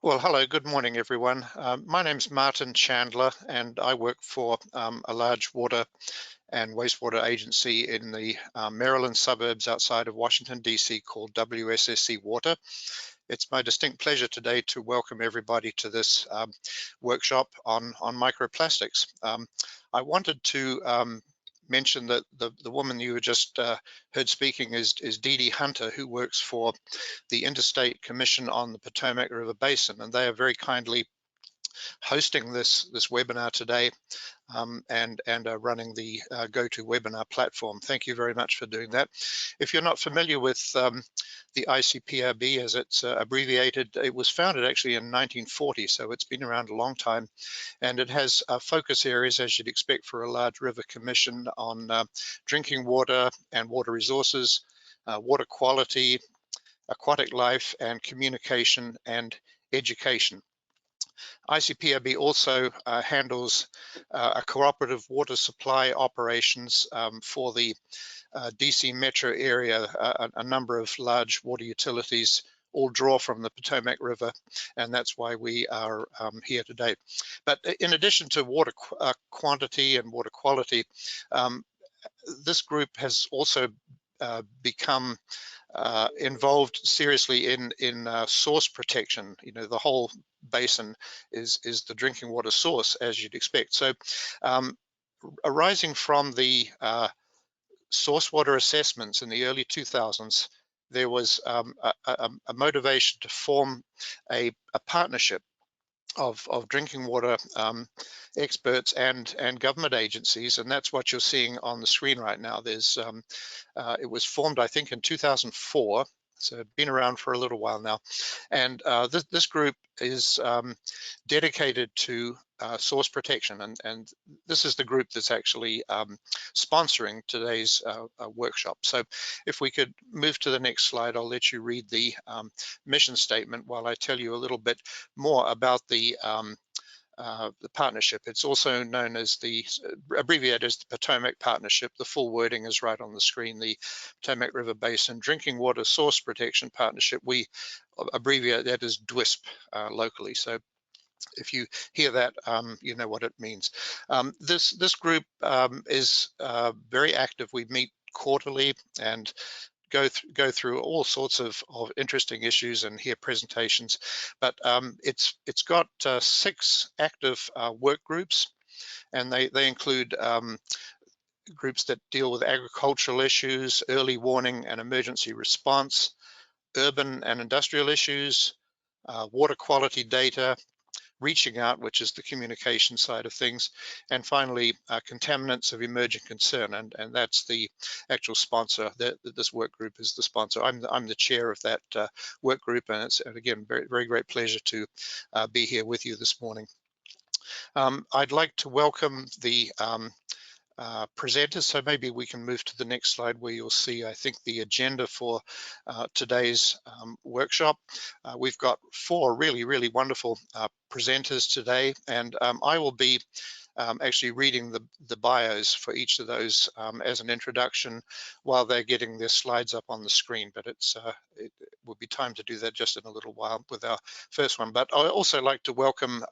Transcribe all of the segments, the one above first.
Well, hello, good morning, everyone. My name's Martin Chandler, and I work for a large water and wastewater agency in the Maryland suburbs outside of Washington, D.C. called WSSC Water. It's my distinct pleasure today to welcome everybody to this workshop on microplastics. I wanted to mention that the woman you just heard speaking is Dee Dee Hunter, who works for the Interstate Commission on the Potomac River Basin, and they are very kindly hosting this webinar today and are running the GoToWebinar platform. Thank you very much for doing that. If you're not familiar with the ICPRB, as it's abbreviated, it was founded actually in 1940, so it's been around a long time, and it has focus areas, as you'd expect for a large river commission, on drinking water and water resources, water quality, aquatic life, and communication and education. ICPRB also handles a cooperative water supply operations for the DC metro area. A number of large water utilities all draw from the Potomac River, and that's why we are here today. But in addition to water quantity and water quality, this group has also become involved seriously in source protection. You know, the whole basin is the drinking water source, as you'd expect. So arising from the source water assessments in the early 2000s, there was a motivation to form a partnership of drinking water experts and government agencies, and that's what you're seeing on the screen right now. There's it was formed, I think, in 2004, so been around for a little while now, and this group is dedicated to source protection, and this is the group that's actually sponsoring today's workshop. So if we could move to the next slide, I'll let you read the mission statement while I tell you a little bit more about the partnership. It's also known as abbreviated as the Potomac Partnership. The full wording is right on the screen. The Potomac River Basin Drinking Water Source Protection Partnership. We abbreviate that as DWSP locally. So if you hear that, you know what it means. This group is very active. We meet quarterly and go through all sorts of interesting issues and hear presentations, but it's got 6 active work groups, and they include groups that deal with agricultural issues, early warning and emergency response, urban and industrial issues, water quality data, reaching out, which is the communication side of things, and finally contaminants of emerging concern, and that's the actual sponsor. This work group is the sponsor. I'm the chair of that work group, and it's again very great pleasure to be here with you this morning. I'd like to welcome the presenters, so maybe we can move to the next slide where you'll see, I think, the agenda for today's workshop. We've got 4 really wonderful presenters today, and I will be actually reading the bios for each of those as an introduction while they're getting their slides up on the screen, but it will be time to do that just in a little while with our first one. But I also like to welcome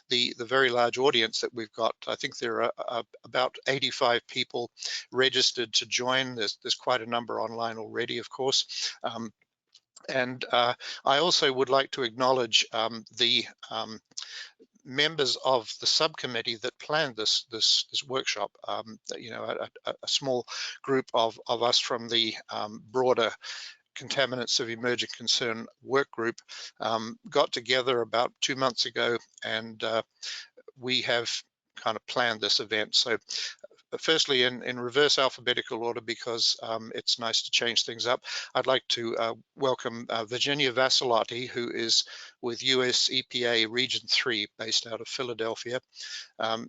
the very large audience that we've got. I think there are about 85 people registered to join. There's quite a number online already, of course. And I also would like to acknowledge the members of the subcommittee that planned this workshop. You know, a small group of us from the broader Contaminants of Emerging Concern work group got together about 2 months ago, and we have kind of planned this event. So firstly, in reverse alphabetical order, because it's nice to change things up, I'd like to welcome Virginia Vassilotti, who is with US EPA Region 3, based out of Philadelphia.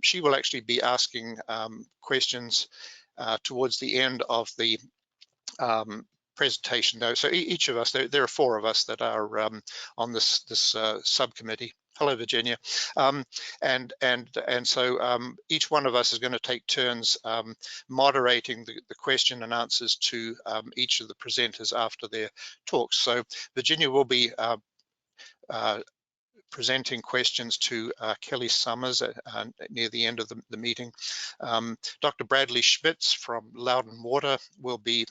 She will actually be asking questions towards the end of the presentation, though. So each of us, there are 4 of us that are on this subcommittee. Hello, Virginia. And so each one of us is going to take turns moderating the question and answers to each of the presenters after their talks. So Virginia will be presenting questions to Kelly Summers near the end of the meeting. Dr. Bradley Schmitz from Loudon Water will be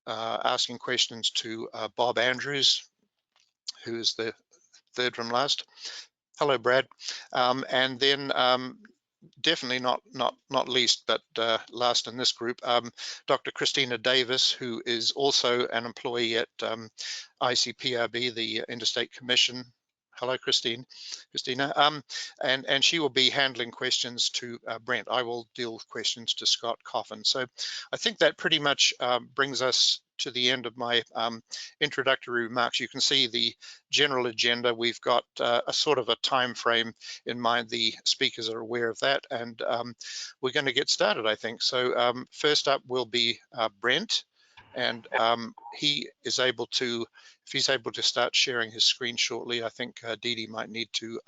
asking questions to Bob Andrews, who is the third from last. Hello, Brad. And then definitely not least, but last in this group, Dr. Christina Davis, who is also an employee at ICPRB, the Interstate Commission. Hello, Christina. And she will be handling questions to Brent. I will deal with questions to Scott Coffin. So I think that pretty much brings us to the end of my introductory remarks. You can see the general agenda. We've got a sort of a time frame in mind. The speakers are aware of that, and we're going to get started, I think. So first up will be Brent, and he is able to, if he's able to start sharing his screen shortly. I think Dee Dee might need to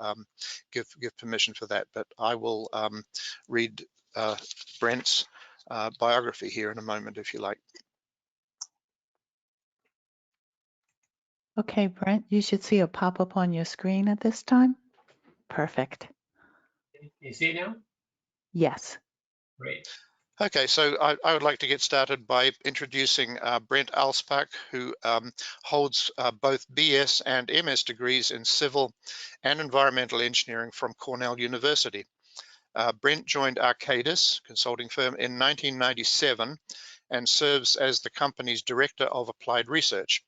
give permission for that, but I will read Brent's biography here in a moment, if you like. Okay, Brent, you should see a pop-up on your screen at this time. Perfect. You see it now? Yes. Great. Okay, so I would like to get started by introducing Brent Alspach, who holds both BS and MS degrees in civil and environmental engineering from Cornell University. Brent joined Arcadis consulting firm in 1997 and serves as the company's Director of Applied Research.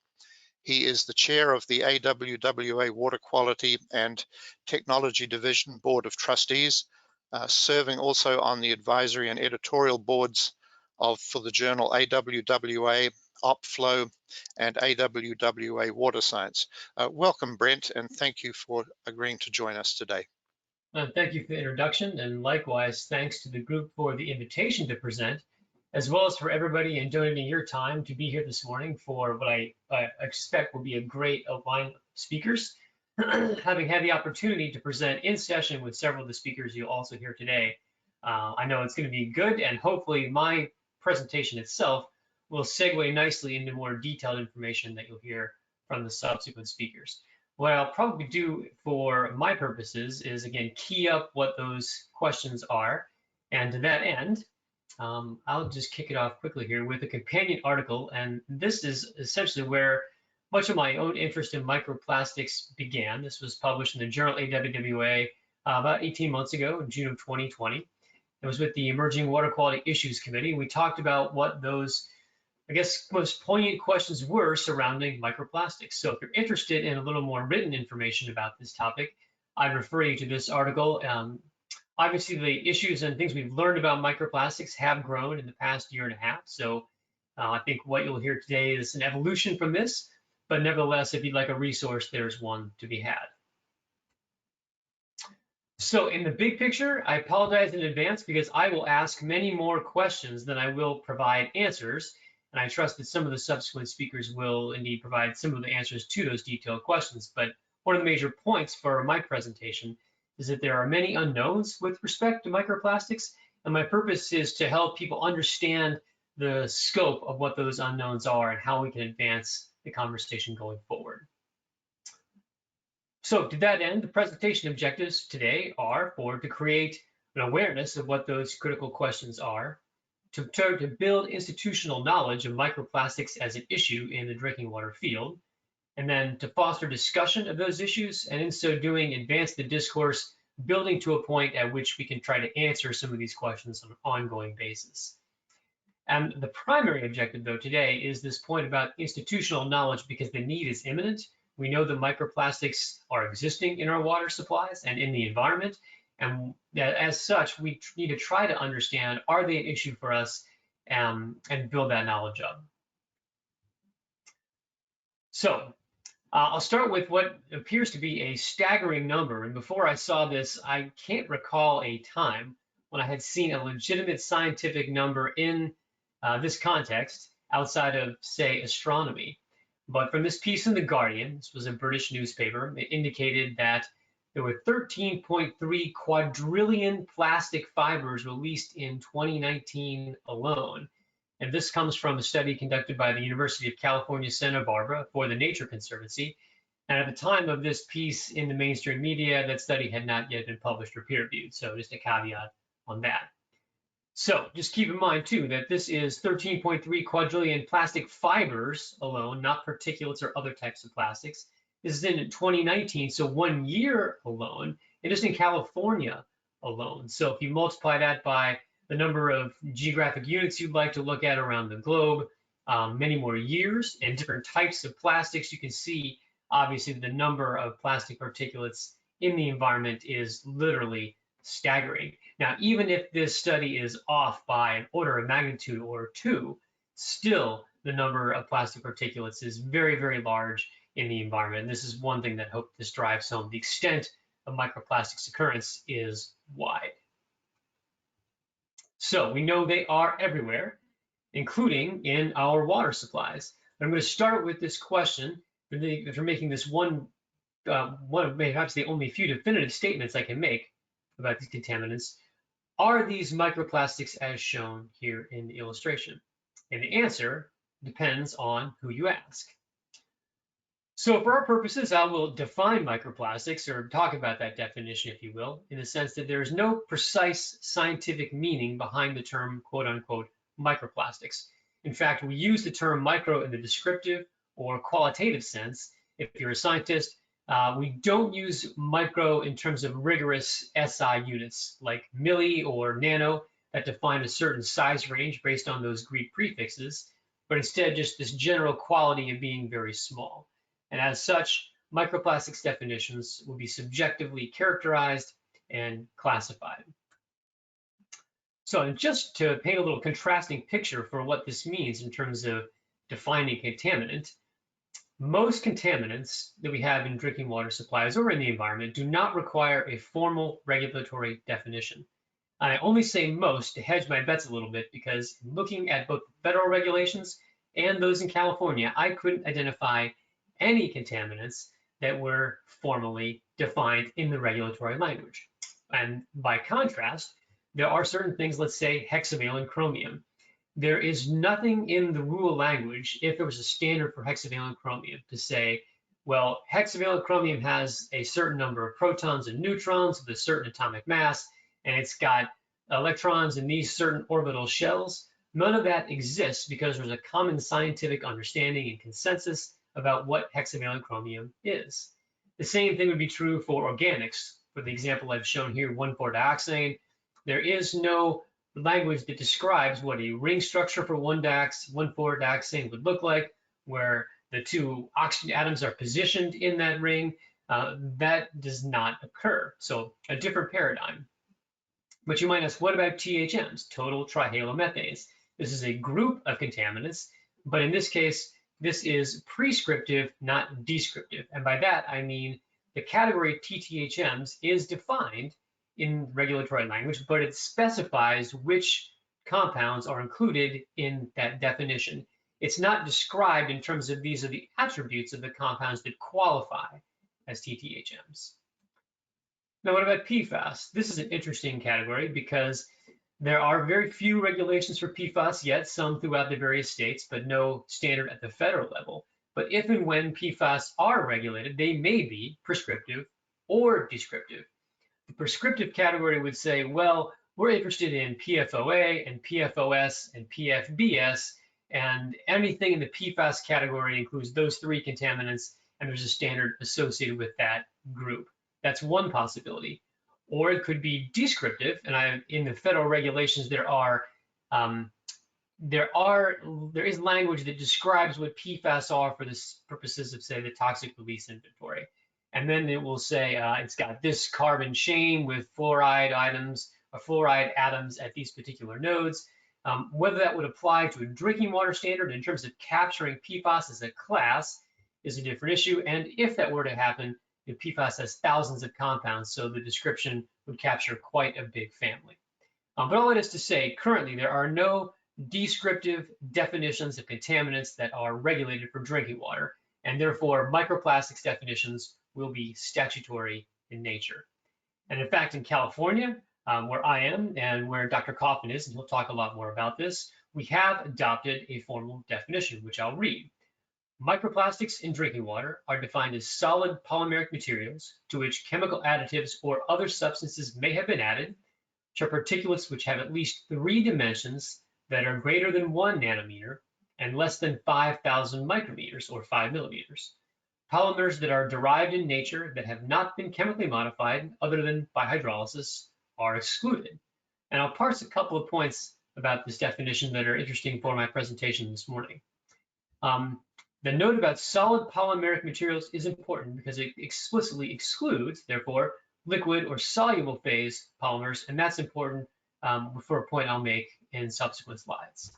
He is the chair of the AWWA Water Quality and Technology Division Board of Trustees, serving also on the advisory and editorial boards for the journal AWWA, OpFlow, and AWWA Water Science. Welcome, Brent, and thank you for agreeing to join us today. Thank you for the introduction, and likewise, thanks to the group for the invitation to present, as well as for everybody in donating your time to be here this morning for what I expect will be a great line of speakers. Having had the opportunity to present in session with several of the speakers you'll also hear today, I know it's going to be good, and hopefully my presentation itself will segue nicely into more detailed information that you'll hear from the subsequent speakers. What I'll probably do for my purposes is, again, key up what those questions are, and to that end, I'll just kick it off quickly here with a companion article, and this is essentially where much of my own interest in microplastics began. This was published in the journal AWWA about 18 months ago, in June of 2020. It was with the Emerging Water Quality Issues Committee. We talked about what those, I guess, most poignant questions were surrounding microplastics. So if you're interested in a little more written information about this topic, I'd refer you to this article. Obviously, the issues and things we've learned about microplastics have grown in the past year and a half. So I think what you'll hear today is an evolution from this, but nevertheless, if you'd like a resource, there's one to be had. So in the big picture, I apologize in advance because I will ask many more questions than I will provide answers. And I trust that some of the subsequent speakers will indeed provide some of the answers to those detailed questions. But one of the major points for my presentation is that there are many unknowns with respect to microplastics, and my purpose is to help people understand the scope of what those unknowns are and how we can advance the conversation going forward. So to that end, the presentation objectives today are to create an awareness of what those critical questions are, to build institutional knowledge of microplastics as an issue in the drinking water field, and then to foster discussion of those issues, and in so doing, advance the discourse, building to a point at which we can try to answer some of these questions on an ongoing basis. And the primary objective, though, today is this point about institutional knowledge, because the need is imminent. We know that microplastics are existing in our water supplies and in the environment, and as such, we need to try to understand, are they an issue for us, and build that knowledge up. So I'll start with what appears to be a staggering number. And before I saw this, I can't recall a time when I had seen a legitimate scientific number in this context outside of, say, astronomy. But from this piece in The Guardian, this was a British newspaper, it indicated that there were 13.3 quadrillion plastic fibers released in 2019 alone. And this comes from a study conducted by the University of California, Santa Barbara for the Nature Conservancy. And at the time of this piece in the mainstream media, that study had not yet been published or peer-reviewed. So just a caveat on that. So just keep in mind too that this is 13.3 quadrillion plastic fibers alone, not particulates or other types of plastics. This is in 2019, so 1 year alone, and just in California alone. So if you multiply that by the number of geographic units you'd like to look at around the globe, many more years and different types of plastics, you can see obviously the number of plastic particulates in the environment is literally staggering. Now, even if this study is off by an order of magnitude or two, still the number of plastic particulates is very, very large in the environment. And this is one thing that I hope this drives home. The extent of microplastics occurrence is wide. So we know they are everywhere, including in our water supplies. I'm going to start with this question. If you're making this one of perhaps the only few definitive statements I can make about these contaminants, are these microplastics as shown here in the illustration? And the answer depends on who you ask. So for our purposes, I will define microplastics, or talk about that definition, if you will, in the sense that there is no precise scientific meaning behind the term quote unquote microplastics. In fact, we use the term micro in the descriptive or qualitative sense. If you're a scientist, we don't use micro in terms of rigorous SI units like milli or nano that define a certain size range based on those Greek prefixes, but instead just this general quality of being very small. And as such, microplastics definitions will be subjectively characterized and classified. So just to paint a little contrasting picture for what this means in terms of defining contaminant, most contaminants that we have in drinking water supplies or in the environment do not require a formal regulatory definition. I only say most to hedge my bets a little bit, because looking at both federal regulations and those in California, I couldn't identify any contaminants that were formally defined in the regulatory language. And by contrast, there are certain things, let's say hexavalent chromium. There is nothing in the rule language, if there was a standard for hexavalent chromium, to say, well, hexavalent chromium has a certain number of protons and neutrons with a certain atomic mass, and it's got electrons in these certain orbital shells. None of that exists because there's a common scientific understanding and consensus about what hexavalent chromium is. The same thing would be true for organics. For the example I've shown here, 1,4-dioxane, there is no language that describes what a ring structure for 1,4-dioxane would look like, where the two oxygen atoms are positioned in that ring. That does not occur. So a different paradigm. But you might ask, what about THMs, total trihalomethanes? This is a group of contaminants, but in this case, this is prescriptive, not descriptive. And by that, I mean the category TTHMs is defined in regulatory language, but it specifies which compounds are included in that definition. It's not described in terms of these are the attributes of the compounds that qualify as TTHMs. Now, what about PFAS? This is an interesting category because there are very few regulations for PFAS yet, some throughout the various states, but no standard at the federal level. But if and when PFAS are regulated, they may be prescriptive or descriptive. The prescriptive category would say, well, we're interested in PFOA and PFOS and PFBS, and anything in the PFAS category includes those three contaminants, and there's a standard associated with that group. That's one possibility. Or it could be descriptive, and in the federal regulations there is language that describes what PFAS are for the purposes of, say, the toxic release inventory. And then it will say it's got this carbon chain with fluoride atoms at these particular nodes. Whether that would apply to a drinking water standard in terms of capturing PFAS as a class is a different issue. And if that were to happen, the PFAS has thousands of compounds, so the description would capture quite a big family. But all it is to say, currently there are no descriptive definitions of contaminants that are regulated for drinking water, and therefore microplastics definitions will be statutory in nature. And in fact, in California, where I am and where Dr. Coffin is, and he'll talk a lot more about this, we have adopted a formal definition, which I'll read. Microplastics in drinking water are defined as solid polymeric materials to which chemical additives or other substances may have been added, which are particulates which have at least 3 dimensions that are greater than 1 nanometer and less than 5,000 micrometers or 5 millimeters. Polymers that are derived in nature that have not been chemically modified other than by hydrolysis are excluded. And I'll parse a couple of points about this definition that are interesting for my presentation this morning. The note about solid polymeric materials is important because it explicitly excludes, therefore, liquid or soluble phase polymers, and that's important for a point I'll make in subsequent slides.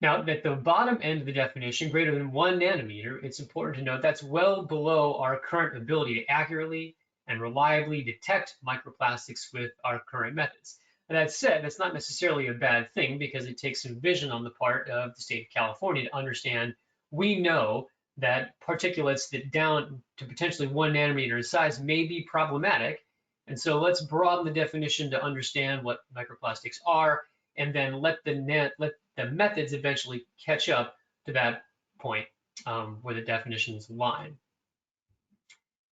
Now, at the bottom end of the definition, greater than 1 nanometer, it's important to note that's well below our current ability to accurately and reliably detect microplastics with our current methods. And that said, that's not necessarily a bad thing because it takes some vision on the part of the state of California to understand we know that particulates that down to potentially 1 nanometer in size may be problematic. And so let's broaden the definition to understand what microplastics are, and then let the methods eventually catch up to that point where the definitions align.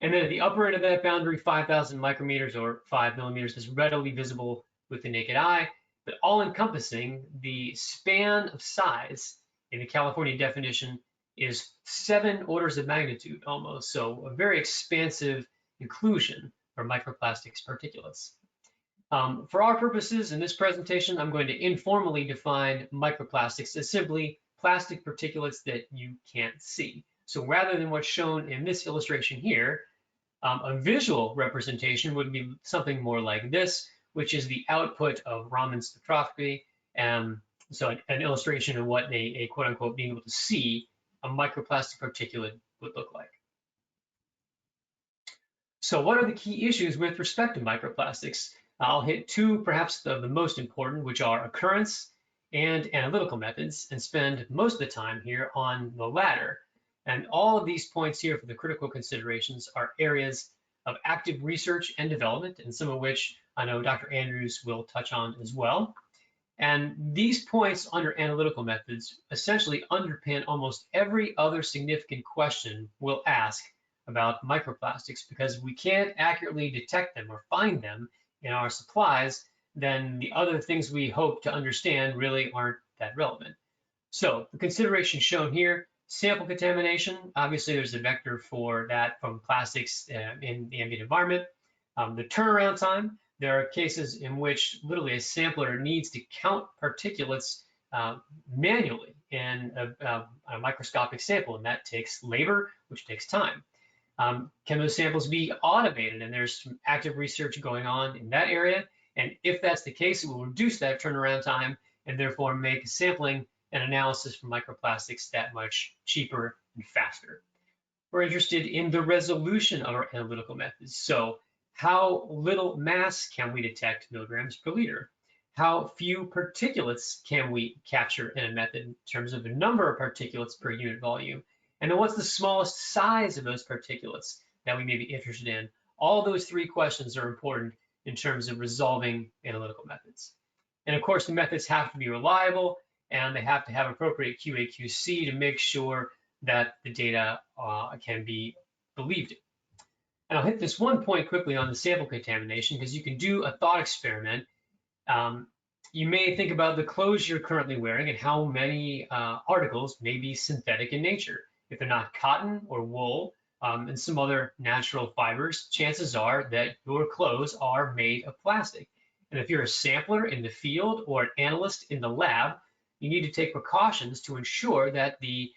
And then at the upper end of that boundary, 5,000 micrometers or 5 millimeters is readily visible with the naked eye, but all encompassing, the span of size in the California definition is 7 orders of magnitude almost. So a very expansive inclusion for microplastics particulates. For our purposes in this presentation, I'm going to informally define microplastics as simply plastic particulates that you can't see. So rather than what's shown in this illustration here, a visual representation would be something more like this, which is the output of Raman spectroscopy. So an illustration of what a quote unquote being able to see a microplastic particulate would look like. So what are the key issues with respect to microplastics? I'll hit 2 perhaps of the most important, which are occurrence and analytical methods, and spend most of the time here on the latter. And all of these points here for the critical considerations are areas of active research and development, and some of which I know Dr. Andrews will touch on as well. And these points under analytical methods essentially underpin almost every other significant question we'll ask about microplastics, because if we can't accurately detect them or find them in our supplies, then the other things we hope to understand really aren't that relevant. So the considerations shown here: sample contamination, obviously there's a vector for that from plastics in the ambient environment. The turnaround time, there are cases in which literally a sampler needs to count particulates manually in a microscopic sample, and that takes labor, which takes time. Can those samples be automated? And there's some active research going on in that area. And if that's the case, it will reduce that turnaround time and therefore make sampling and analysis for microplastics that much cheaper and faster. We're interested in the resolution of our analytical methods. So how little mass can we detect milligrams per liter? How few particulates can we capture in a method in terms of the number of particulates per unit volume? And then what's the smallest size of those particulates that we may be interested in? All those 3 questions are important in terms of resolving analytical methods. And of course, the methods have to be reliable, and they have to have appropriate QA/QC to make sure that the data can be believed in. And I'll hit this one point quickly on the sample contamination, because you can do a thought experiment. You may think about the clothes you're currently wearing and how many articles may be synthetic in nature. If they're not cotton or wool and some other natural fibers, chances are that your clothes are made of plastic. And if you're a sampler in the field or an analyst in the lab, you need to take precautions to ensure that the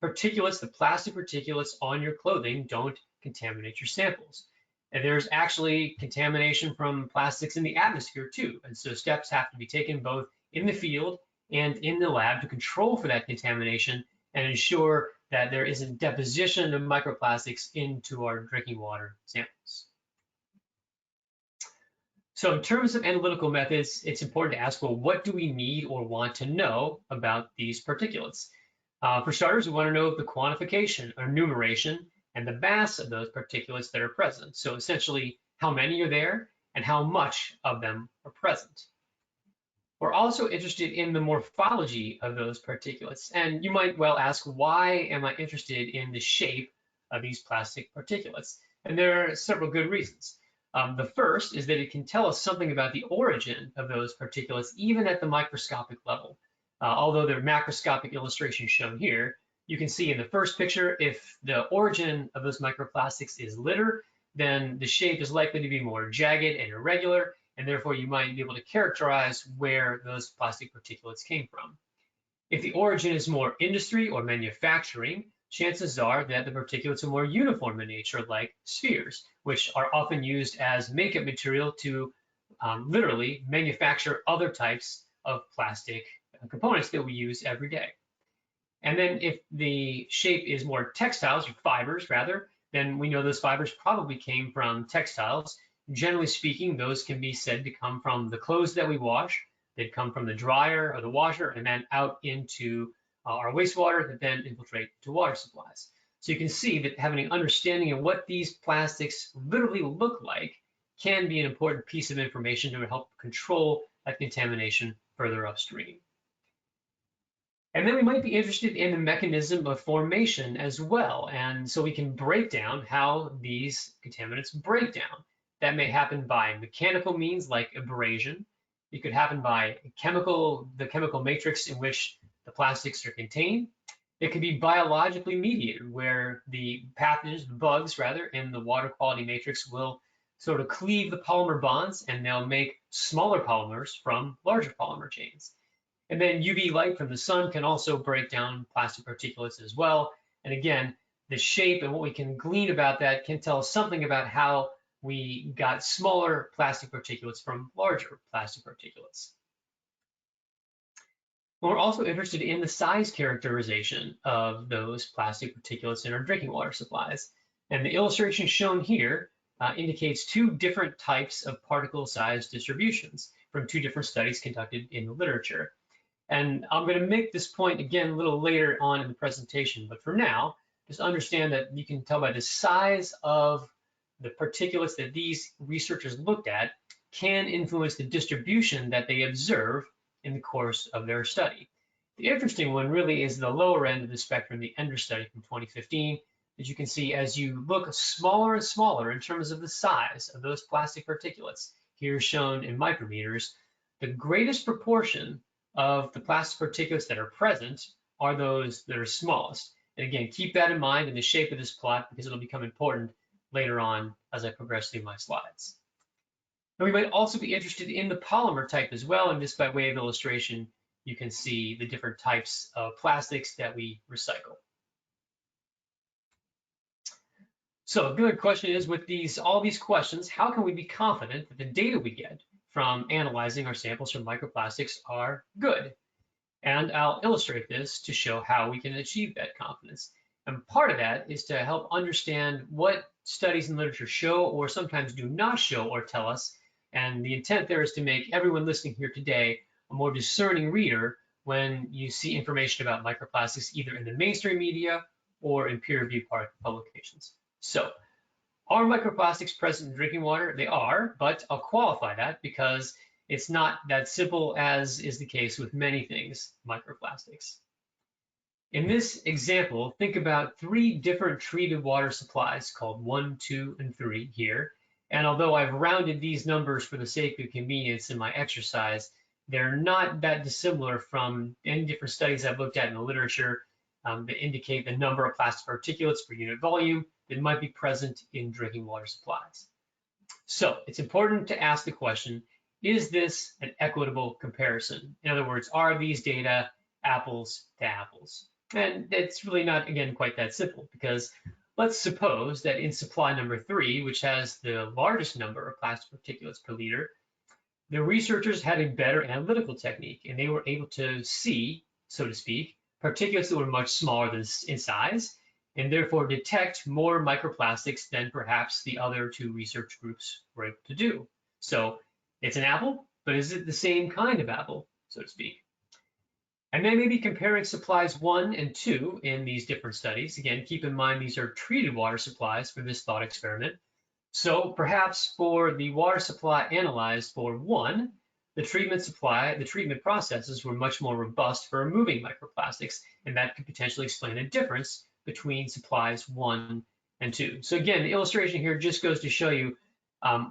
particulates, the plastic particulates on your clothing, don't contaminate your samples. And there's actually contamination from plastics in the atmosphere too. And so steps have to be taken both in the field and in the lab to control for that contamination and ensure that there isn't deposition of microplastics into our drinking water samples. So in terms of analytical methods, it's important to ask, well, what do we need or want to know about these particulates? For starters, we want to know the quantification or enumeration and the mass of those particulates that are present. So essentially, how many are there and how much of them are present. We're also interested in the morphology of those particulates. And you might well ask, why am I interested in the shape of these plastic particulates? And there are several good reasons. The first is that it can tell us something about the origin of those particulates, even at the microscopic level. Although the macroscopic illustration shown here, you can see in the first picture, if the origin of those microplastics is litter, then the shape is likely to be more jagged and irregular, and therefore you might be able to characterize where those plastic particulates came from. If the origin is more industry or manufacturing, chances are that the particulates are more uniform in nature, like spheres, which are often used as makeup material to literally manufacture other types of plastic components that we use every day. And then if the shape is more textiles, or fibers rather, then we know those fibers probably came from textiles. Generally speaking, those can be said to come from the clothes that we wash. They'd come from the dryer or the washer and then out into our wastewater that then infiltrate to water supplies. So you can see that having an understanding of what these plastics literally look like can be an important piece of information to help control that contamination further upstream. And then we might be interested in the mechanism of formation as well. And so we can break down how these contaminants break down. That may happen by mechanical means like abrasion. It could happen by the chemical matrix in which the plastics are contained. It could be biologically mediated, where the pathogens, the bugs rather, in the water quality matrix will sort of cleave the polymer bonds and they'll make smaller polymers from larger polymer chains. And then UV light from the sun can also break down plastic particulates as well. And again, the shape and what we can glean about that can tell us something about how we got smaller plastic particulates from larger plastic particulates. We're also interested in the size characterization of those plastic particulates in our drinking water supplies. And the illustration shown here indicates two different types of particle size distributions from two different studies conducted in the literature. And I'm going to make this point again a little later on in the presentation, but for now, just understand that you can tell by the size of the particulates that these researchers looked at can influence the distribution that they observe in the course of their study. The interesting one really is the lower end of the spectrum, the Ender study from 2015, that you can see as you look smaller and smaller in terms of the size of those plastic particulates, here shown in micrometers, the greatest proportion of the plastic particulates that are present are those that are smallest. And again, keep that in mind in the shape of this plot because it'll become important later on as I progress through my slides. And we might also be interested in the polymer type as well, and just by way of illustration, you can see the different types of plastics that we recycle. So a good question is, with all these questions, how can we be confident that the data we get from analyzing our samples from microplastics are good? And I'll illustrate this to show how we can achieve that confidence. And part of that is to help understand what studies and literature show or sometimes do not show or tell us. And the intent there is to make everyone listening here today a more discerning reader when you see information about microplastics either in the mainstream media or in peer-reviewed publications. So, are microplastics present in drinking water? They are, but I'll qualify that because it's not that simple as is the case with many things, microplastics. In this example, think about 3 different treated water supplies called 1, 2, and 3 here. And although I've rounded these numbers for the sake of convenience in my exercise, they're not that dissimilar from any different studies I've looked at in the literature that indicate the number of plastic particulates per unit volume that might be present in drinking water supplies. So it's important to ask the question, is this an equitable comparison? In other words, are these data apples to apples? And it's really not, again, quite that simple, because let's suppose that in supply number 3, which has the largest number of plastic particulates per liter, the researchers had a better analytical technique, and they were able to see, so to speak, particulates that were much smaller than in size, and therefore detect more microplastics than perhaps the other 2 research groups were able to do. So it's an apple, but is it the same kind of apple, so to speak? And then maybe comparing supplies 1 and 2 in these different studies. Again, keep in mind these are treated water supplies for this thought experiment. So perhaps for the water supply analyzed for 1, the treatment processes were much more robust for removing microplastics, and that could potentially explain the difference between supplies 1 and 2. So again, the illustration here just goes to show you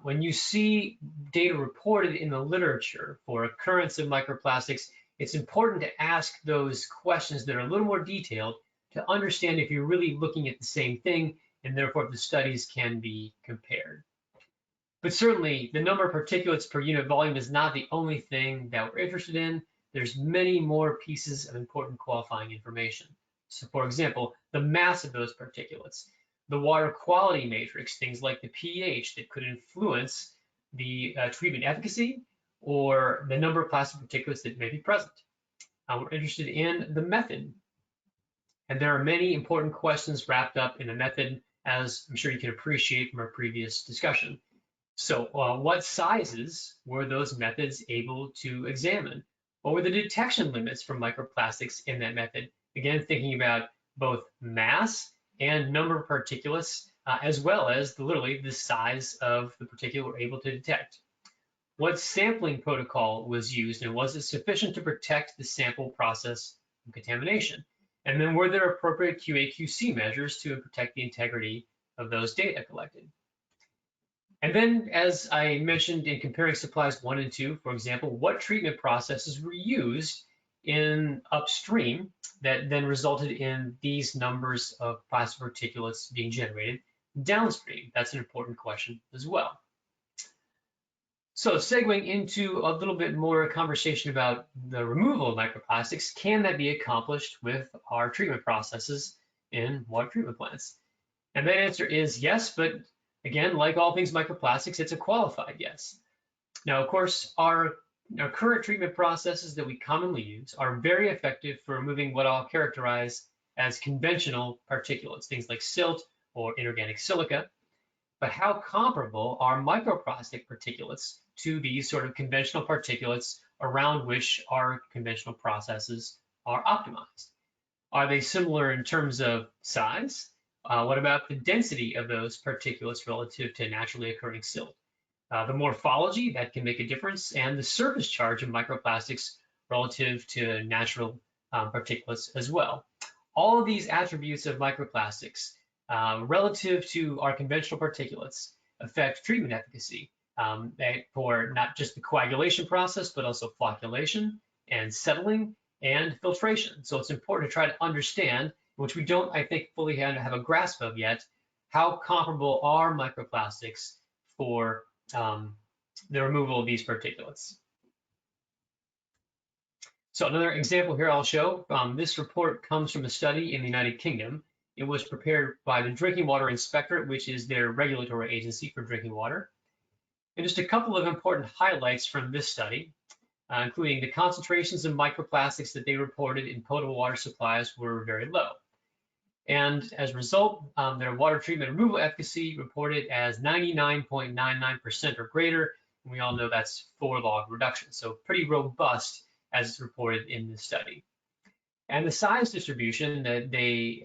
when you see data reported in the literature for occurrence of microplastics, it's important to ask those questions that are a little more detailed to understand if you're really looking at the same thing, and therefore if the studies can be compared. But certainly the number of particulates per unit volume is not the only thing that we're interested in. There's many more pieces of important qualifying information. So for example, the mass of those particulates, the water quality matrix, things like the pH that could influence the treatment efficacy or the number of plastic particulates that may be present. We're interested in the method. And there are many important questions wrapped up in the method, as I'm sure you can appreciate from our previous discussion. So what sizes were those methods able to examine? What were the detection limits for microplastics in that method? Again, thinking about both mass and number of particulates, as well as literally the size of the particulate we're able to detect. What sampling protocol was used, and was it sufficient to protect the sample process from contamination? And then were there appropriate QA/QC measures to protect the integrity of those data collected? And then, as I mentioned in comparing supplies 1 and 2, for example, what treatment processes were used in upstream that then resulted in these numbers of plastic particulates being generated downstream? That's an important question as well. So segueing into a little bit more conversation about the removal of microplastics, can that be accomplished with our treatment processes in water treatment plants? And that answer is yes, but again, like all things microplastics, it's a qualified yes. Now, of course, our current treatment processes that we commonly use are very effective for removing what I'll characterize as conventional particulates, things like silt or inorganic silica. But how comparable are microplastic particulates to these sort of conventional particulates around which our conventional processes are optimized? Are they similar in terms of size? What about the density of those particulates relative to naturally occurring silt? The morphology, that can make a difference, and the surface charge of microplastics relative to natural particulates as well. All of these attributes of microplastics relative to our conventional particulates affect treatment efficacy for not just the coagulation process, but also flocculation and settling and filtration. So it's important to try to understand, which we don't, I think, fully have a grasp of yet, how comparable are microplastics for the removal of these particulates. So another example here I'll show. This report comes from a study in the United Kingdom. It was prepared by the Drinking Water Inspectorate, which is their regulatory agency for drinking water. And just a couple of important highlights from this study, including the concentrations of microplastics that they reported in potable water supplies were very low. And as a result, their water treatment removal efficacy reported as 99.99% or greater. And we all know that's 4-log reduction, so pretty robust as it's reported in this study. And the size distribution that they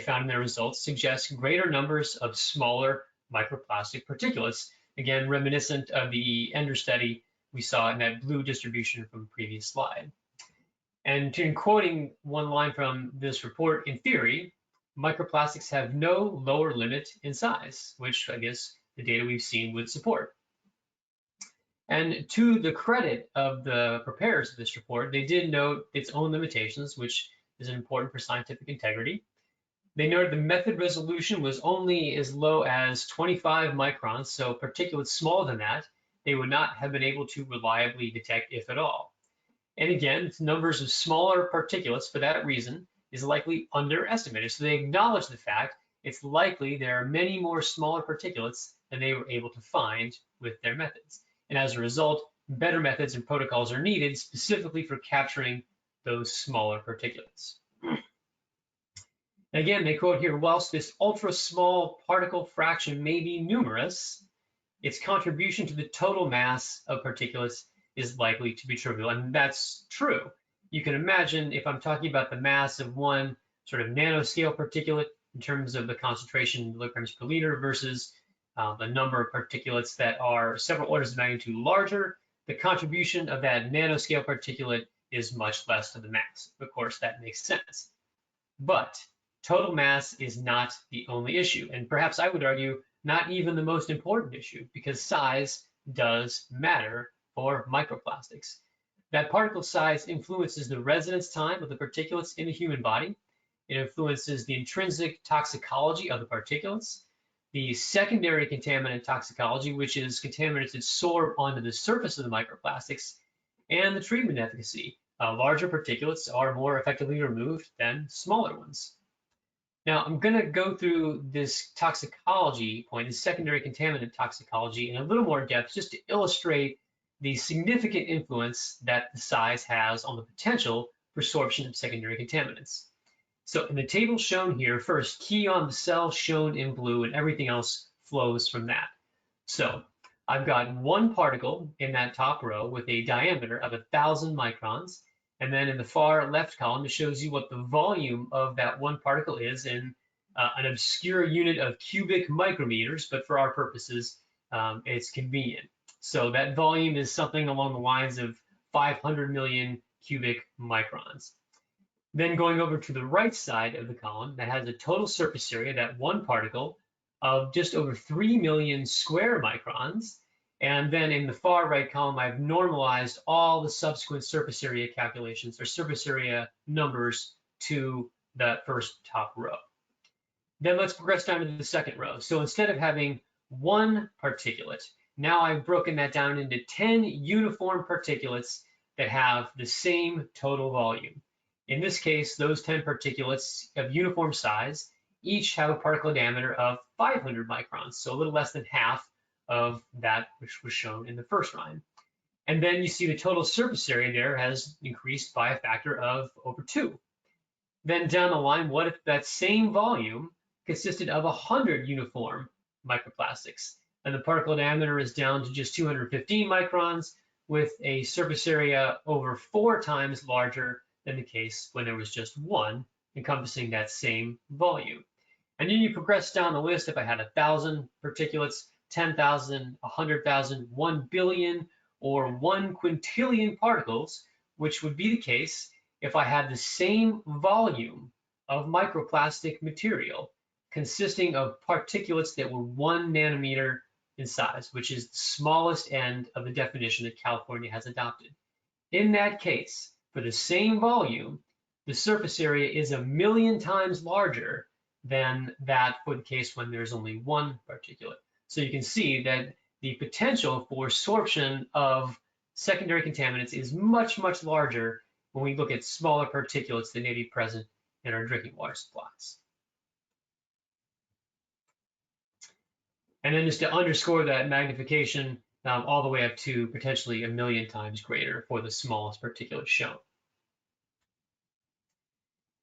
found in their results suggests greater numbers of smaller microplastic particulates, again, reminiscent of the Ender study we saw in that blue distribution from the previous slide. And in quoting one line from this report, in theory, microplastics have no lower limit in size, which I guess the data we've seen would support. And to the credit of the preparers of this report, they did note its own limitations, which is important for scientific integrity. They noted the method resolution was only as low as 25 microns, so particulates smaller than that, they would not have been able to reliably detect, if at all. And again, numbers of smaller particulates for that reason is likely underestimated. So they acknowledge the fact it's likely there are many more smaller particulates than they were able to find with their methods. And as a result, better methods and protocols are needed specifically for capturing those smaller particulates. And again, they quote here, whilst this ultra small particle fraction may be numerous, its contribution to the total mass of particulates is likely to be trivial. And that's true. You can imagine if I'm talking about the mass of one sort of nanoscale particulate in terms of the concentration in milligrams per liter versus the number of particulates that are several orders of magnitude larger, the contribution of that nanoscale particulate is much less to the mass. Of course, that makes sense. But total mass is not the only issue, and perhaps I would argue not even the most important issue, because size does matter for microplastics. That particle size influences the residence time of the particulates in the human body. It influences the intrinsic toxicology of the particulates, the secondary contaminant toxicology, which is contaminants that soar onto the surface of the microplastics, and the treatment efficacy. Larger particulates are more effectively removed than smaller ones. Now, I'm going to go through this toxicology point, the secondary contaminant toxicology, in a little more depth, just to illustrate the significant influence that the size has on the potential for sorption of secondary contaminants. So in the table shown here, first, key on the cell shown in blue, and everything else flows from that. So I've got one particle in that top row with a diameter of 1,000 microns. And then in the far left column, it shows you what the volume of that one particle is in an obscure unit of cubic micrometers, but for our purposes, it's convenient. So that volume is something along the lines of 500 million cubic microns. Then going over to the right side of the column, that has a total surface area, that one particle, of just over 3 million square microns. And then in the far right column, I've normalized all the subsequent surface area calculations or surface area numbers to that first top row. Then let's progress down to the second row. So instead of having one particulate, now I've broken that down into 10 uniform particulates that have the same total volume. In this case, those 10 particulates of uniform size each have a particle diameter of 500 microns, so a little less than half of that which was shown in the first line. And then you see the total surface area there has increased by a factor of over 2. Then down the line, what if that same volume consisted of 100 uniform microplastics, and the particle diameter is down to just 215 microns with a surface area over 4 times larger than the case when there was just one encompassing that same volume. And then you progress down the list. If I had 1,000 particulates, 10,000, 100,000, 1 billion, or 1 quintillion particles, which would be the case if I had the same volume of microplastic material consisting of particulates that were 1 nanometer in size, which is the smallest end of the definition that California has adopted. In that case, for the same volume, the surface area is 1 million times larger than that for the case when there's only one particulate. So you can see that the potential for sorption of secondary contaminants is much, much larger when we look at smaller particulates that may be present in our drinking water supplies. And then just to underscore that magnification all the way up to potentially 1 million times greater for the smallest particulate shown.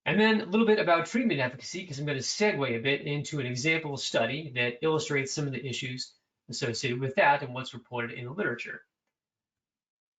And then a little bit about treatment efficacy, because I'm going to segue a bit into an example study that illustrates some of the issues associated with that and what's reported in the literature.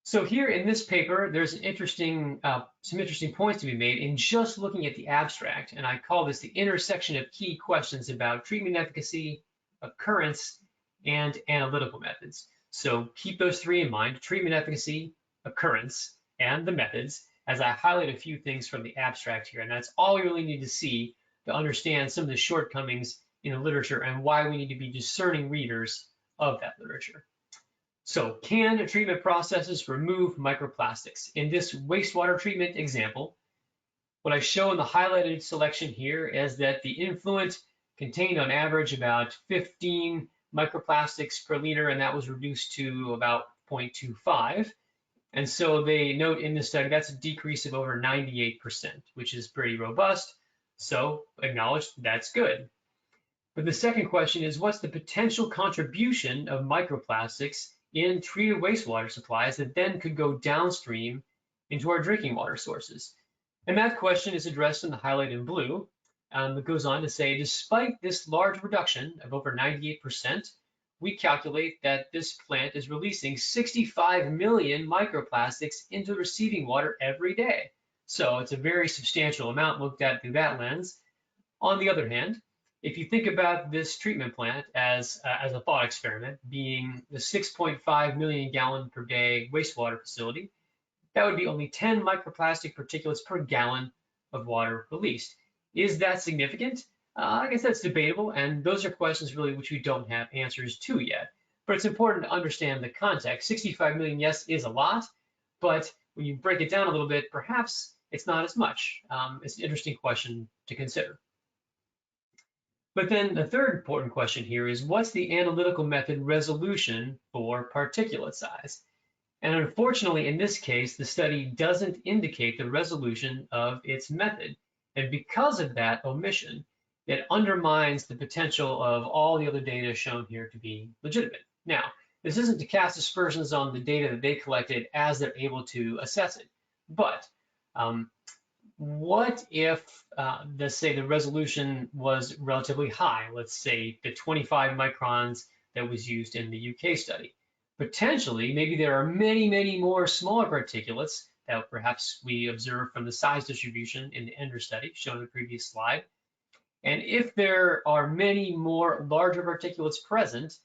So here in this paper, there's an some interesting points to be made in just looking at the abstract, and I call this the intersection of key questions about treatment efficacy, occurrence, and analytical methods. So keep those three in mind: treatment efficacy, occurrence, and the methods, as I highlight a few things from the abstract here. And that's all we really need to see to understand some of the shortcomings in the literature and why we need to be discerning readers of that literature. So can treatment processes remove microplastics? In this wastewater treatment example, what I show in the highlighted selection here is that the influent contained on average about 15 microplastics per liter, and that was reduced to about 0.25. And so they note in this study that's a decrease of over 98%, which is pretty robust. So acknowledge that's good. But the second question is, what's the potential contribution of microplastics in treated wastewater supplies that then could go downstream into our drinking water sources? And that question is addressed in the highlight in blue. It goes on to say, despite this large reduction of over 98%, we calculate that this plant is releasing 65 million microplastics into receiving water every day. So it's a very substantial amount looked at through that lens. On the other hand, if you think about this treatment plant as a thought experiment, being the 6.5 million gallon per day wastewater facility, that would be only 10 microplastic particulates per gallon of water released. Is that significant? I guess that's debatable, and those are questions really which we don't have answers to yet. But it's important to understand the context. 65 million, yes, is a lot, but when you break it down a little bit, perhaps it's not as much. It's an interesting question to consider. But then the third important question here is, what's the analytical method resolution for particulate size? And unfortunately, in this case, the study doesn't indicate the resolution of its method. And because of that omission, it undermines the potential of all the other data shown here to be legitimate. Now, this isn't to cast aspersions on the data that they collected as they're able to assess it. But what if, let's say, the resolution was relatively high, let's say the 25 microns that was used in the UK study? Potentially, maybe there are many, many more smaller particulates that perhaps we observed from the size distribution in the Ender study shown in the previous slide. And if there are many more larger particulates present,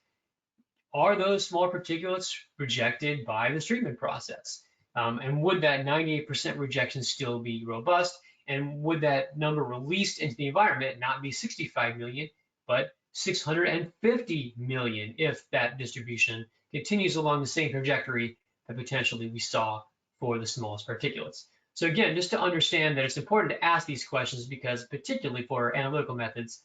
are those small particulates rejected by this treatment process? And would that 98% rejection still be robust? And would that number released into the environment not be 65 million, but 650 million if that distribution continues along the same trajectory that potentially we saw for the smallest particulates? So again, just to understand that it's important to ask these questions, because particularly for analytical methods,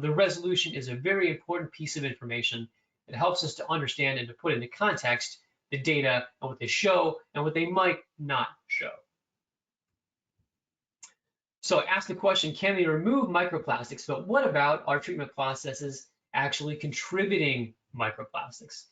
the resolution is a very important piece of information. It helps us to understand and to put into context the data and what they show and what they might not show. So I asked the question, can we remove microplastics? But what about our treatment processes actually contributing microplastics?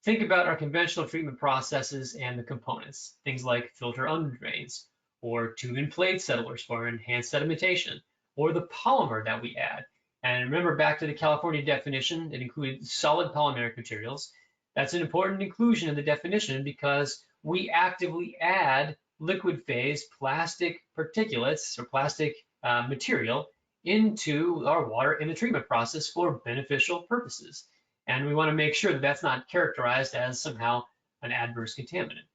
Think about our conventional treatment processes and the components, things like filter underdrains, or tube and plate settlers for enhanced sedimentation, or the polymer that we add. And remember, back to the California definition, it included solid polymeric materials. That's an important inclusion in the definition because we actively add liquid phase plastic particulates or plastic material into our water in the treatment process for beneficial purposes. And we want to make sure that that's not characterized as somehow an adverse contaminant.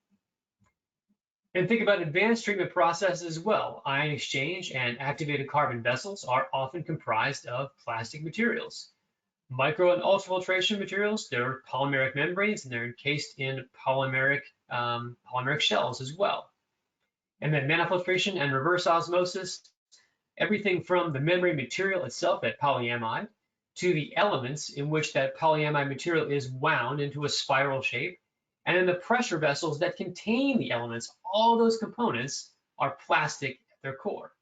And think about advanced treatment processes as well. Ion exchange and activated carbon vessels are often comprised of plastic materials. Micro and ultrafiltration materials, they're polymeric membranes and they're encased in polymeric shells as well. And then nanofiltration and reverse osmosis, everything from the membrane material itself, that polyamide, to the elements in which that polyamide material is wound into a spiral shape, and then the pressure vessels that contain the elements. All those components are plastic at their core.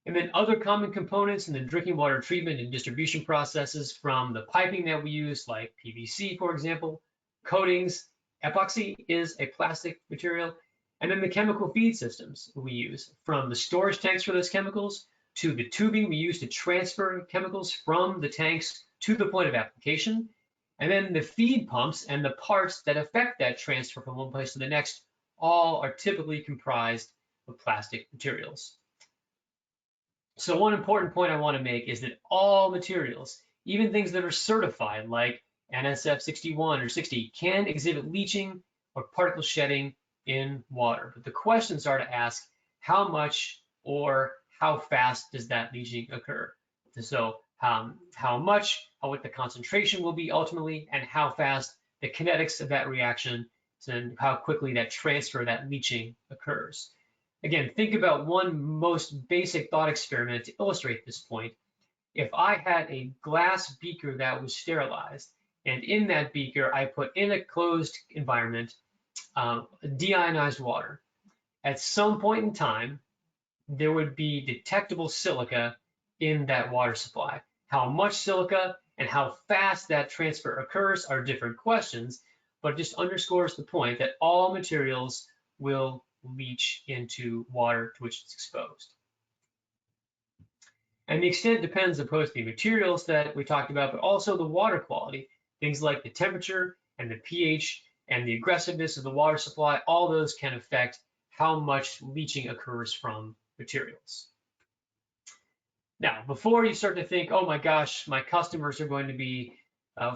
And then other common components in the drinking water treatment and distribution processes, from the piping that we use, like PVC, for example, coatings, epoxy is a plastic material, and then the chemical feed systems we use, from the storage tanks for those chemicals to the tubing we use to transfer chemicals from the tanks to the point of application, and then the feed pumps and the parts that affect that transfer from one place to the next, all are typically comprised of plastic materials. So one important point I want to make is that all materials, even things that are certified like NSF 61 or 60, can exhibit leaching or particle shedding in water. But the questions are to ask how much or how fast does that leaching occur? So how much, what the concentration will be ultimately, and how fast the kinetics of that reaction, and how quickly that transfer, that leaching occurs. Again, think about one most basic thought experiment to illustrate this point. If I had a glass beaker that was sterilized, and in that beaker I put in a closed environment deionized water, at some point in time there would be detectable silica in that water supply. How much silica and how fast that transfer occurs are different questions, but it just underscores the point that all materials will leach into water to which it's exposed. And the extent depends on both the materials that we talked about, but also the water quality. Things like the temperature and the pH and the aggressiveness of the water supply, all those can affect how much leaching occurs from materials. Now, before you start to think, oh my gosh, my customers are going to be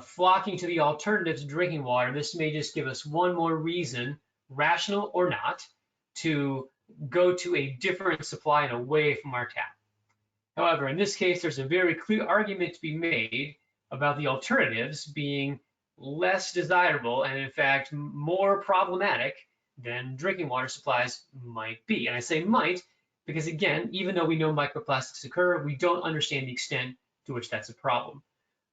flocking to the alternatives to drinking water, this may just give us one more reason, rational or not, to go to a different supply and away from our tap. However, in this case, there's a very clear argument to be made about the alternatives being less desirable and, in fact, more problematic than drinking water supplies might be. And I say might because, again, even though we know microplastics occur, we don't understand the extent to which that's a problem.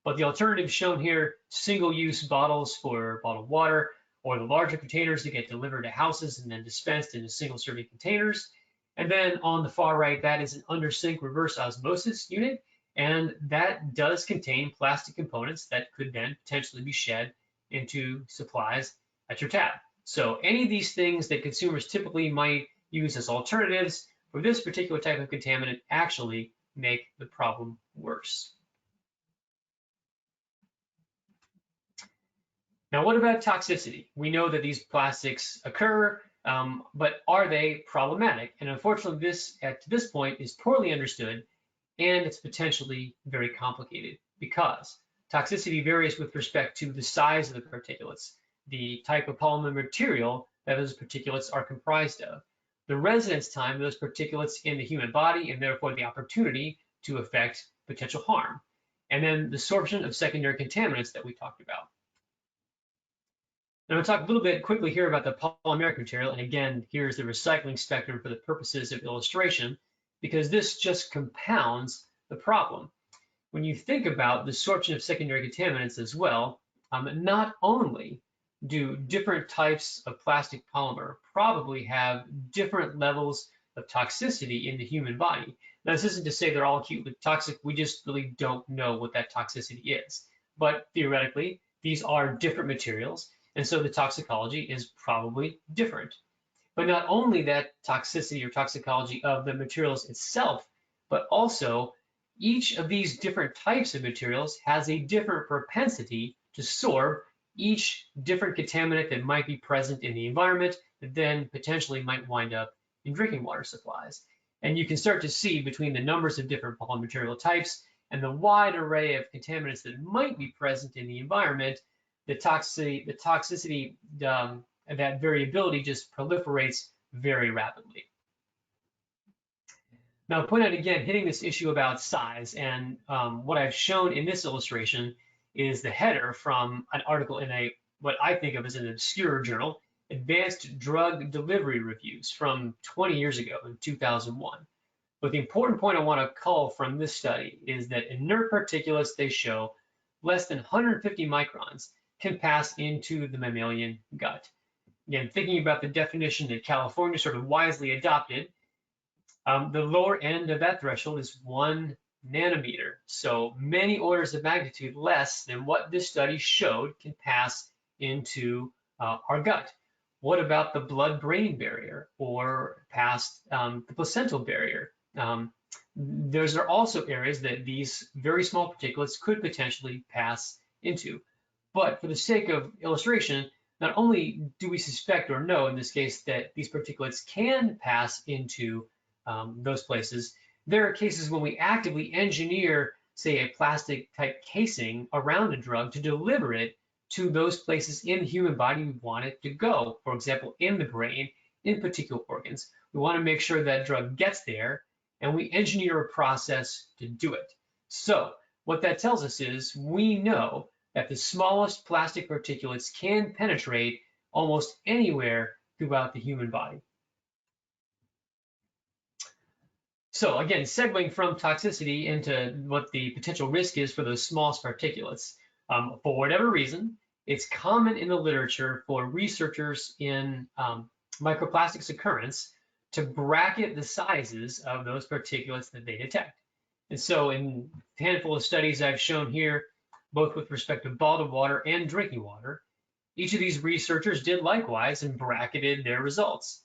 But the alternatives shown here, single-use bottles for bottled water, or the larger containers that get delivered to houses and then dispensed into single-serving containers. And then on the far right, that is an under-sink reverse osmosis unit, and that does contain plastic components that could then potentially be shed into supplies at your tap. So any of these things that consumers typically might use as alternatives for this particular type of contaminant actually make the problem worse. Now, what about toxicity? We know that these plastics occur, but are they problematic? And unfortunately, this at this point is poorly understood, and it's potentially very complicated because toxicity varies with respect to the size of the particulates, the type of polymer material that those particulates are comprised of, the residence time of those particulates in the human body, and therefore the opportunity to affect potential harm, and then the sorption of secondary contaminants that we talked about. Now, I'm going to talk a little bit quickly here about the polymeric material, and again, here's the recycling spectrum for the purposes of illustration, because this just compounds the problem. When you think about the sorption of secondary contaminants as well, not only do different types of plastic polymer probably have different levels of toxicity in the human body. Now, this isn't to say they're all acutely toxic, we just really don't know what that toxicity is. But theoretically, these are different materials, and so the toxicology is probably different. But not only that toxicity or toxicology of the materials itself, but also each of these different types of materials has a different propensity to sorb each different contaminant that might be present in the environment that then potentially might wind up in drinking water supplies. And you can start to see between the numbers of different polymer material types and the wide array of contaminants that might be present in the environment, the toxicity, that variability just proliferates very rapidly. Now, I'll point out again, hitting this issue about size, and what I've shown in this illustration is the header from an article in what I think of as an obscure journal, Advanced Drug Delivery Reviews from 20 years ago in 2001. But the important point I want to cull from this study is that inert particulates they show less than 150 microns can pass into the mammalian gut. Again, thinking about the definition that California sort of wisely adopted, the lower end of that threshold is 1 nanometer. So many orders of magnitude less than what this study showed can pass into our gut. What about the blood-brain barrier or past the placental barrier? Those are also areas that these very small particulates could potentially pass into. But for the sake of illustration, not only do we suspect or know in this case that these particulates can pass into those places, there are cases when we actively engineer, say, a plastic type casing around a drug to deliver it to those places in the human body we want it to go. For example, in the brain, in particular organs. We want to make sure that drug gets there, and we engineer a process to do it. So what that tells us is we know that the smallest plastic particulates can penetrate almost anywhere throughout the human body. So again, segueing from toxicity into what the potential risk is for those smallest particulates. For whatever reason, it's common in the literature for researchers in microplastics occurrence to bracket the sizes of those particulates that they detect. And so in a handful of studies I've shown here, both with respect to bottled water and drinking water, each of these researchers did likewise and bracketed their results.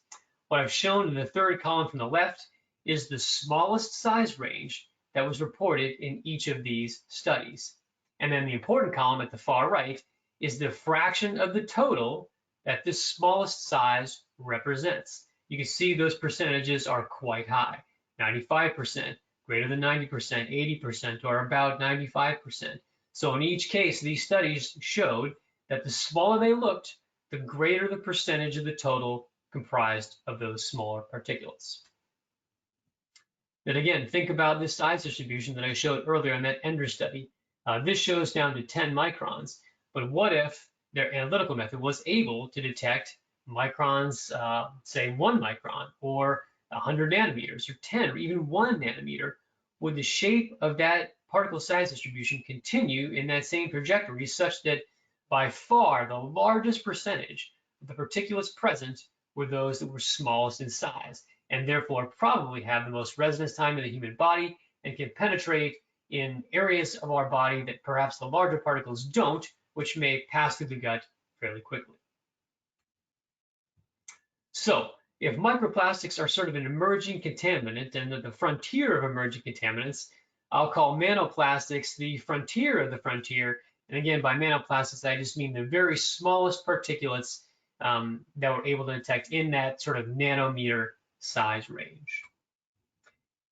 What I've shown in the third column from the left is the smallest size range that was reported in each of these studies. And then the important column at the far right is the fraction of the total that this smallest size represents. You can see those percentages are quite high, 95%, greater than 90%, 80%, or about 95%. So in each case, these studies showed that the smaller they looked, the greater the percentage of the total comprised of those smaller particulates. Then again, think about this size distribution that I showed earlier in that Ender study. This shows down to 10 microns, but what if their analytical method was able to detect microns, say 1 micron, or 100 nanometers, or 10, or even 1 nanometer? Would the shape of that particle size distribution continue in that same trajectory such that by far the largest percentage of the particulates present were those that were smallest in size, and therefore probably have the most residence time in the human body and can penetrate in areas of our body that perhaps the larger particles don't, which may pass through the gut fairly quickly. So if microplastics are sort of an emerging contaminant and the frontier of emerging contaminants, I'll call nanoplastics the frontier of the frontier. And again, by nanoplastics, I just mean the very smallest particulates that we're able to detect in that sort of nanometer size range.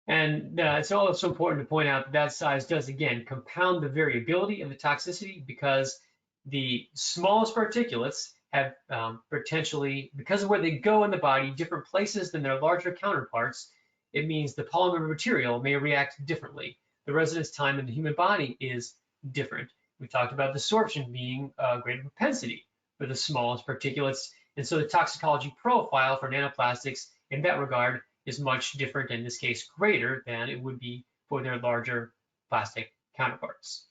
And it's also important to point out that that size does, again, compound the variability of the toxicity, because the smallest particulates have potentially, because of where they go in the body, different places than their larger counterparts. It means the polymer material may react differently. The residence time in the human body is different. We talked about desorption being a greater propensity for the smallest particulates. And so the toxicology profile for nanoplastics in that regard is much different, in this case greater than it would be for their larger plastic counterparts.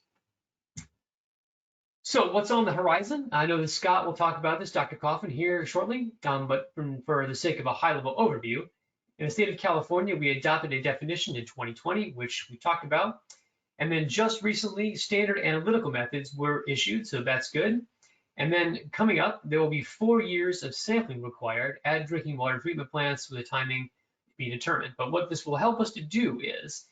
So what's on the horizon? I know that Scott will talk about this, Dr. Coffin, here shortly, but for the sake of a high-level overview, in the state of California, we adopted a definition in 2020, which we talked about. And then just recently, standard analytical methods were issued, so that's good. And then coming up, there will be 4 years of sampling required at drinking water treatment plants with the timing to be determined. But what this will help us to do is,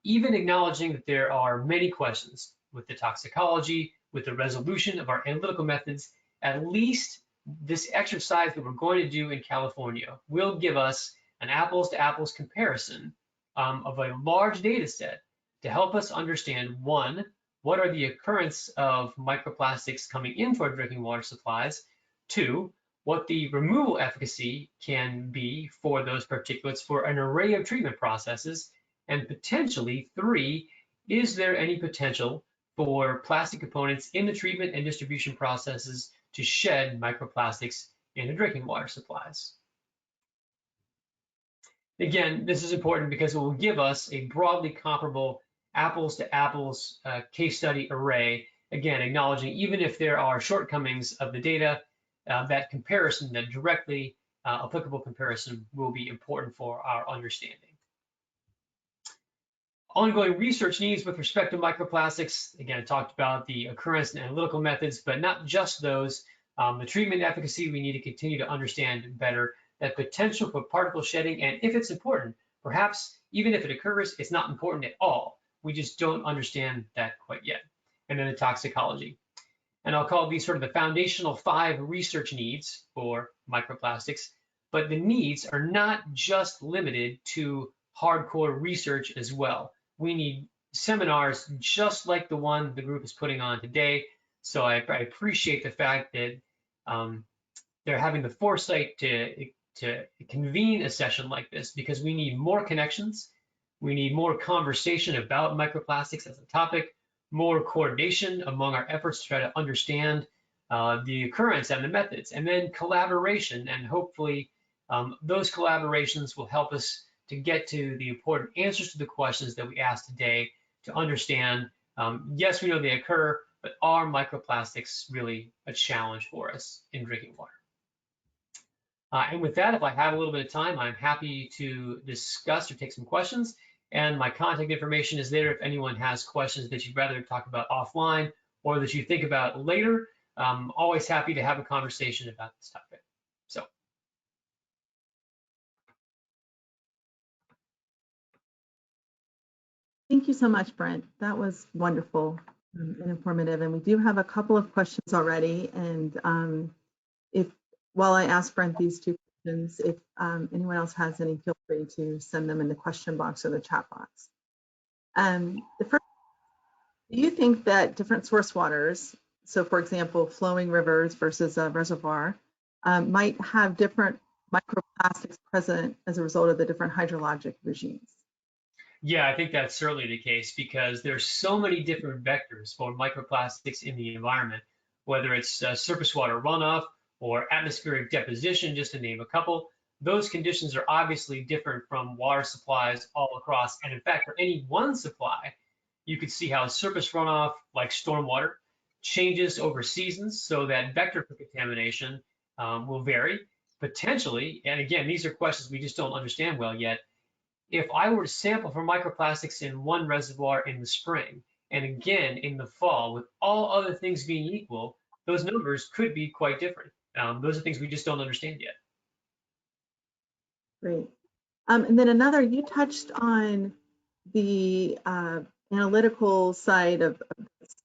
even acknowledging that there are many questions with the toxicology, with the resolution of our analytical methods, at least this exercise that we're going to do in California will give us an apples to apples comparison of a large data set to help us understand, one, what are the occurrence of microplastics coming into our drinking water supplies? Two, what the removal efficacy can be for those particulates for an array of treatment processes. And potentially, three, is there any potential for plastic components in the treatment and distribution processes to shed microplastics into drinking water supplies? Again, this is important because it will give us a broadly comparable apples to apples case study array, again, acknowledging even if there are shortcomings of the data, that comparison, that directly applicable comparison, will be important for our understanding. Ongoing research needs with respect to microplastics. Again, I talked about the occurrence and analytical methods, but not just those. The treatment efficacy, we need to continue to understand better that potential for particle shedding, and if it's important, perhaps even if it occurs, it's not important at all. We just don't understand that quite yet. And then the toxicology. And I'll call these sort of the foundational 5 research needs for microplastics, but the needs are not just limited to hardcore research as well. We need seminars just like the one the group is putting on today. So I appreciate the fact that they're having the foresight to convene a session like this, because we need more connections. We need more conversation about microplastics as a topic, more coordination among our efforts to try to understand the occurrence and the methods, and then collaboration. And hopefully those collaborations will help us to get to the important answers to the questions that we asked today, to understand, yes, we know they occur, but are microplastics really a challenge for us in drinking water? And with that, if I have a little bit of time, I'm happy to discuss or take some questions. And my contact information is there if anyone has questions that you'd rather talk about offline or that you think about later. I'm always happy to have a conversation about this topic. So. Thank you so much, Brent. That was wonderful and informative. And we do have a couple of questions already. And while I ask Brent these 2 questions, if anyone else has any, feel free to send them in the question box or the chat box. The first, do you think that different source waters, so for example, flowing rivers versus a reservoir, might have different microplastics present as a result of the different hydrologic regimes? Yeah, I think that's certainly the case because there's so many different vectors for microplastics in the environment, whether it's surface water runoff or atmospheric deposition, just to name a couple. Those conditions are obviously different from water supplies all across. And in fact, for any one supply, you could see how surface runoff, like stormwater, changes over seasons so that vector for contamination will vary potentially. And again, these are questions we just don't understand well yet. If I were to sample for microplastics in one reservoir in the spring and again in the fall, with all other things being equal, those numbers could be quite different. Those are things we just don't understand yet. Great. And then another, you touched on the analytical side of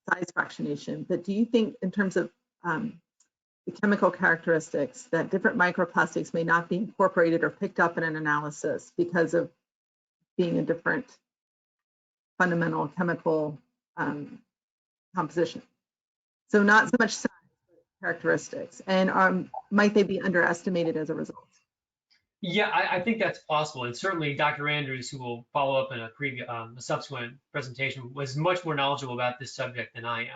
size fractionation, but do you think in terms of the chemical characteristics that different microplastics may not be incorporated or picked up in an analysis because of being a different fundamental chemical composition? So not so much size, but characteristics. And might they be underestimated as a result? Yeah, I think that's possible. And certainly Dr. Andrews, who will follow up in a subsequent presentation, was much more knowledgeable about this subject than I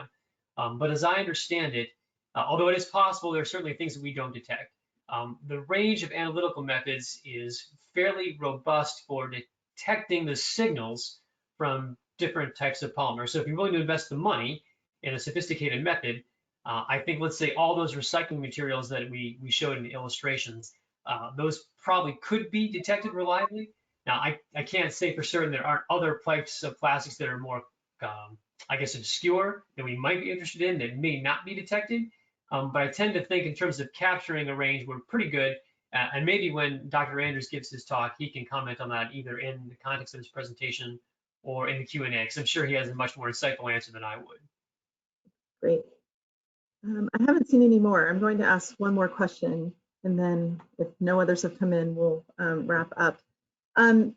am. But as I understand it, although it is possible, there are certainly things that we don't detect. The range of analytical methods is fairly robust for detecting the signals from different types of polymers. So if you're willing to invest the money in a sophisticated method, I think, let's say, all those recycling materials that we showed in the illustrations, those probably could be detected reliably. Now, I can't say for certain there aren't other types of plastics that are more, I guess, obscure that we might be interested in that may not be detected. But I tend to think in terms of capturing a range, we're pretty good. And maybe when Dr. Andrews gives his talk, he can comment on that either in the context of his presentation or in the Q&A, because I'm sure he has a much more insightful answer than I would. Great. I haven't seen any more. I'm going to ask one more question, and then if no others have come in, we'll wrap up. In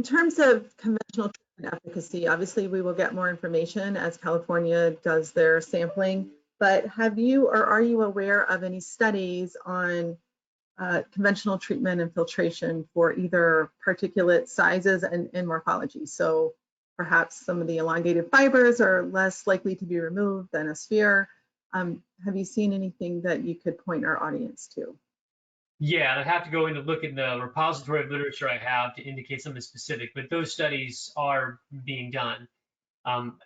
terms of conventional treatment efficacy, obviously we will get more information as California does their sampling, but have you or are you aware of any studies on conventional treatment and filtration for either particulate sizes and morphology? So perhaps some of the elongated fibers are less likely to be removed than a sphere. Have you seen anything that you could point our audience to? Yeah, and I'd have to go in and look in the repository of literature I have to indicate something specific, but those studies are being done.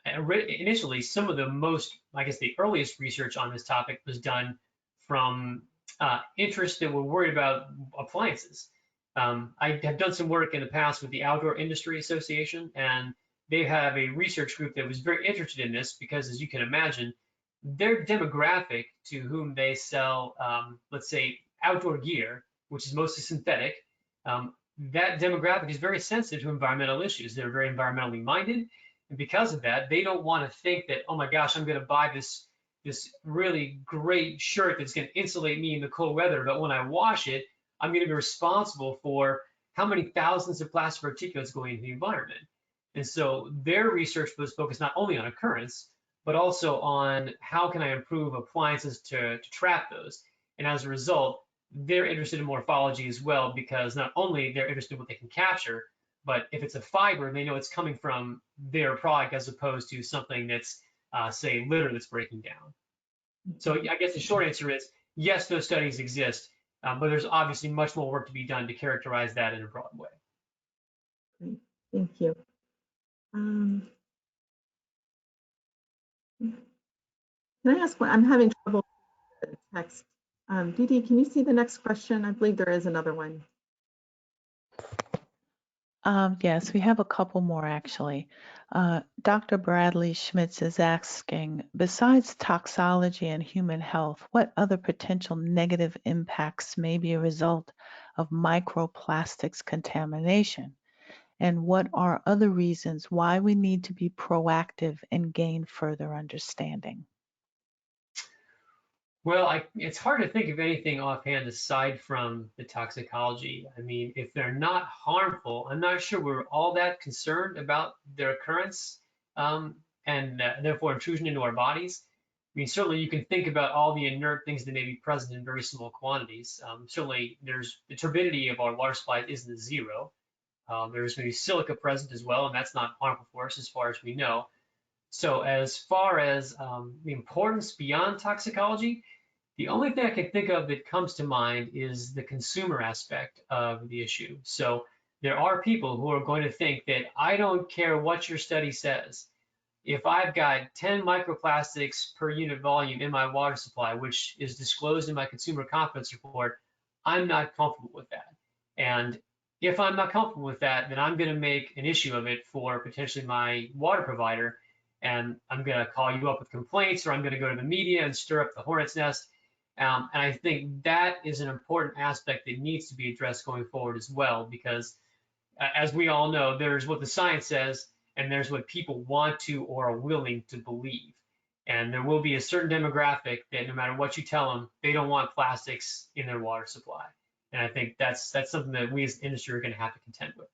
Initially, some of the most, I guess, the earliest research on this topic was done from interests that were worried about appliances. I have done some work in the past with the Outdoor Industry Association, and they have a research group that was very interested in this because, as you can imagine, their demographic to whom they sell, let's say, outdoor gear, which is mostly synthetic, that demographic is very sensitive to environmental issues. They're very environmentally minded. And because of that, they don't want to think that, oh my gosh, I'm going to buy this really great shirt that's going to insulate me in the cold weather, but when I wash it, I'm going to be responsible for how many thousands of plastic particulates going into the environment. And so their research was focused not only on occurrence, but also on how can I improve appliances to trap those. And as a result, they're interested in morphology as well, because not only they're interested in what they can capture, but if it's a fiber, they know it's coming from their product as opposed to something that's, say, litter that's breaking down. So I guess the short answer is, yes, those studies exist, but there's obviously much more work to be done to characterize that in a broad way. Great. Thank you. Can I ask one? I'm having trouble with the text. Dee, can you see the next question? I believe there is another one. Yes, we have a couple more actually. Dr. Bradley Schmitz is asking, besides toxology and human health, what other potential negative impacts may be a result of microplastics contamination? And what are other reasons why we need to be proactive and gain further understanding? Well, it's hard to think of anything offhand aside from the toxicology. I mean, if they're not harmful, I'm not sure we're all that concerned about their occurrence and therefore intrusion into our bodies. I mean, certainly you can think about all the inert things that may be present in very small quantities. Certainly, there's the turbidity of our water supply isn't zero. There's maybe silica present as well, and that's not harmful for us as far as we know. So as far as the importance beyond toxicology, the only thing I can think of that comes to mind is the consumer aspect of the issue. So there are people who are going to think that I don't care what your study says. If I've got 10 microplastics per unit volume in my water supply, which is disclosed in my consumer confidence report, I'm not comfortable with that. And if I'm not comfortable with that, then I'm going to make an issue of it for potentially my water provider. And I'm going to call you up with complaints, or I'm going to go to the media and stir up the hornet's nest. And I think that is an important aspect that needs to be addressed going forward as well, because as we all know, there's what the science says, and there's what people want to or are willing to believe. And there will be a certain demographic that no matter what you tell them, they don't want plastics in their water supply. And I think that's something that we as an industry are going to have to contend with.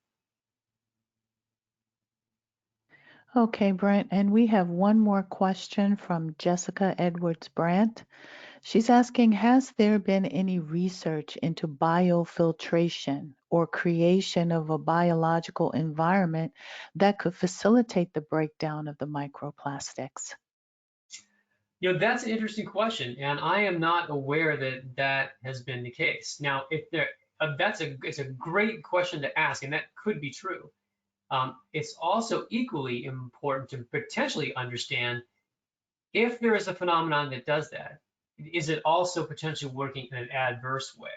Okay, Brent, and we have one more question from Jessica Edwards Brandt. She's asking, has there been any research into biofiltration or creation of a biological environment that could facilitate the breakdown of the microplastics? You know, that's an interesting question, and I am not aware that that has been the case. Now, if there, it's a great question to ask, and that could be true. It's also equally important to potentially understand if there is a phenomenon that does that, is it also potentially working in an adverse way?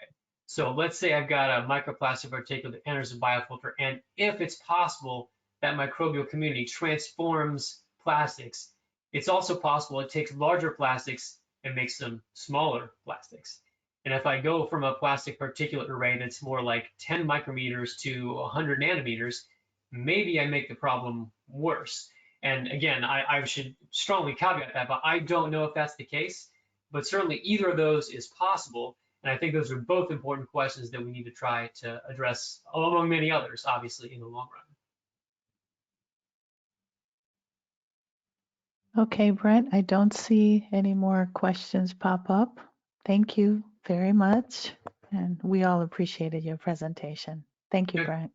So let's say I've got a microplastic particulate that enters the biofilter, and if it's possible that microbial community transforms plastics, it's also possible it takes larger plastics and makes them smaller plastics. And if I go from a plastic particulate array that's more like 10 micrometers to 100 nanometers, maybe I make the problem worse. And again, I should strongly caveat that, but I don't know if that's the case. But certainly either of those is possible. And I think those are both important questions that we need to try to address, among many others, obviously, in the long run. Okay, Brent, I don't see any more questions pop up. Thank you very much. And we all appreciated your presentation. Thank you, Good. Brent.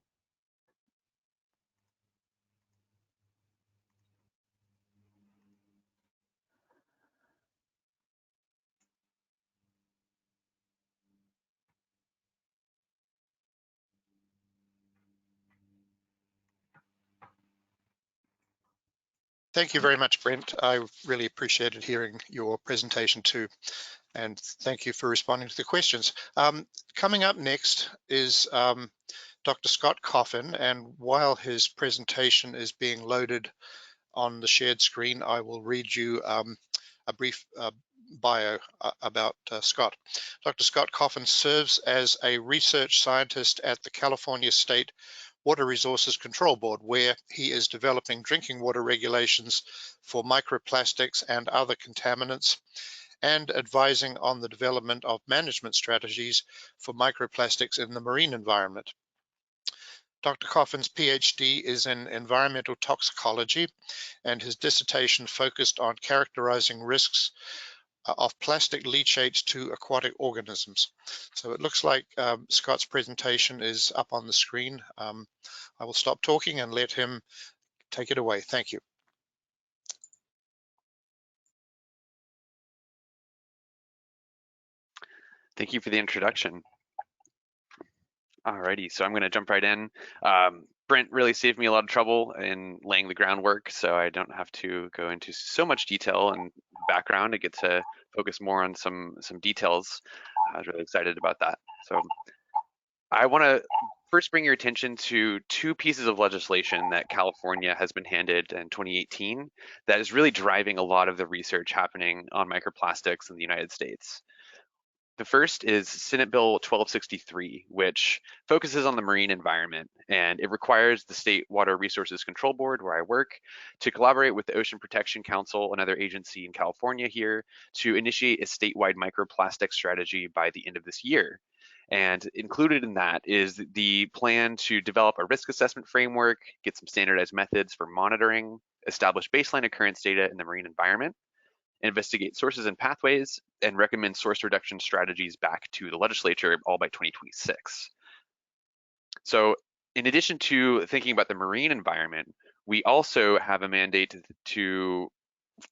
Thank you very much, Brent. I really appreciated hearing your presentation too. And thank you for responding to the questions. Coming up next is Dr. Scott Coffin, and while his presentation is being loaded on the shared screen, I will read you a brief bio about Scott. Dr. Scott Coffin serves as a research scientist at the California State Water Resources Control Board, where he is developing drinking water regulations for microplastics and other contaminants, and advising on the development of management strategies for microplastics in the marine environment. Dr. Coffin's PhD is in environmental toxicology, and his dissertation focused on characterizing risks of plastic leachates to aquatic organisms. So it looks like Scott's presentation is up on the screen. I will stop talking and let him take it away. Thank you. Thank you for the introduction. Alrighty, so I'm going to jump right in. Brent really saved me a lot of trouble in laying the groundwork, so I don't have to go into so much detail and background. I get to focus more on some details. I was really excited about that. So I want to first bring your attention to two pieces of legislation that California has been handed in 2018 that is really driving a lot of the research happening on microplastics in the United States. The first is Senate Bill 1263, which focuses on the marine environment, and it requires the State Water Resources Control Board, where I work, to collaborate with the Ocean Protection Council, another agency in California here, to initiate a statewide microplastic strategy by the end of this year. And included in that is the plan to develop a risk assessment framework, get some standardized methods for monitoring, establish baseline occurrence data in the marine environment, investigate sources and pathways, and recommend source reduction strategies back to the legislature, all by 2026. So in addition to thinking about the marine environment, we also have a mandate to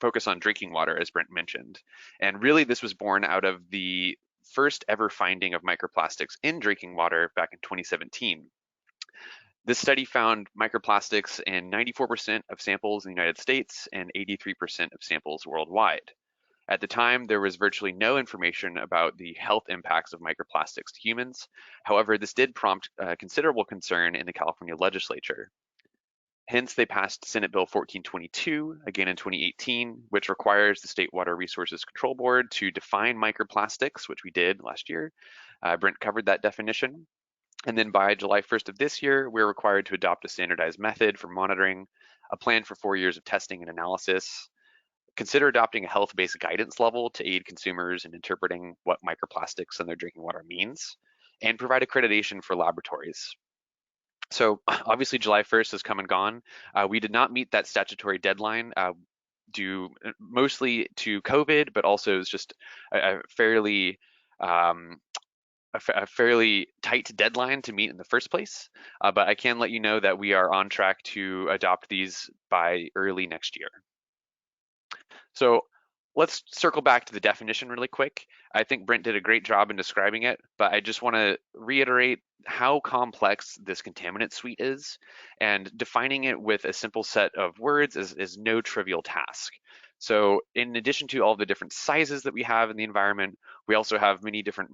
focus on drinking water, as Brent mentioned. And really this was born out of the first ever finding of microplastics in drinking water back in 2017. This study found microplastics in 94% of samples in the United States and 83% of samples worldwide. At the time, there was virtually no information about the health impacts of microplastics to humans. However, this did prompt considerable concern in the California legislature. Hence, they passed Senate Bill 1422, again in 2018, which requires the State Water Resources Control Board to define microplastics, which we did last year. Brent covered that definition. And then by July 1st of this year, we're required to adopt a standardized method for monitoring, a plan for 4 years of testing and analysis, consider adopting a health-based guidance level to aid consumers in interpreting what microplastics in their drinking water means, and provide accreditation for laboratories. So obviously July 1st has come and gone. We did not meet that statutory deadline due mostly to COVID, but also it's just a fairly tight deadline to meet in the first place, but I can let you know that we are on track to adopt these by early next year. So let's circle back to the definition really quick. I think Brent did a great job in describing it, but I just want to reiterate how complex this contaminant suite is, and defining it with a simple set of words is no trivial task. So in addition to all the different sizes that we have in the environment, we also have many different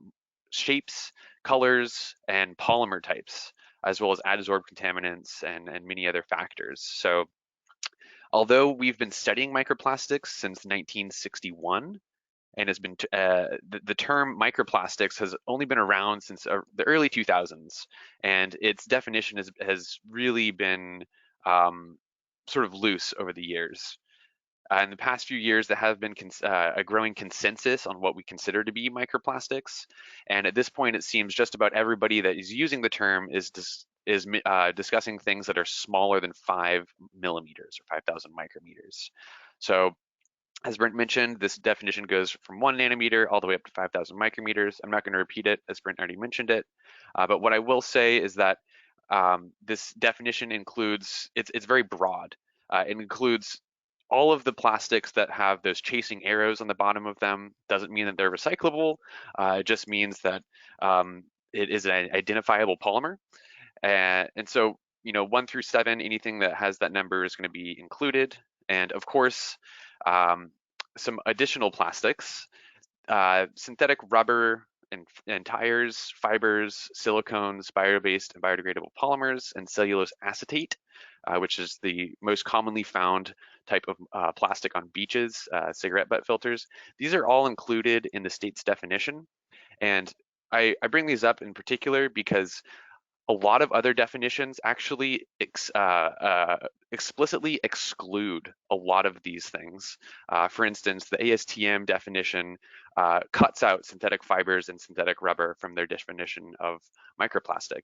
shapes, colors, and polymer types, as well as adsorbed contaminants and many other factors. So although we've been studying microplastics since 1961, and has been the term microplastics has only been around since the early 2000s, and its definition has really been sort of loose over the years. In the past few years, there has been a growing consensus on what we consider to be microplastics. And at this point, it seems just about everybody that is using the term is discussing things that are smaller than 5 millimeters or 5,000 micrometers. So as Brent mentioned, this definition goes from 1 nanometer all the way up to 5,000 micrometers. I'm not going to repeat it as Brent already mentioned it. But what I will say is that this definition includes, it's very broad. It includes all of the plastics that have those chasing arrows on the bottom of them. Doesn't mean that they're recyclable. It just means that it is an identifiable polymer. And so, 1 through 7, anything that has that number is going to be included. And of course, some additional plastics, synthetic rubber and tires, fibers, silicones, bio-based and biodegradable polymers, and cellulose acetate, which is the most commonly found type of plastic on beaches, cigarette butt filters. These are all included in the state's definition. And I bring these up in particular because a lot of other definitions actually explicitly exclude a lot of these things. For instance, the ASTM definition cuts out synthetic fibers and synthetic rubber from their definition of microplastic.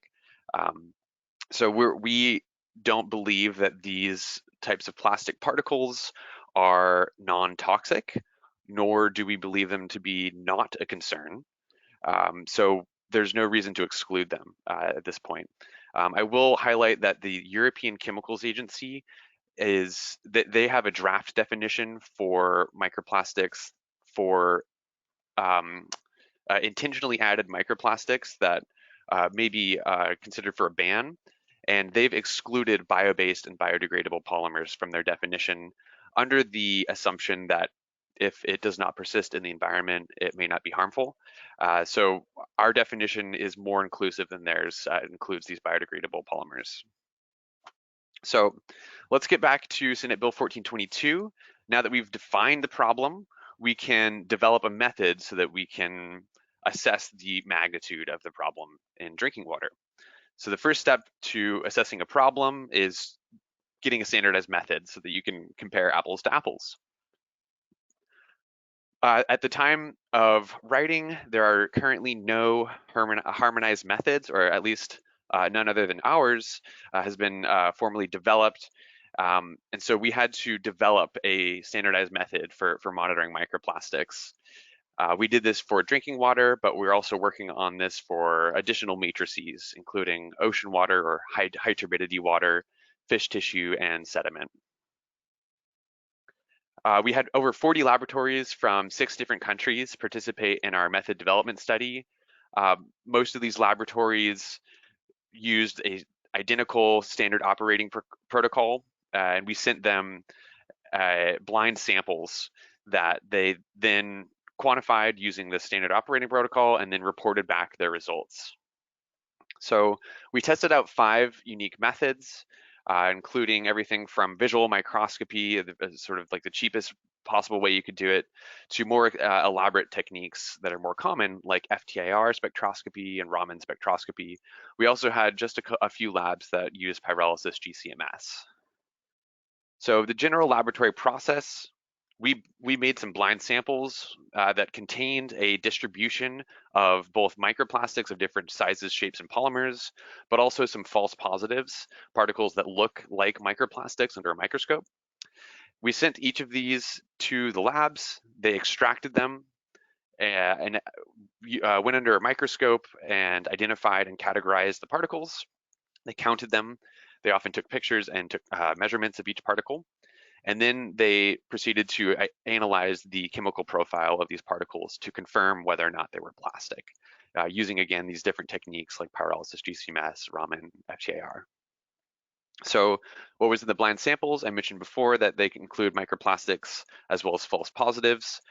So we don't believe that these types of plastic particles are non-toxic, nor do we believe them to be not a concern. So there's no reason to exclude them at this point. I will highlight that the European Chemicals Agency they have a draft definition for microplastics for intentionally added microplastics that may be considered for a ban, and they've excluded bio-based and biodegradable polymers from their definition under the assumption that if it does not persist in the environment, it may not be harmful. So our definition is more inclusive than theirs. It includes these biodegradable polymers. So let's get back to Senate Bill 1422. Now that we've defined the problem, we can develop a method so that we can assess the magnitude of the problem in drinking water. So the first step to assessing a problem is getting a standardized method so that you can compare apples to apples. At the time of writing, there are currently no harmonized methods, or at least none other than ours has been formally developed. And so we had to develop a standardized method for monitoring microplastics. We did this for drinking water, but we're also working on this for additional matrices, including ocean water or high turbidity water, fish tissue, and sediment. We had over 40 laboratories from 6 different countries participate in our method development study. Most of these laboratories used a identical standard operating protocol, and we sent them blind samples that they then quantified using the standard operating protocol and then reported back their results. So we tested out 5 unique methods, including everything from visual microscopy, sort of like the cheapest possible way you could do it, to more elaborate techniques that are more common, like Ftir spectroscopy and Raman spectroscopy. We also had just a few labs that use pyrolysis GCMS. So the general laboratory process, we made some blind samples that contained a distribution of both microplastics of different sizes, shapes, and polymers, but also some false positives, particles that look like microplastics under a microscope. We sent each of these to the labs. They extracted them and went under a microscope and identified and categorized the particles. They counted them. They often took pictures and took measurements of each particle. And then they proceeded to analyze the chemical profile of these particles to confirm whether or not they were plastic, using, again, these different techniques like pyrolysis GCMS, Raman, Ftir. So what was in the blind samples? I mentioned before that they include microplastics as well as false positives.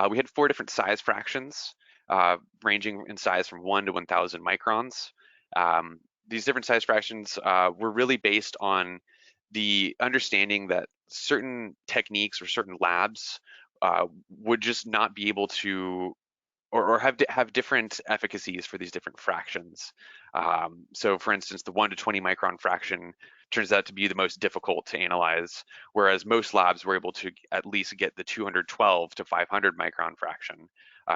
We had 4 different size fractions, ranging in size from 1 to 1,000 microns. These different size fractions were really based on the understanding that certain techniques or certain labs would just not be able to, or have different efficacies for these different fractions. So for instance, the 1 to 20 micron fraction turns out to be the most difficult to analyze, whereas most labs were able to at least get the 212 to 500 micron fraction,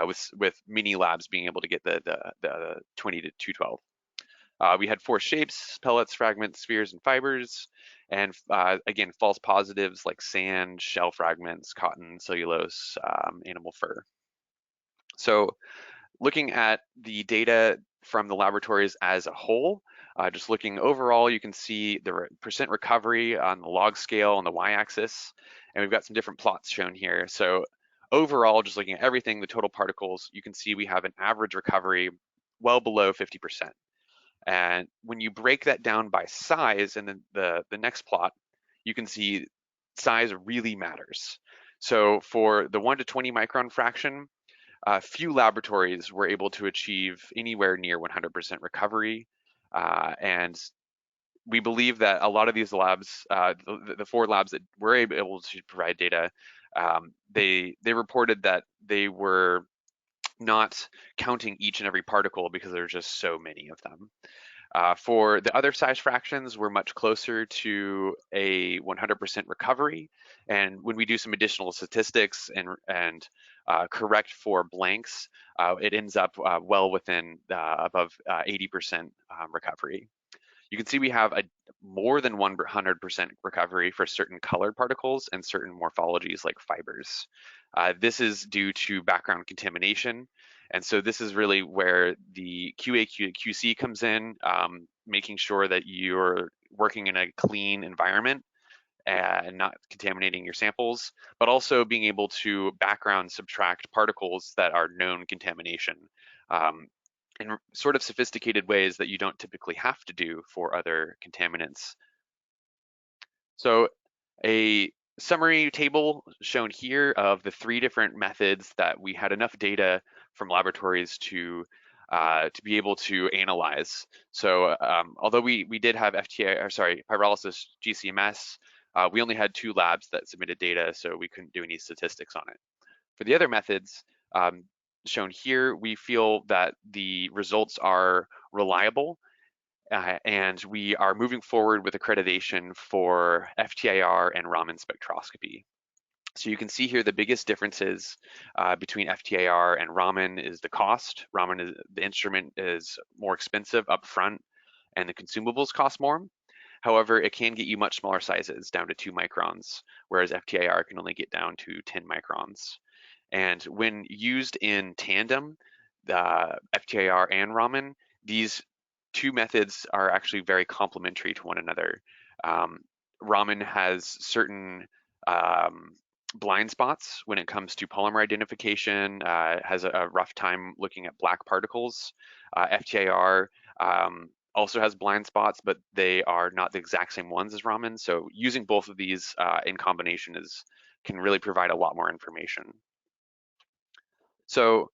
with many labs being able to get the 20 to 212. We had 4 shapes: pellets, fragments, spheres, and fibers. And again, false positives like sand, shell fragments, cotton, cellulose, animal fur. So looking at the data from the laboratories as a whole, just looking overall, you can see the percent recovery on the log scale on the y-axis. And we've got some different plots shown here. So overall, just looking at everything, the total particles, you can see we have an average recovery well below 50%. And when you break that down by size, and then the next plot, you can see size really matters. So for the 1 to 20 micron fraction, few laboratories were able to achieve anywhere near 100% recovery. And we believe that a lot of these labs, the 4 labs that were able to provide data, they reported that they were not counting each and every particle because there's just so many of them. For the other size fractions, we're much closer to a 100% recovery. And when we do some additional statistics and correct for blanks, it ends up well within above 80% recovery. You can see we have a more than 100% recovery for certain colored particles and certain morphologies like fibers. This is due to background contamination. And so this is really where the QA/QC comes in, making sure that you're working in a clean environment and not contaminating your samples, but also being able to background subtract particles that are known contamination in sort of sophisticated ways that you don't typically have to do for other contaminants. So a summary table shown here of the 3 different methods that we had enough data from laboratories to be able to analyze. So although we did have pyrolysis GCMS, we only had 2 labs that submitted data, so we couldn't do any statistics on it. For the other methods, shown here, we feel that the results are reliable, and we are moving forward with accreditation for FTIR and Raman spectroscopy. So you can see here the biggest differences between FTIR and Raman is the cost. Raman, the instrument is more expensive up front, and the consumables cost more. However, it can get you much smaller sizes, down to 2 microns, whereas FTIR can only get down to 10 microns. And when used in tandem, the FTIR and Raman, these two methods are actually very complementary to one another. Raman has certain blind spots when it comes to polymer identification, has a rough time looking at black particles. FTIR also has blind spots, but they are not the exact same ones as Raman. So using both of these in combination can really provide a lot more information. So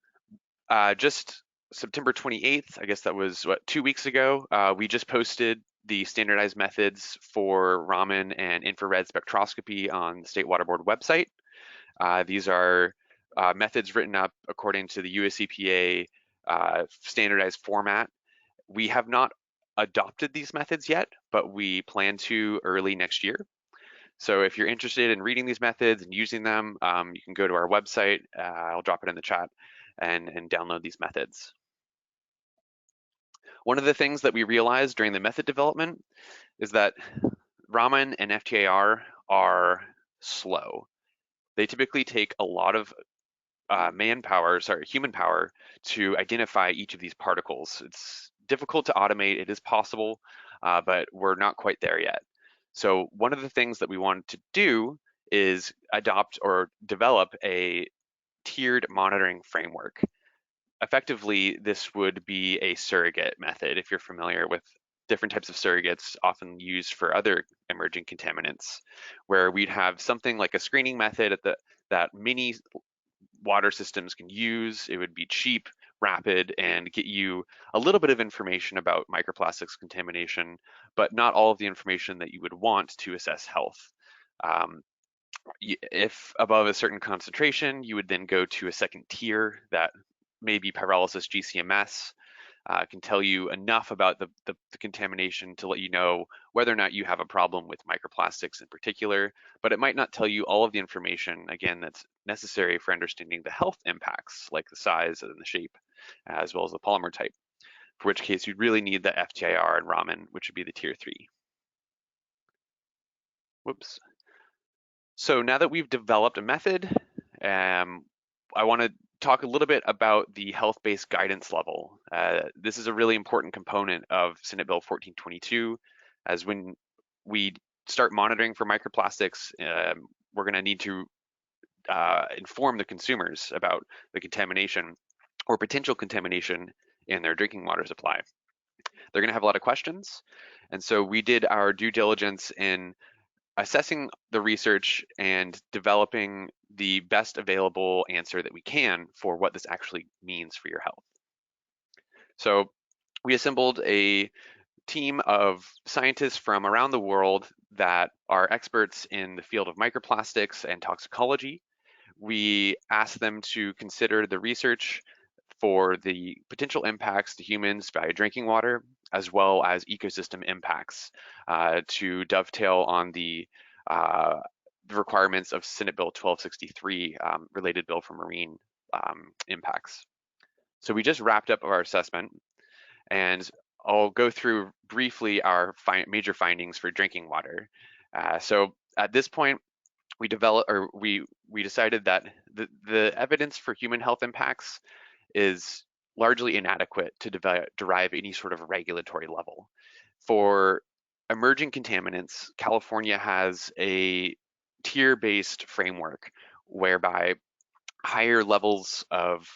just September 28th, I guess that was 2 weeks ago, we just posted the standardized methods for Raman and infrared spectroscopy on the State Water Board website. These are methods written up according to the US EPA standardized format. We have not adopted these methods yet, but we plan to early next year. So if you're interested in reading these methods and using them, you can go to our website. I'll drop it in the chat and download these methods. One of the things that we realized during the method development is that Raman and FTIR are slow. They typically take a lot of human power to identify each of these particles. It's difficult to automate. It is possible, but we're not quite there yet. So one of the things that we wanted to do is adopt or develop a tiered monitoring framework. Effectively, this would be a surrogate method. If you're familiar with different types of surrogates often used for other emerging contaminants, where we'd have something like a screening method that many water systems can use. It would be cheap, rapid, and get you a little bit of information about microplastics contamination, but not all of the information that you would want to assess health. If above a certain concentration, you would then go to a second tier that may be pyrolysis GCMS, can tell you enough about the contamination to let you know whether or not you have a problem with microplastics in particular, but it might not tell you all of the information, again, that's necessary for understanding the health impacts, like the size and the shape, as well as the polymer type, for which case you'd really need the FTIR and Raman, which would be the tier 3. Whoops. So now that we've developed a method, I want to talk a little bit about the health-based guidance level. This is a really important component of Senate Bill 1422, as when we start monitoring for microplastics, we're going to need to inform the consumers about the contamination or potential contamination in their drinking water supply. They're going to have a lot of questions, and so we did our due diligence in assessing the research and developing the best available answer that we can for what this actually means for your health. So we assembled a team of scientists from around the world that are experts in the field of microplastics and toxicology. We asked them to consider the research for the potential impacts to humans via drinking water, as well as ecosystem impacts to dovetail on the requirements of Senate Bill 1263, related bill for marine impacts. So we just wrapped up our assessment, and I'll go through briefly our major findings for drinking water. So at this point, we decided that the evidence for human health impacts is largely inadequate to derive any sort of regulatory level. For emerging contaminants, California has a tier-based framework whereby higher levels of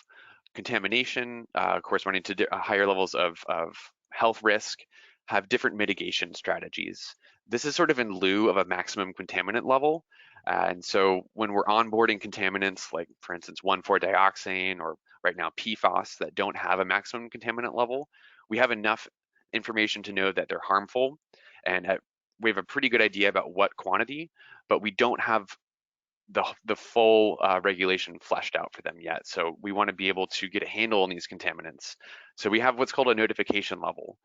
contamination corresponding to higher levels of health risk have different mitigation strategies. This is sort of in lieu of a maximum contaminant level. And so when we're onboarding contaminants, like for instance, 1,4-dioxane or right now Pfas that don't have a maximum contaminant level, we have enough information to know that they're harmful. And we have a pretty good idea about what quantity, but we don't have the full regulation fleshed out for them yet. So we want to be able to get a handle on these contaminants. So we have what's called a notification level,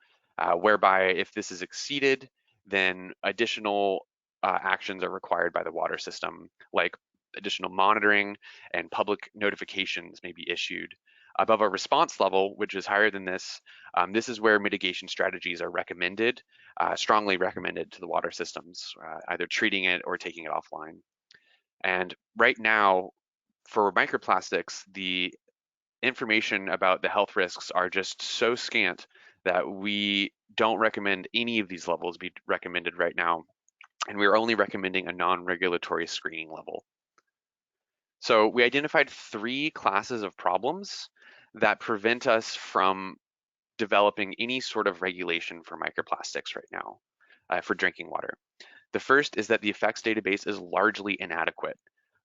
whereby if this is exceeded, then additional actions are required by the water system, like additional monitoring and public notifications may be issued. Above a response level, which is higher than this, this is where mitigation strategies are recommended, strongly recommended to the water systems, either treating it or taking it offline. And right now, for microplastics, the information about the health risks are just so scant that we don't recommend any of these levels be recommended right now. And we are only recommending a non-regulatory screening level. So we identified 3 classes of problems that prevent us from developing any sort of regulation for microplastics right now for drinking water. The first is that the effects database is largely inadequate.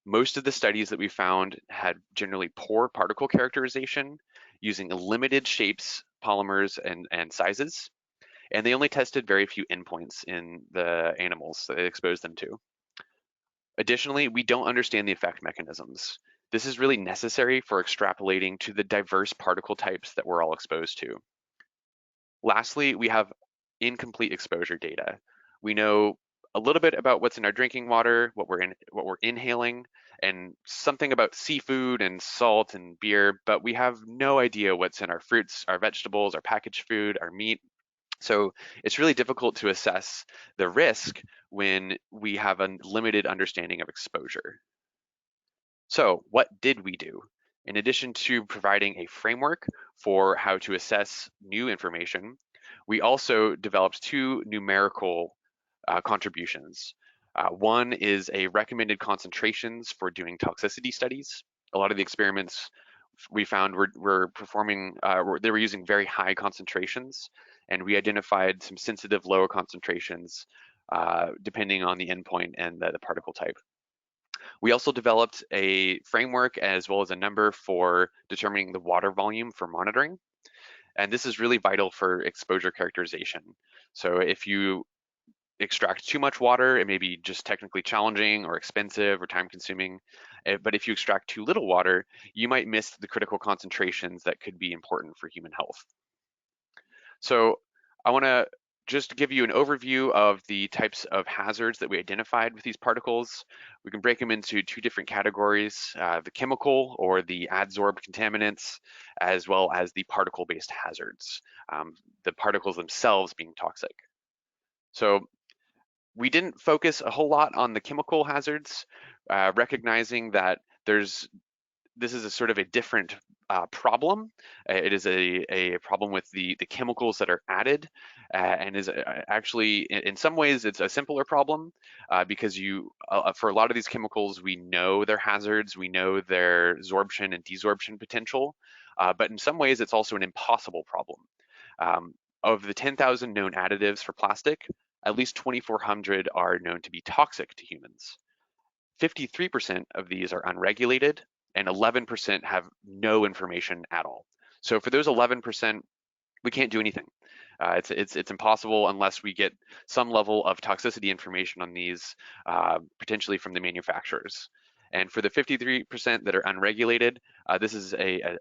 Most of the studies that we found had generally poor particle characterization using limited shapes, polymers, and sizes, and they only tested very few endpoints in the animals that they exposed them to. Additionally, we don't understand the effect mechanisms. This is really necessary for extrapolating to the diverse particle types that we're all exposed to. Lastly, we have incomplete exposure data. We know a little bit about what's in our drinking water, what we're inhaling, and something about seafood and salt and beer, but we have no idea what's in our fruits, our vegetables, our packaged food, our meat. So it's really difficult to assess the risk when we have a limited understanding of exposure. So what did we do? In addition to providing a framework for how to assess new information, we also developed 2 numerical contributions. One is a recommended concentrations for doing toxicity studies. A lot of the experiments we found were performing, they were using very high concentrations, and we identified some sensitive lower concentrations depending on the endpoint and the particle type. We also developed a framework as well as a number for determining the water volume for monitoring. And this is really vital for exposure characterization. So if you extract too much water, it may be just technically challenging or expensive or time consuming. But if you extract too little water, you might miss the critical concentrations that could be important for human health. So I want to just give you an overview of the types of hazards that we identified with these particles. We can break them into 2 different categories, the chemical or the adsorbed contaminants, as well as the particle-based hazards, the particles themselves being toxic. So we didn't focus a whole lot on the chemical hazards, recognizing that this is a sort of a different problem. It is a problem with the chemicals that are added, and is actually in some ways it's a simpler problem because for a lot of these chemicals we know their hazards, we know their absorption and desorption potential, but in some ways it's also an impossible problem. Of the 10,000 known additives for plastic, at least 2,400 are known to be toxic to humans. 53% of these are unregulated, and 11% have no information at all. So for those 11%, we can't do anything. It's impossible unless we get some level of toxicity information on these, potentially from the manufacturers. And for the 53% that are unregulated, this is an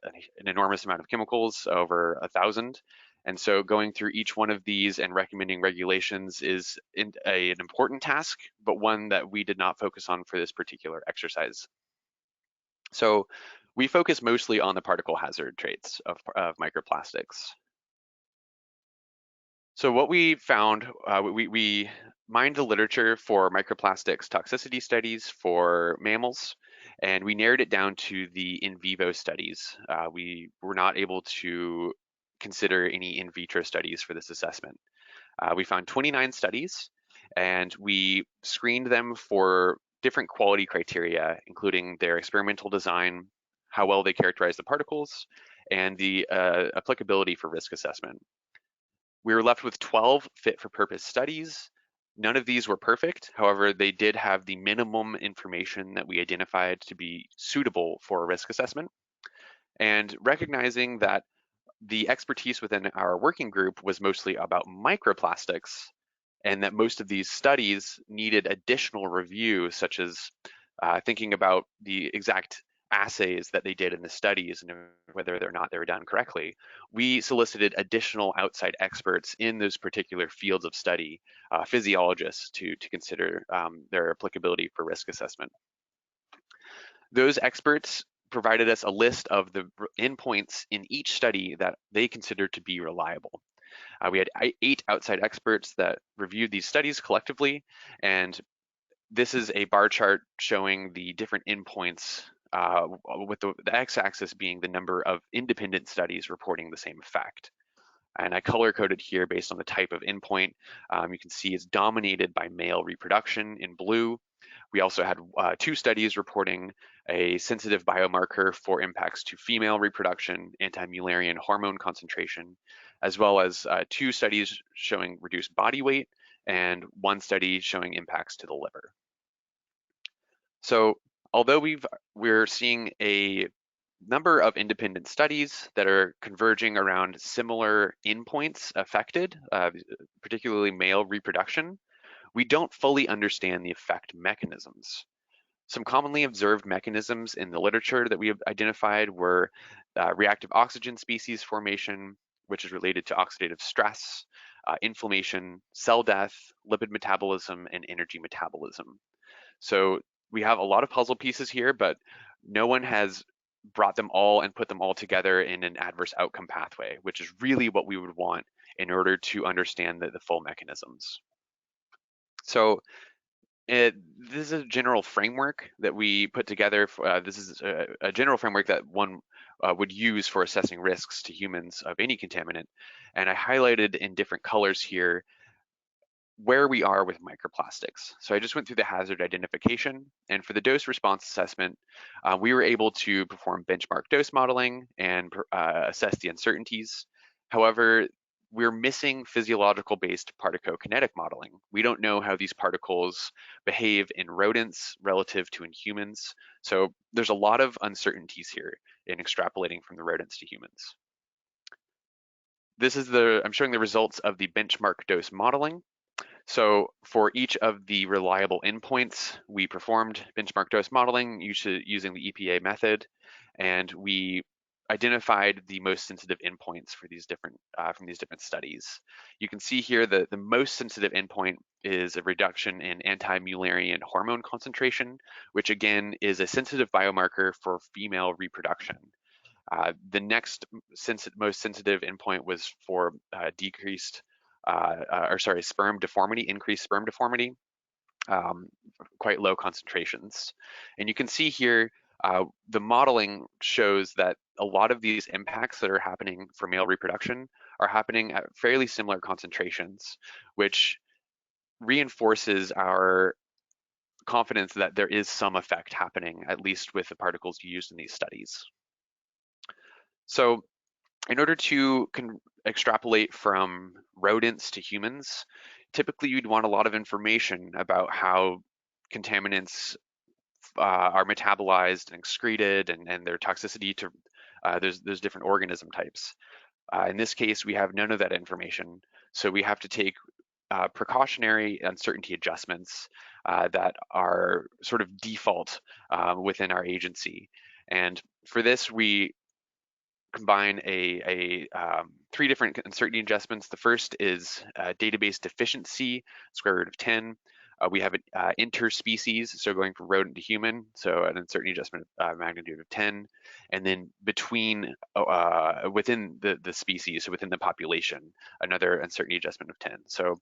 enormous amount of chemicals, over 1,000. And so going through each one of these and recommending regulations is an important task, but one that we did not focus on for this particular exercise. So we focus mostly on the particle hazard traits of microplastics. So what we found, we mined the literature for microplastics toxicity studies for mammals, and we narrowed it down to the in vivo studies. We were not able to consider any in vitro studies for this assessment. We found 29 studies, and we screened them for different quality criteria, including their experimental design, how well they characterize the particles, and the applicability for risk assessment. We were left with 12 fit-for-purpose studies. None of these were perfect. However, they did have the minimum information that we identified to be suitable for a risk assessment. And recognizing that the expertise within our working group was mostly about microplastics, and that most of these studies needed additional review, such as thinking about the exact assays that they did in the studies and whether or not they were done correctly, we solicited additional outside experts in those particular fields of study, physiologists, to consider their applicability for risk assessment. Those experts provided us a list of the endpoints in each study that they considered to be reliable. We had 8 outside experts that reviewed these studies collectively, and this is a bar chart showing the different endpoints, with the x-axis being the number of independent studies reporting the same effect. And I color-coded here based on the type of endpoint. You can see it's dominated by male reproduction in blue. We also had 2 studies reporting a sensitive biomarker for impacts to female reproduction, anti-Mullerian hormone concentration, as well as 2 studies showing reduced body weight and 1 study showing impacts to the liver. So although we're seeing a number of independent studies that are converging around similar endpoints affected, particularly male reproduction, we don't fully understand the effect mechanisms. Some commonly observed mechanisms in the literature that we have identified were reactive oxygen species formation, which is related to oxidative stress, inflammation, cell death, lipid metabolism, and energy metabolism. So we have a lot of puzzle pieces here, but no one has brought them all and put them all together in an adverse outcome pathway, which is really what we would want in order to understand the full mechanisms. So this is a general framework that we put together. This is a general framework that one would use for assessing risks to humans of any contaminant. And I highlighted in different colors here where we are with microplastics. So I just went through the hazard identification, and for the dose response assessment, we were able to perform benchmark dose modeling and assess the uncertainties. However, we're missing physiological based particokinetic modeling. We don't know how these particles behave in rodents relative to in humans. So there's a lot of uncertainties here in extrapolating from the rodents to humans. This is I'm showing the results of the benchmark dose modeling. So for each of the reliable endpoints, we performed benchmark dose modeling using the EPA method, and we identified the most sensitive endpoints for these different from these different studies. You can see here that the most sensitive endpoint is a reduction in anti-Mullerian hormone concentration, which again is a sensitive biomarker for female reproduction. The next most sensitive endpoint was for sperm deformity, increased sperm deformity, quite low concentrations. And you can see here, the modeling shows that a lot of these impacts that are happening for male reproduction are happening at fairly similar concentrations, which reinforces our confidence that there is some effect happening, at least with the particles used in these studies. So in order to extrapolate from rodents to humans, typically you'd want a lot of information about how contaminants are metabolized and excreted and their toxicity to those different organism types. In this case, we have none of that information, so we have to take precautionary uncertainty adjustments that are sort of default within our agency. And for this, we combine 3 different uncertainty adjustments. The first is database deficiency, square root of 10. We have an interspecies, so going from rodent to human, so an uncertainty adjustment magnitude of 10. And then between, within the species, so within the population, another uncertainty adjustment of 10. So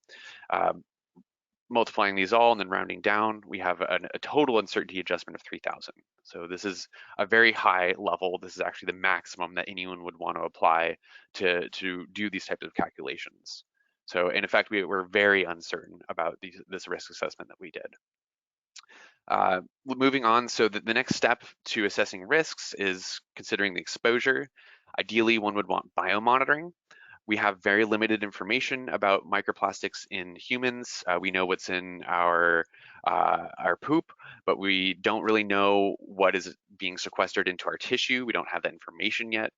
multiplying these all and then rounding down, we have a total uncertainty adjustment of 3,000. So this is a very high level. This is actually the maximum that anyone would want to apply to do these types of calculations. So in effect, we're very uncertain about this risk assessment that we did. Moving on, so the next step to assessing risks is considering the exposure. Ideally, one would want biomonitoring. We have very limited information about microplastics in humans. We know what's in our poop, but we don't really know what is being sequestered into our tissue. We don't have that information yet.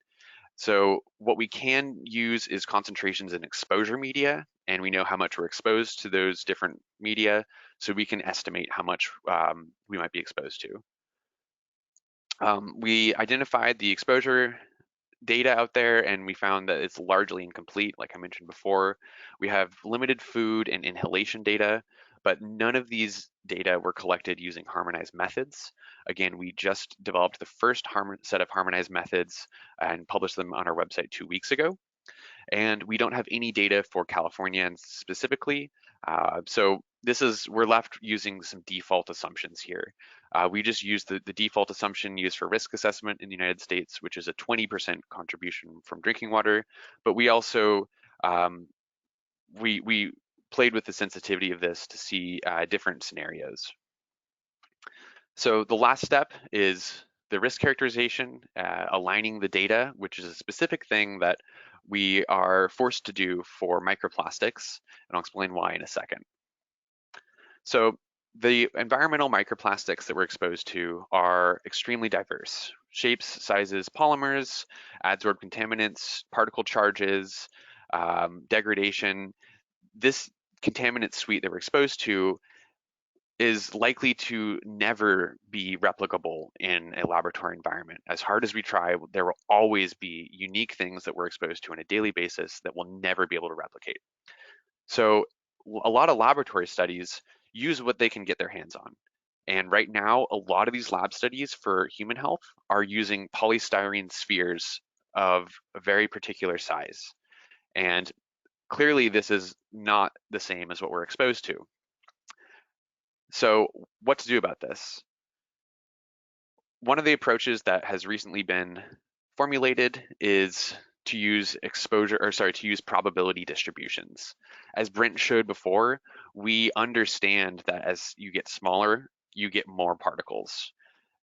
So what we can use is concentrations in exposure media, and we know how much we're exposed to those different media, so we can estimate how much we might be exposed to. We identified the exposure data out there, and we found that it's largely incomplete, like I mentioned before. We have limited food and inhalation data, but none of these data were collected using harmonized methods. Again, we just developed the first set of harmonized methods and published them on our website 2 weeks ago. And we don't have any data for California specifically. So we're left using some default assumptions here. We just use the default assumption used for risk assessment in the United States, which is a 20% contribution from drinking water. But we also, we played with the sensitivity of this to see different scenarios. So the last step is the risk characterization, aligning the data, which is a specific thing that we are forced to do for microplastics, and I'll explain why in a second. So the environmental microplastics that we're exposed to are extremely diverse. Shapes, sizes, polymers, adsorbed contaminants, particle charges, degradation. This contaminant suite that we're exposed to is likely to never be replicable in a laboratory environment. As hard as we try, there will always be unique things that we're exposed to on a daily basis that we'll never be able to replicate. So a lot of laboratory studies use what they can get their hands on. And right now, a lot of these lab studies for human health are using polystyrene spheres of a very particular size. And clearly, this is not the same as what we're exposed to. So what to do about this? One of the approaches that has recently been formulated is to use probability distributions. As Brent showed before, we understand that as you get smaller, you get more particles.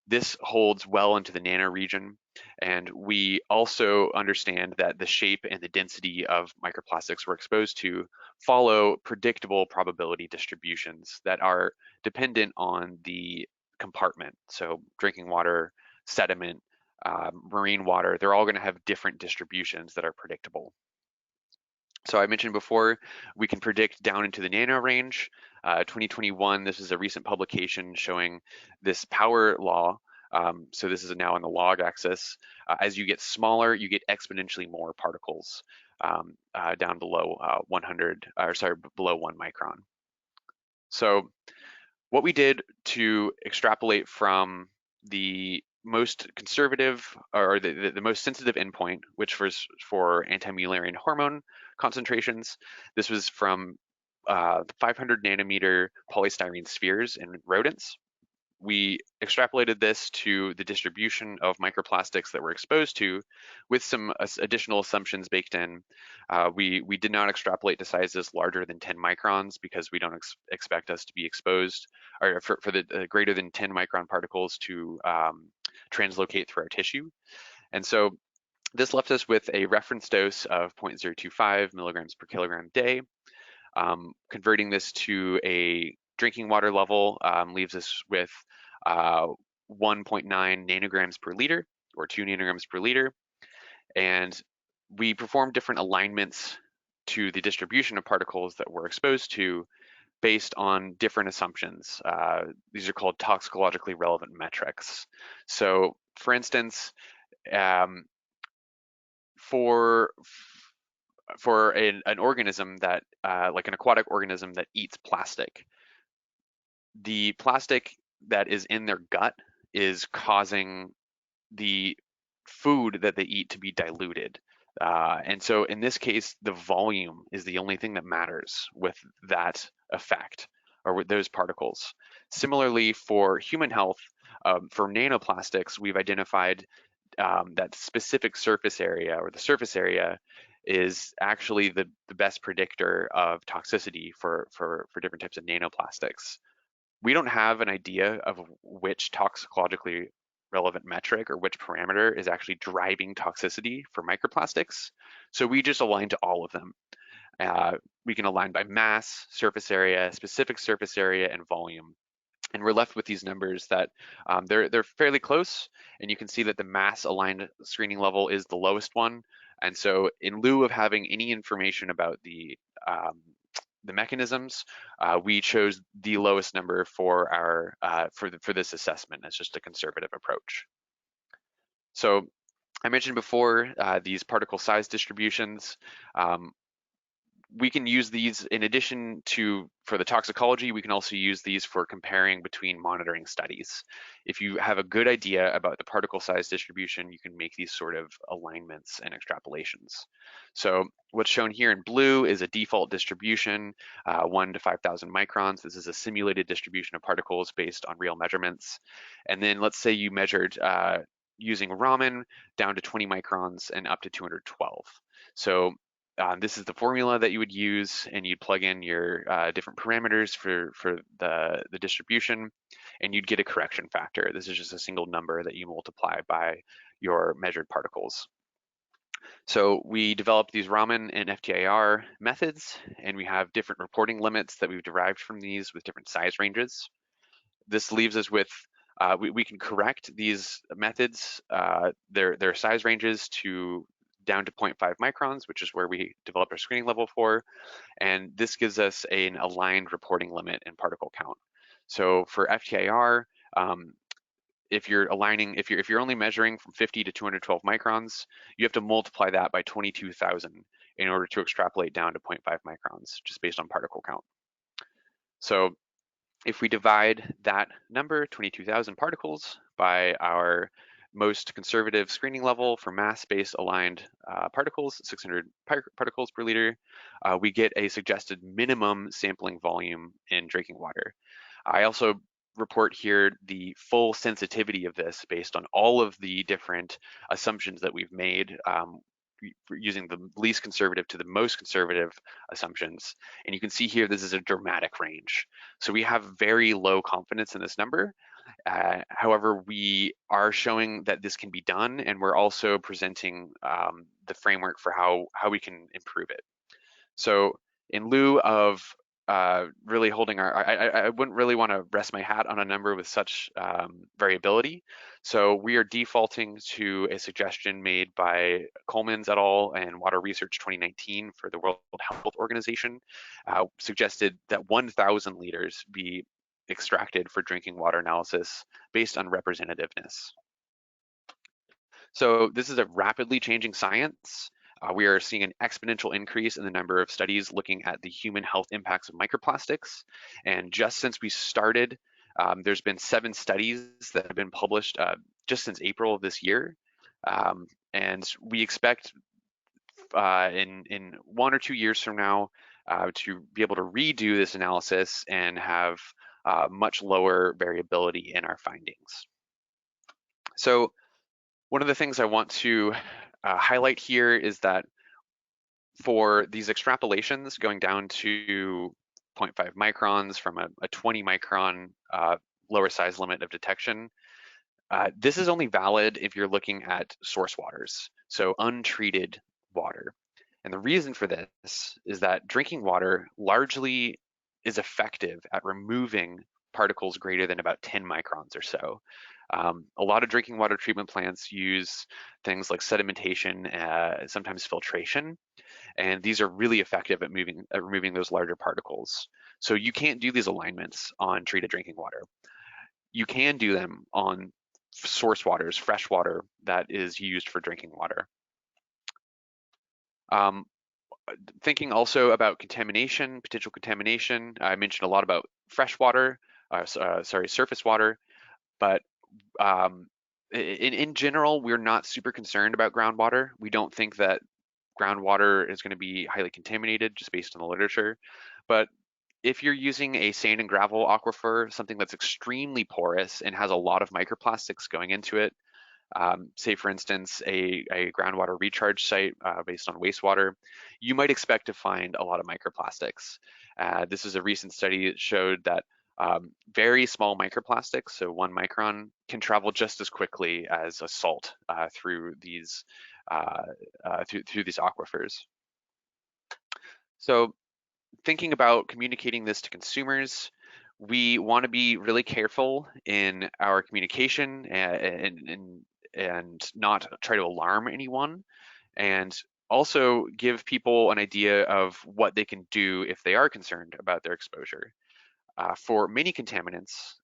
This holds well into the nano region, and we also understand that the shape and the density of microplastics we're exposed to follow predictable probability distributions that are dependent on the compartment. So drinking water, sediment, marine water, they're all going to have different distributions that are predictable. So I mentioned before, we can predict down into the nano range. 2021, this is a recent publication showing this power law. So this is now on the log axis. As you get smaller, you get exponentially more particles down below below 1 micron. So what we did to extrapolate from the most conservative or the most sensitive endpoint, which was for anti-Mullerian hormone concentrations. This was from 500 nanometer polystyrene spheres in rodents. We extrapolated this to the distribution of microplastics that we're exposed to with some additional assumptions baked in. We did not extrapolate to sizes larger than 10 microns because we don't expect us to be exposed, or for the greater than 10 micron particles to translocate through our tissue. And so this left us with a reference dose of 0.025 milligrams per kilogram day. Converting this to a drinking water level leaves us with 1.9 nanograms per liter, or 2 nanograms per liter. And we perform different alignments to the distribution of particles that we're exposed to based on different assumptions. These are called toxicologically relevant metrics. So for instance, for an organism that, like an aquatic organism that eats plastic, the plastic that is in their gut is causing the food that they eat to be diluted. And so in this case, the volume is the only thing that matters with that effect or with those particles. Similarly, for human health, for nanoplastics, we've identified that specific surface area, or the surface area, is actually the best predictor of toxicity for different types of nanoplastics. We don't have an idea of which toxicologically relevant metric or which parameter is actually driving toxicity for microplastics. So we just align to all of them. We can align by mass, surface area, specific surface area, and volume. And we're left with these numbers that they're fairly close, and you can see that the mass aligned screening level is the lowest one. And so in lieu of having any information about the mechanisms, we chose the lowest number for our for this assessment as just a conservative approach. So I mentioned before these particle size distributions. We can use these in addition to, for the toxicology, we can also use these for comparing between monitoring studies. If you have a good idea about the particle size distribution, you can make these sort of alignments and extrapolations. So what's shown here in blue is a default distribution, 1 to 5,000 microns. This is a simulated distribution of particles based on real measurements. And then let's say you measured using Raman down to 20 microns and up to 212. So this is the formula that you would use, and you'd plug in your different parameters for the distribution, and you'd get a correction factor. This is just a single number that you multiply by your measured particles. So we developed these Raman and FTIR methods, and we have different reporting limits that we've derived from these with different size ranges. This leaves us with we can correct these methods, their size ranges to down to 0.5 microns, which is where we developed our screening level for. And this gives us an aligned reporting limit and particle count. So for FTIR, if you're aligning, if you're only measuring from 50 to 212 microns, you have to multiply that by 22,000 in order to extrapolate down to 0.5 microns, just based on particle count. So if we divide that number, 22,000 particles, by our most conservative screening level for mass-based aligned particles, 600 particles per liter, we get a suggested minimum sampling volume in drinking water. I also report here the full sensitivity of this based on all of the different assumptions that we've made, using the least conservative to the most conservative assumptions. And you can see here, this is a dramatic range. So we have very low confidence in this number. However, we are showing that this can be done, and we're also presenting the framework for how we can improve it. So in lieu of really holding I wouldn't really want to rest my hat on a number with such variability. So we are defaulting to a suggestion made by Coleman's et al. And Water Research 2019 for the World Health Organization, suggested that 1,000 liters be extracted for drinking water analysis based on representativeness. So this is a rapidly changing science. We are seeing an exponential increase in the number of studies looking at the human health impacts of microplastics. And just since we started, there's been 7 studies that have been published just since April of this year. And we expect in 1 or 2 years from now to be able to redo this analysis and have much lower variability in our findings. So one of the things I want to highlight here is that for these extrapolations going down to 0.5 microns from a 20 micron lower size limit of detection, this is only valid if you're looking at source waters, so untreated water. And the reason for this is that drinking water largely is effective at removing particles greater than about 10 microns or so. A lot of drinking water treatment plants use things like sedimentation, sometimes filtration, and these are really effective at removing those larger particles. So you can't do these alignments on treated drinking water. You can do them on source waters, fresh water that is used for drinking water. Thinking also about contamination, potential contamination. I mentioned a lot about fresh water, surface water, but in general, we're not super concerned about groundwater. We don't think that groundwater is going to be highly contaminated just based on the literature. But if you're using a sand and gravel aquifer, something that's extremely porous and has a lot of microplastics going into it, say for instance, a groundwater recharge site based on wastewater, you might expect to find a lot of microplastics. This is a recent study that showed that very small microplastics, so 1 micron, can travel just as quickly as a salt through these aquifers. So thinking about communicating this to consumers, we want to be really careful in our communication and not try to alarm anyone, and also give people an idea of what they can do if they are concerned about their exposure. For many contaminants,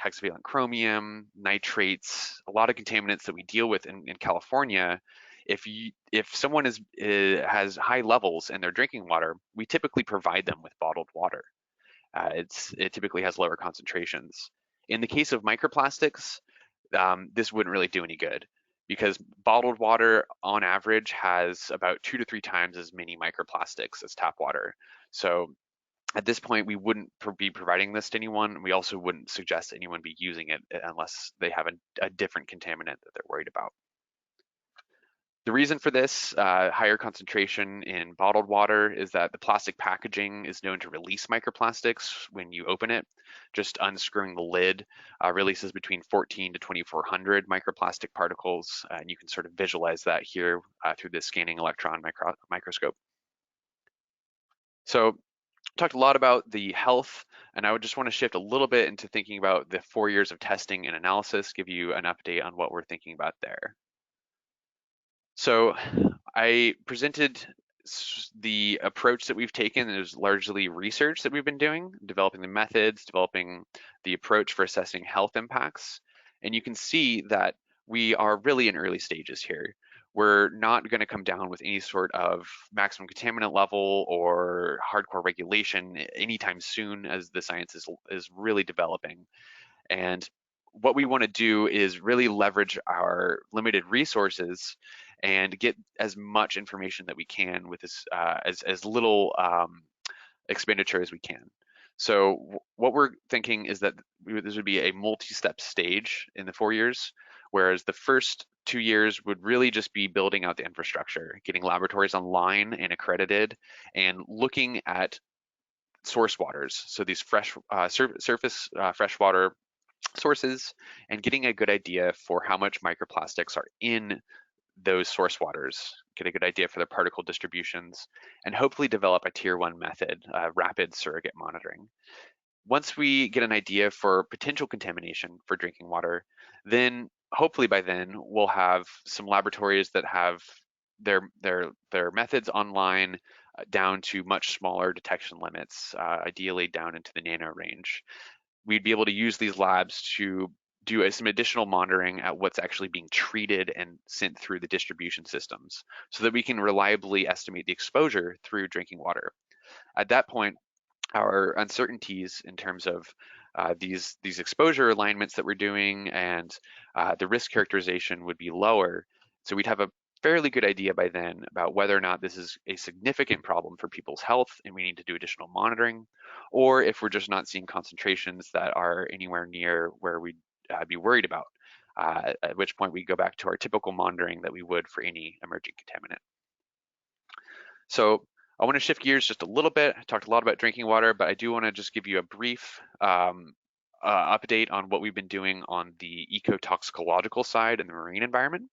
hexavalent chromium, nitrates, a lot of contaminants that we deal with in California, if someone has high levels in their drinking water, we typically provide them with bottled water. It typically has lower concentrations. In the case of microplastics, this wouldn't really do any good, because bottled water on average has about 2 to 3 times as many microplastics as tap water. So at this point, we wouldn't be providing this to anyone. We also wouldn't suggest anyone be using it unless they have a different contaminant that they're worried about. The reason for this higher concentration in bottled water is that the plastic packaging is known to release microplastics when you open it. Just unscrewing the lid releases between 14 to 2,400 microplastic particles, and you can sort of visualize that here through the scanning electron microscope. So talked a lot about the health, and I would just want to shift a little bit into thinking about the 4 years of testing and analysis, give you an update on what we're thinking about there. So I presented the approach that we've taken is largely research that we've been doing, developing the methods, developing the approach for assessing health impacts. And you can see that we are really in early stages here. We're not going to come down with any sort of maximum contaminant level or hardcore regulation anytime soon, as the science is really developing. And what we want to do is really leverage our limited resources and get as much information that we can with this as little expenditure as we can. So what we're thinking is that this would be a multi-step stage in the 4 years, whereas the first 2 years would really just be building out the infrastructure, getting laboratories online and accredited, and looking at source waters. So these fresh surface freshwater sources, and getting a good idea for how much microplastics are in those source waters, get a good idea for their particle distributions, and hopefully develop a tier 1 method, rapid surrogate monitoring. Once we get an idea for potential contamination for drinking water, then hopefully by then we'll have some laboratories that have their methods online down to much smaller detection limits, ideally down into the nano range. We'd be able to use these labs to do some additional monitoring at what's actually being treated and sent through the distribution systems, so that we can reliably estimate the exposure through drinking water. At that point, our uncertainties in terms of these exposure alignments that we're doing and the risk characterization would be lower. So we'd have a fairly good idea by then about whether or not this is a significant problem for people's health and we need to do additional monitoring, or if we're just not seeing concentrations that are anywhere near where we'd be worried about, at which point we go back to our typical monitoring that we would for any emerging contaminant. So I want to shift gears just a little bit. I talked a lot about drinking water, but I do want to just give you a brief update on what we've been doing on the ecotoxicological side in the marine environment.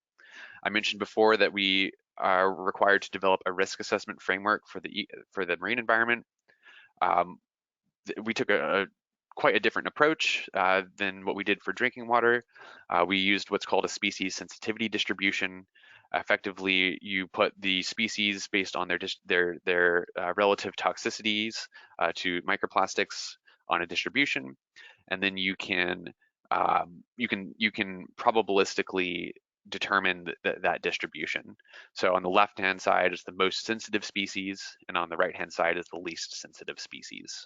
I mentioned before that we are required to develop a risk assessment framework for the marine environment. We took quite a different approach than what we did for drinking water. We used what's called a species sensitivity distribution. Effectively, you put the species based on their relative toxicities to microplastics on a distribution, and then you can probabilistically determine that distribution. So on the left-hand side is the most sensitive species, and on the right-hand side is the least sensitive species.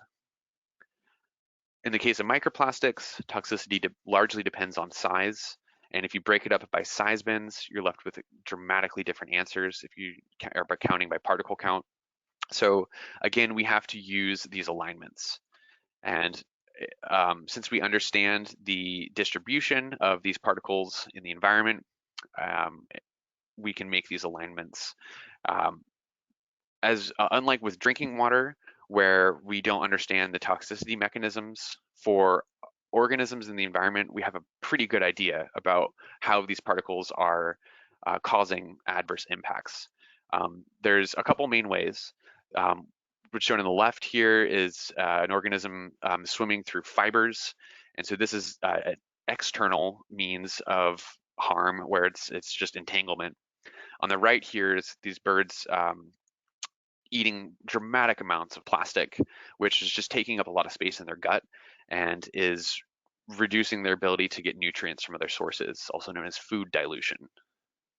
In the case of microplastics, toxicity largely depends on size. And if you break it up by size bins, you're left with dramatically different answers if you are counting by particle count. So again, we have to use these alignments. And since we understand the distribution of these particles in the environment, we can make these alignments. Unlike with drinking water, where we don't understand the toxicity mechanisms for organisms in the environment, we have a pretty good idea about how these particles are causing adverse impacts. There's a couple main ways. what's shown on the left here is an organism swimming through fibers. And so this is an external means of harm where it's just entanglement. On the right here is these birds eating dramatic amounts of plastic, which is just taking up a lot of space in their gut and is reducing their ability to get nutrients from other sources, also known as food dilution.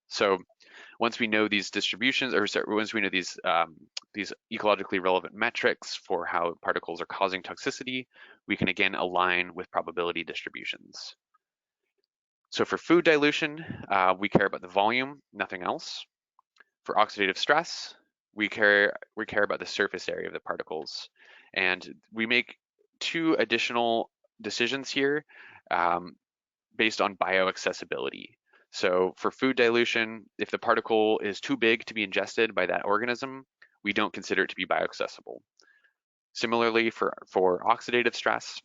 So once we know these distributions, or sorry, once we know these ecologically relevant metrics for how particles are causing toxicity, we can again align with probability distributions. So for food dilution, we care about the volume, nothing else. For oxidative stress, we care about the surface area of the particles. And we make two additional decisions here based on bioaccessibility. So for food dilution, if the particle is too big to be ingested by that organism, we don't consider it to be bioaccessible. Similarly, for oxidative stress,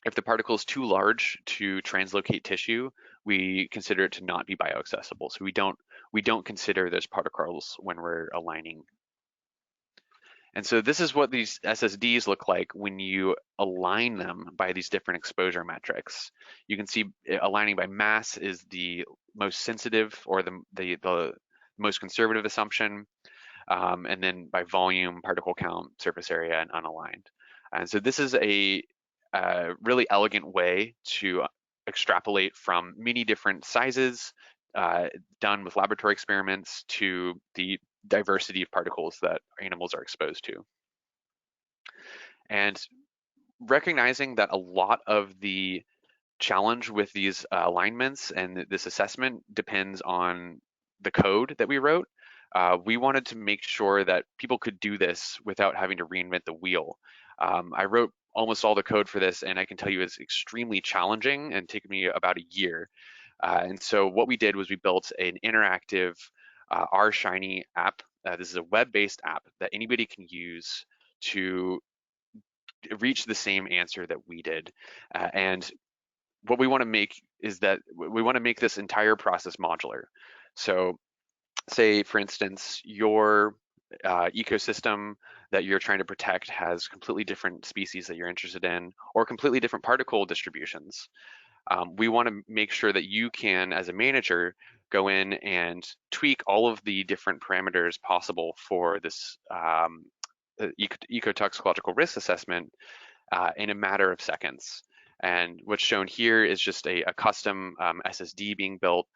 if the particle is too large to translocate tissue, we consider it to not be bioaccessible. So we don't consider those particles when we're aligning. And so this is what these SSDs look like when you align them by these different exposure metrics. You can see aligning by mass is the most sensitive or the most conservative assumption, and then by volume, particle count, surface area, and unaligned. And so this is a really elegant way to extrapolate from many different sizes done with laboratory experiments to the diversity of particles that animals are exposed to. And recognizing that a lot of the challenge with these alignments and this assessment depends on the code that we wrote, we wanted to make sure that people could do this without having to reinvent the wheel. I wrote almost all the code for this, and I can tell you it's extremely challenging and taken me about a year. And so what we did was we built an interactive R-Shiny app. This is a web-based app that anybody can use to reach the same answer that we did. And what we want to make is that we want to make this entire process modular. So say, for instance, your ecosystem that you're trying to protect has completely different species that you're interested in, or completely different particle distributions. We want to make sure that you can, as a manager, go in and tweak all of the different parameters possible for this ecotoxicological risk assessment in a matter of seconds. And what's shown here is just a custom SSD being built.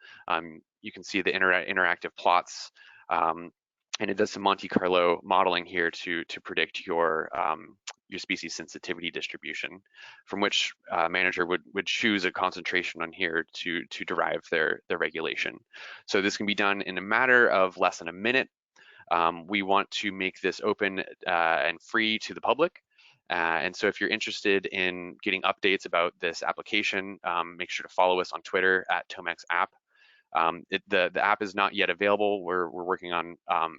You can see the interactive plots, and it does some Monte Carlo modeling here to predict your species sensitivity distribution, from which manager would choose a concentration on here to derive their regulation. So this can be done in a matter of less than a minute. We want to make this open and free to the public. And so if you're interested in getting updates about this application, make sure to follow us on Twitter at TomexApp. The app is not yet available. We're working on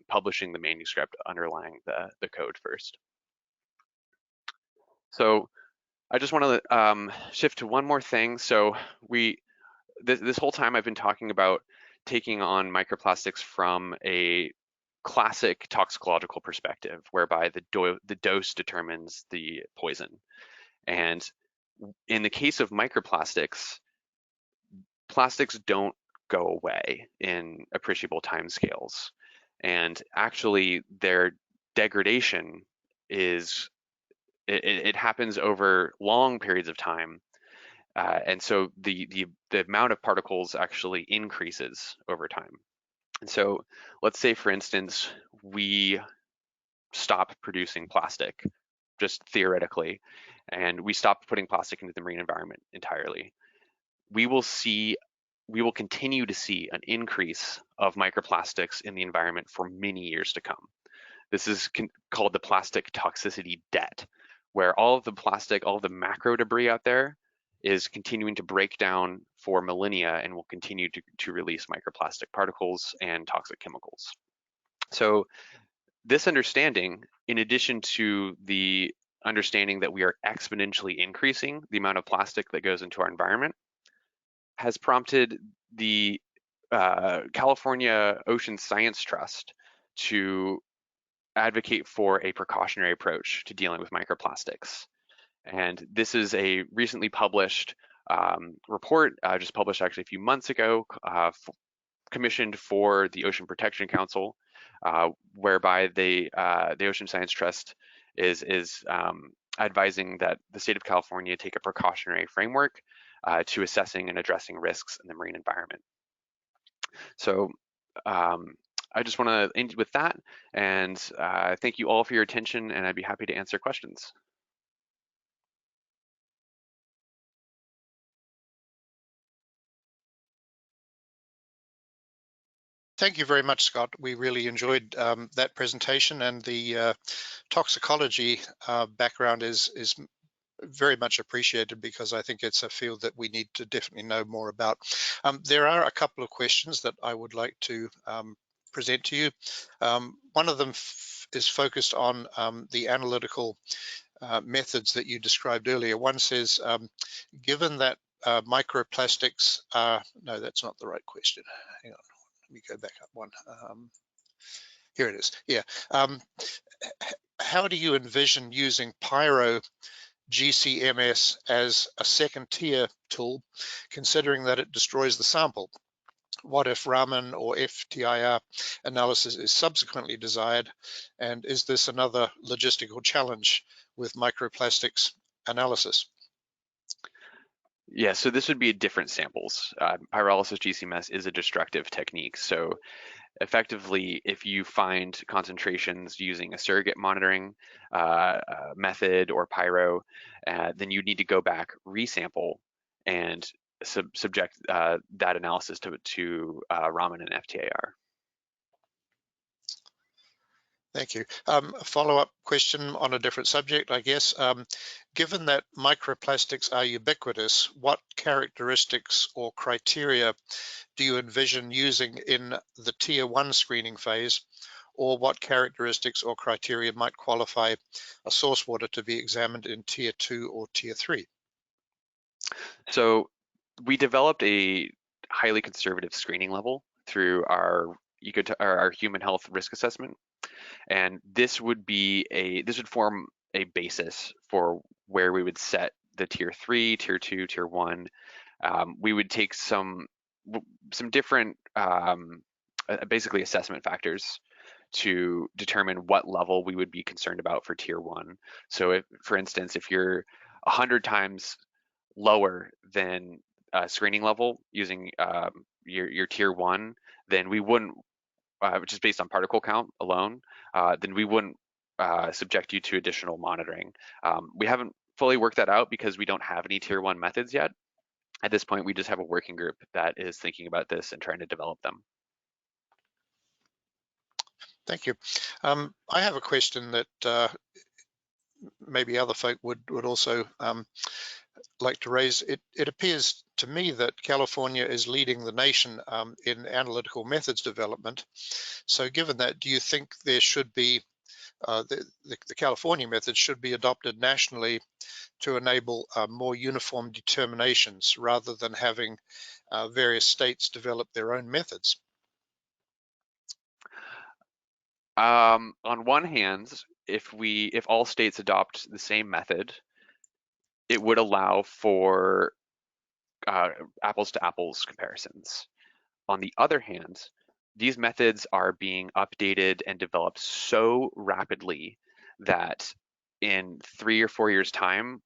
publishing the manuscript underlying the code first. So I just want to shift to one more thing. So this whole time I've been talking about taking on microplastics from a classic toxicological perspective, whereby the dose determines the poison. And in the case of microplastics, plastics don't go away in appreciable timescales. And actually their degradation it happens over long periods of time. And so the amount of particles actually increases over time. And so let's say, for instance, we stop producing plastic, just theoretically, and we stop putting plastic into the marine environment entirely. We will continue to see an increase of microplastics in the environment for many years to come. This is called the plastic toxicity debt, where all of the plastic, all of the macro debris out there is continuing to break down for millennia and will continue to release microplastic particles and toxic chemicals. So this understanding, in addition to the understanding that we are exponentially increasing the amount of plastic that goes into our environment, has prompted the California Ocean Science Trust to advocate for a precautionary approach to dealing with microplastics. And this is a recently published report, just published actually a few months ago, commissioned for the Ocean Protection Council, whereby the Ocean Science Trust is advising that the state of California take a precautionary framework to assessing and addressing risks in the marine environment. So I just want to end with that, and thank you all for your attention, and I'd be happy to answer questions. Thank you very much, Scott. We really enjoyed that presentation, and the toxicology background is very much appreciated, because I think it's a field that we need to definitely know more about. There are a couple of questions that I would like to present to you. One of them is focused on the analytical methods that you described earlier. One says, given that microplastics are, no, that's not the right question. Hang on. Let me go back up one. Here it is. Yeah. How do you envision using pyro GCMS as a second tier tool, considering that it destroys the sample? What if Raman or Ftir analysis is subsequently desired? And is this another logistical challenge with microplastics analysis? Yeah, so this would be different samples. Pyrolysis GCMS is a destructive technique. So effectively, if you find concentrations using a surrogate monitoring method or pyro, then you need to go back, resample, and subject that analysis to Raman and FTIR. Thank you. A follow-up question on a different subject, I guess. Given that microplastics are ubiquitous, what characteristics or criteria do you envision using in the tier 1 screening phase, or what characteristics or criteria might qualify a source water to be examined in tier 2 or tier 3? So we developed a highly conservative screening level through our human health risk assessment. And this would form a basis for where we would set the tier 3, tier 2, tier 1. We would take some different basically assessment factors to determine what level we would be concerned about for tier 1. So if, for instance, if you're 100 times lower than screening level using your tier 1, then we wouldn't, which is based on particle count alone, then we wouldn't subject you to additional monitoring. We haven't fully worked that out because we don't have any tier 1 methods yet. At this point, we just have a working group that is thinking about this and trying to develop them. Thank you. I have a question that maybe other folk would also like to raise. It appears to me that California is leading the nation in analytical methods development. So given that, do you think there should be, the California method should be adopted nationally to enable more uniform determinations rather than having various states develop their own methods? On one hand, if all states adopt the same method, it would allow for apples to apples comparisons. On the other hand, these methods are being updated and developed so rapidly that in 3 or 4 years' time,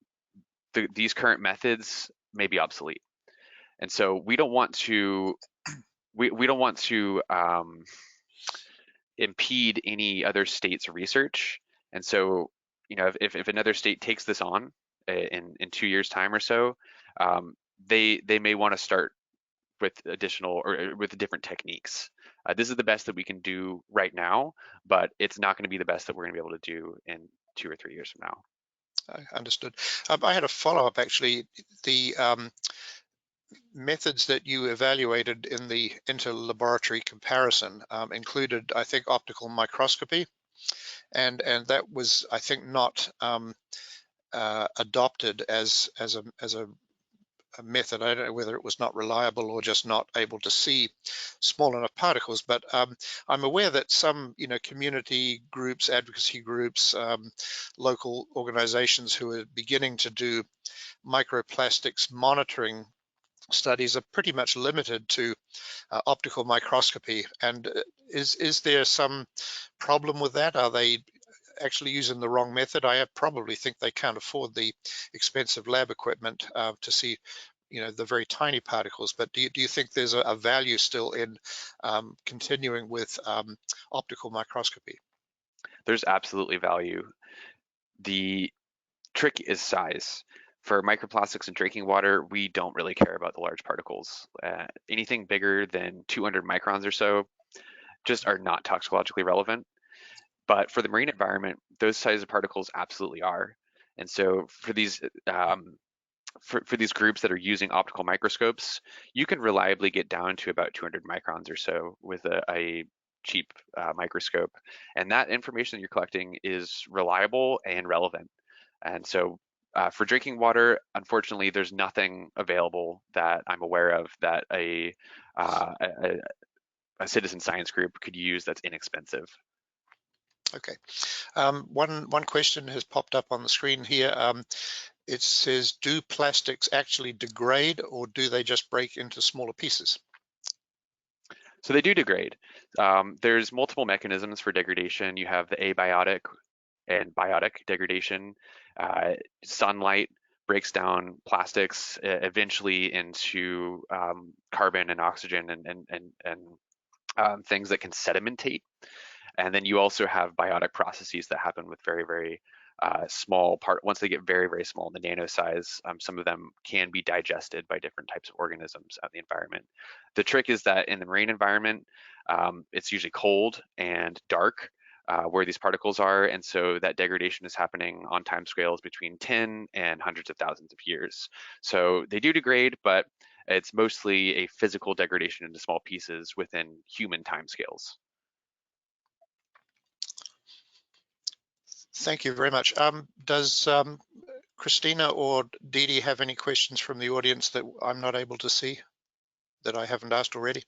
these current methods may be obsolete. And so we don't want to impede any other state's research. And so, if another state takes this on in 2 years' time or so, they may want to start with additional or with different techniques. This is the best that we can do right now, but it's not going to be the best that we're going to be able to do in 2 or 3 years from now. Understood. I had a follow-up actually. The methods that you evaluated in the inter-laboratory comparison included, I think, optical microscopy, and that was, I think, not adopted as a method. I don't know whether it was not reliable or just not able to see small enough particles, but I'm aware that some, community groups, advocacy groups, local organizations who are beginning to do microplastics monitoring studies are pretty much limited to optical microscopy. And is there some problem with that? Are they actually using the wrong method? I probably think they can't afford the expensive lab equipment to see, the very tiny particles. But do you think there's a value still in continuing with optical microscopy? There's absolutely value. The trick is size. For microplastics in drinking water, we don't really care about the large particles. Anything bigger than 200 microns or so just are not toxicologically relevant. But for the marine environment, those size of particles absolutely are. And so for these for these groups that are using optical microscopes, you can reliably get down to about 200 microns or so with a cheap microscope. And that information that you're collecting is reliable and relevant. And so for drinking water, unfortunately, there's nothing available that I'm aware of that a citizen science group could use that's inexpensive. Okay. One question has popped up on the screen here. It says, do plastics actually degrade, or do they just break into smaller pieces? So they do degrade. There's multiple mechanisms for degradation. You have the abiotic and biotic degradation. Sunlight breaks down plastics eventually into carbon and oxygen and things that can sedimentate. And then you also have biotic processes that happen with very, very small part. Once they get very, very small in the nano size, some of them can be digested by different types of organisms out in the environment. The trick is that in the marine environment, it's usually cold and dark where these particles are. And so that degradation is happening on timescales between 10 and hundreds of thousands of years. So they do degrade, but it's mostly a physical degradation into small pieces within human timescales. Thank you very much. Does Christina or Dee Dee have any questions from the audience that I'm not able to see that I haven't asked already?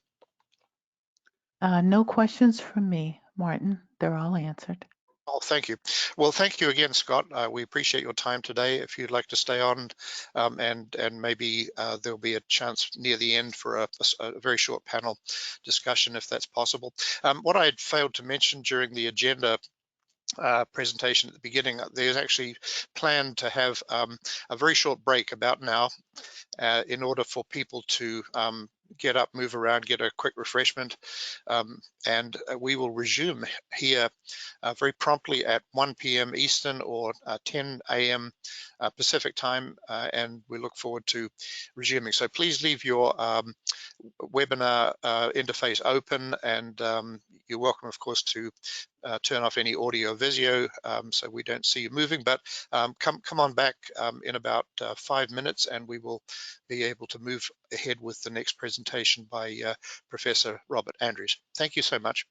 No questions from me, Martin. They're all answered. Oh, thank you. Well, thank you again, Scott. We appreciate your time today. If you'd like to stay on, and maybe there'll be a chance near the end for a very short panel discussion, if that's possible. What I had failed to mention during the agenda presentation at the beginning, there's actually planned to have a very short break about now in order for people to get up, move around, get a quick refreshment, and we will resume here very promptly at 1 p.m. Eastern or 10 a.m. Pacific time, and we look forward to resuming. So please leave your webinar interface open, and you're welcome, of course, to turn off any audio or video so we don't see you moving, but come on back in about 5 minutes and we will be able to move ahead with the next presentation by Professor Robert Andrews. Thank you so much.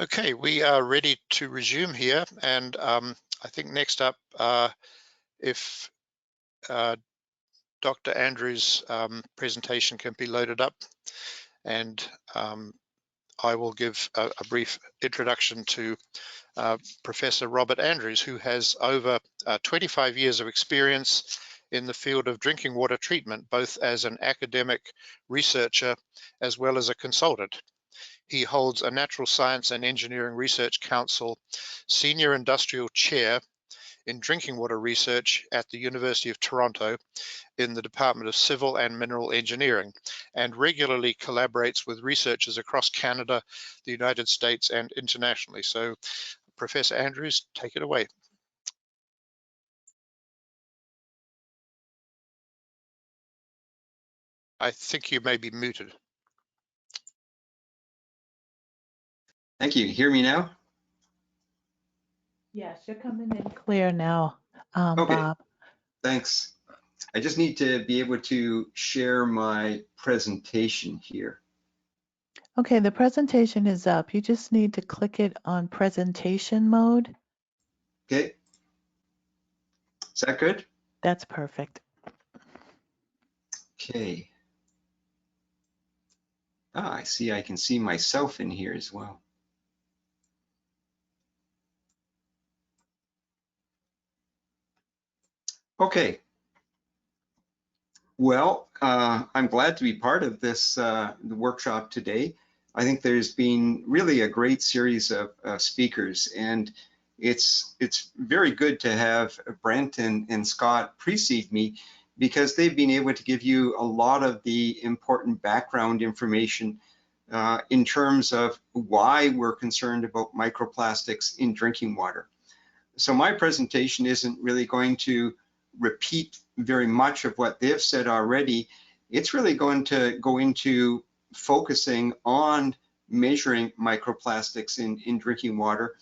Okay, we are ready to resume here, and I think next up, if Dr. Andrews' presentation can be loaded up, and I will give a brief introduction to Professor Robert Andrews, who has over 25 years of experience in the field of drinking water treatment, both as an academic researcher as well as a consultant. He holds a Natural Science and Engineering Research Council Senior Industrial Chair in Drinking Water Research at the University of Toronto in the Department of Civil and Mineral Engineering, and regularly collaborates with researchers across Canada, the United States, and internationally. So, Professor Andrews, take it away. I think you may be muted. Thank you. Hear me now? Yes, you're coming in clear now, Okay, Bob. thanks. I just need to be able to share my presentation here. Okay, the presentation is up. You just need to click it on presentation mode. Okay. Is that good? That's perfect. Okay. I see I can see myself in here as well. Okay. Well, I'm glad to be part of this the workshop today. I think there's been really a great series of speakers, and it's very good to have Brent and Scott precede me, because they've been able to give you a lot of the important background information in terms of why we're concerned about microplastics in drinking water. So my presentation isn't really going to repeat very much of what they've said already. It's really going to go into focusing on measuring microplastics in drinking water,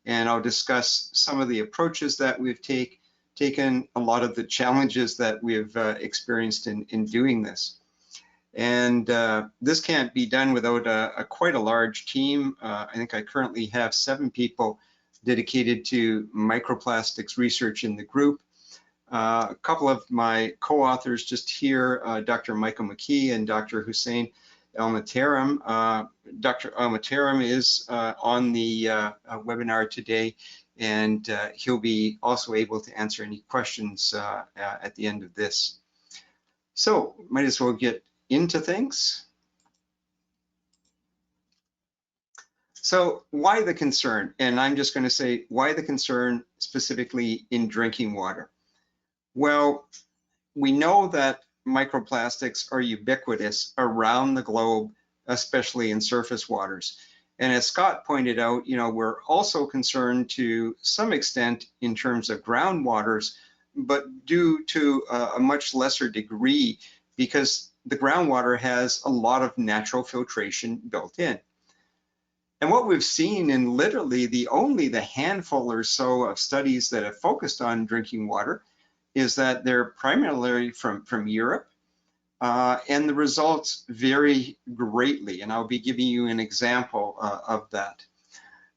and I'll discuss some of the approaches that we've taken, a lot of the challenges that we've experienced in doing this. And this can't be done without quite a large team. I think I currently have 7 people dedicated to microplastics research in the group. A couple of my co-authors just here, Dr. Michael McKee and Dr. Hussein El-Mataram. Dr. El-Mataram is on the webinar today, and he'll be also able to answer any questions at the end of this. So might as well get into things. So why the concern? And I'm just going to say why the concern specifically in drinking water. Well, we know that microplastics are ubiquitous around the globe, especially in surface waters. And as Scott pointed out, we're also concerned to some extent in terms of groundwaters, but due to a much lesser degree, because the groundwater has a lot of natural filtration built in. And what we've seen in literally only the handful or so of studies that have focused on drinking water is that they're primarily from Europe, and the results vary greatly. And I'll be giving you an example of that.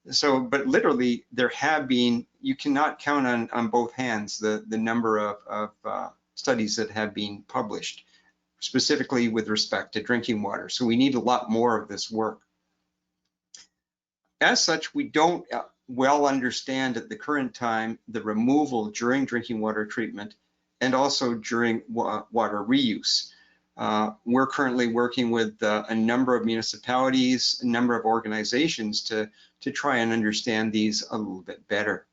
So, but literally there have been, you cannot count on both hands the number of studies that have been published, specifically with respect to drinking water. So we need a lot more of this work. As such, we don't well understand at the current time the removal during drinking water treatment and also during water reuse. We're currently working with a number of municipalities, a number of organizations to try and understand these a little bit better.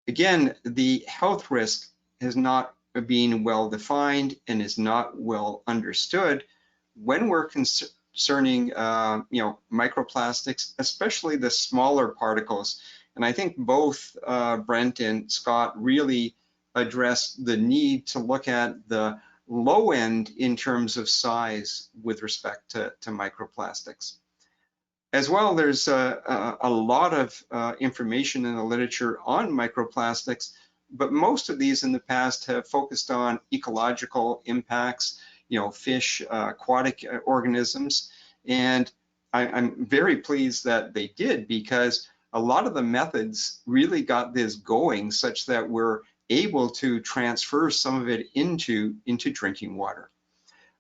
Again, the health risk has not been well defined and is not well understood when we're concerning microplastics, especially the smaller particles. And I think both Brent and Scott really addressed the need to look at the low end in terms of size with respect to microplastics. As well, there's a lot of information in the literature on microplastics, but most of these in the past have focused on ecological impacts, fish, aquatic organisms, and I'm very pleased that they did, because a lot of the methods really got this going such that we're able to transfer some of it into drinking water.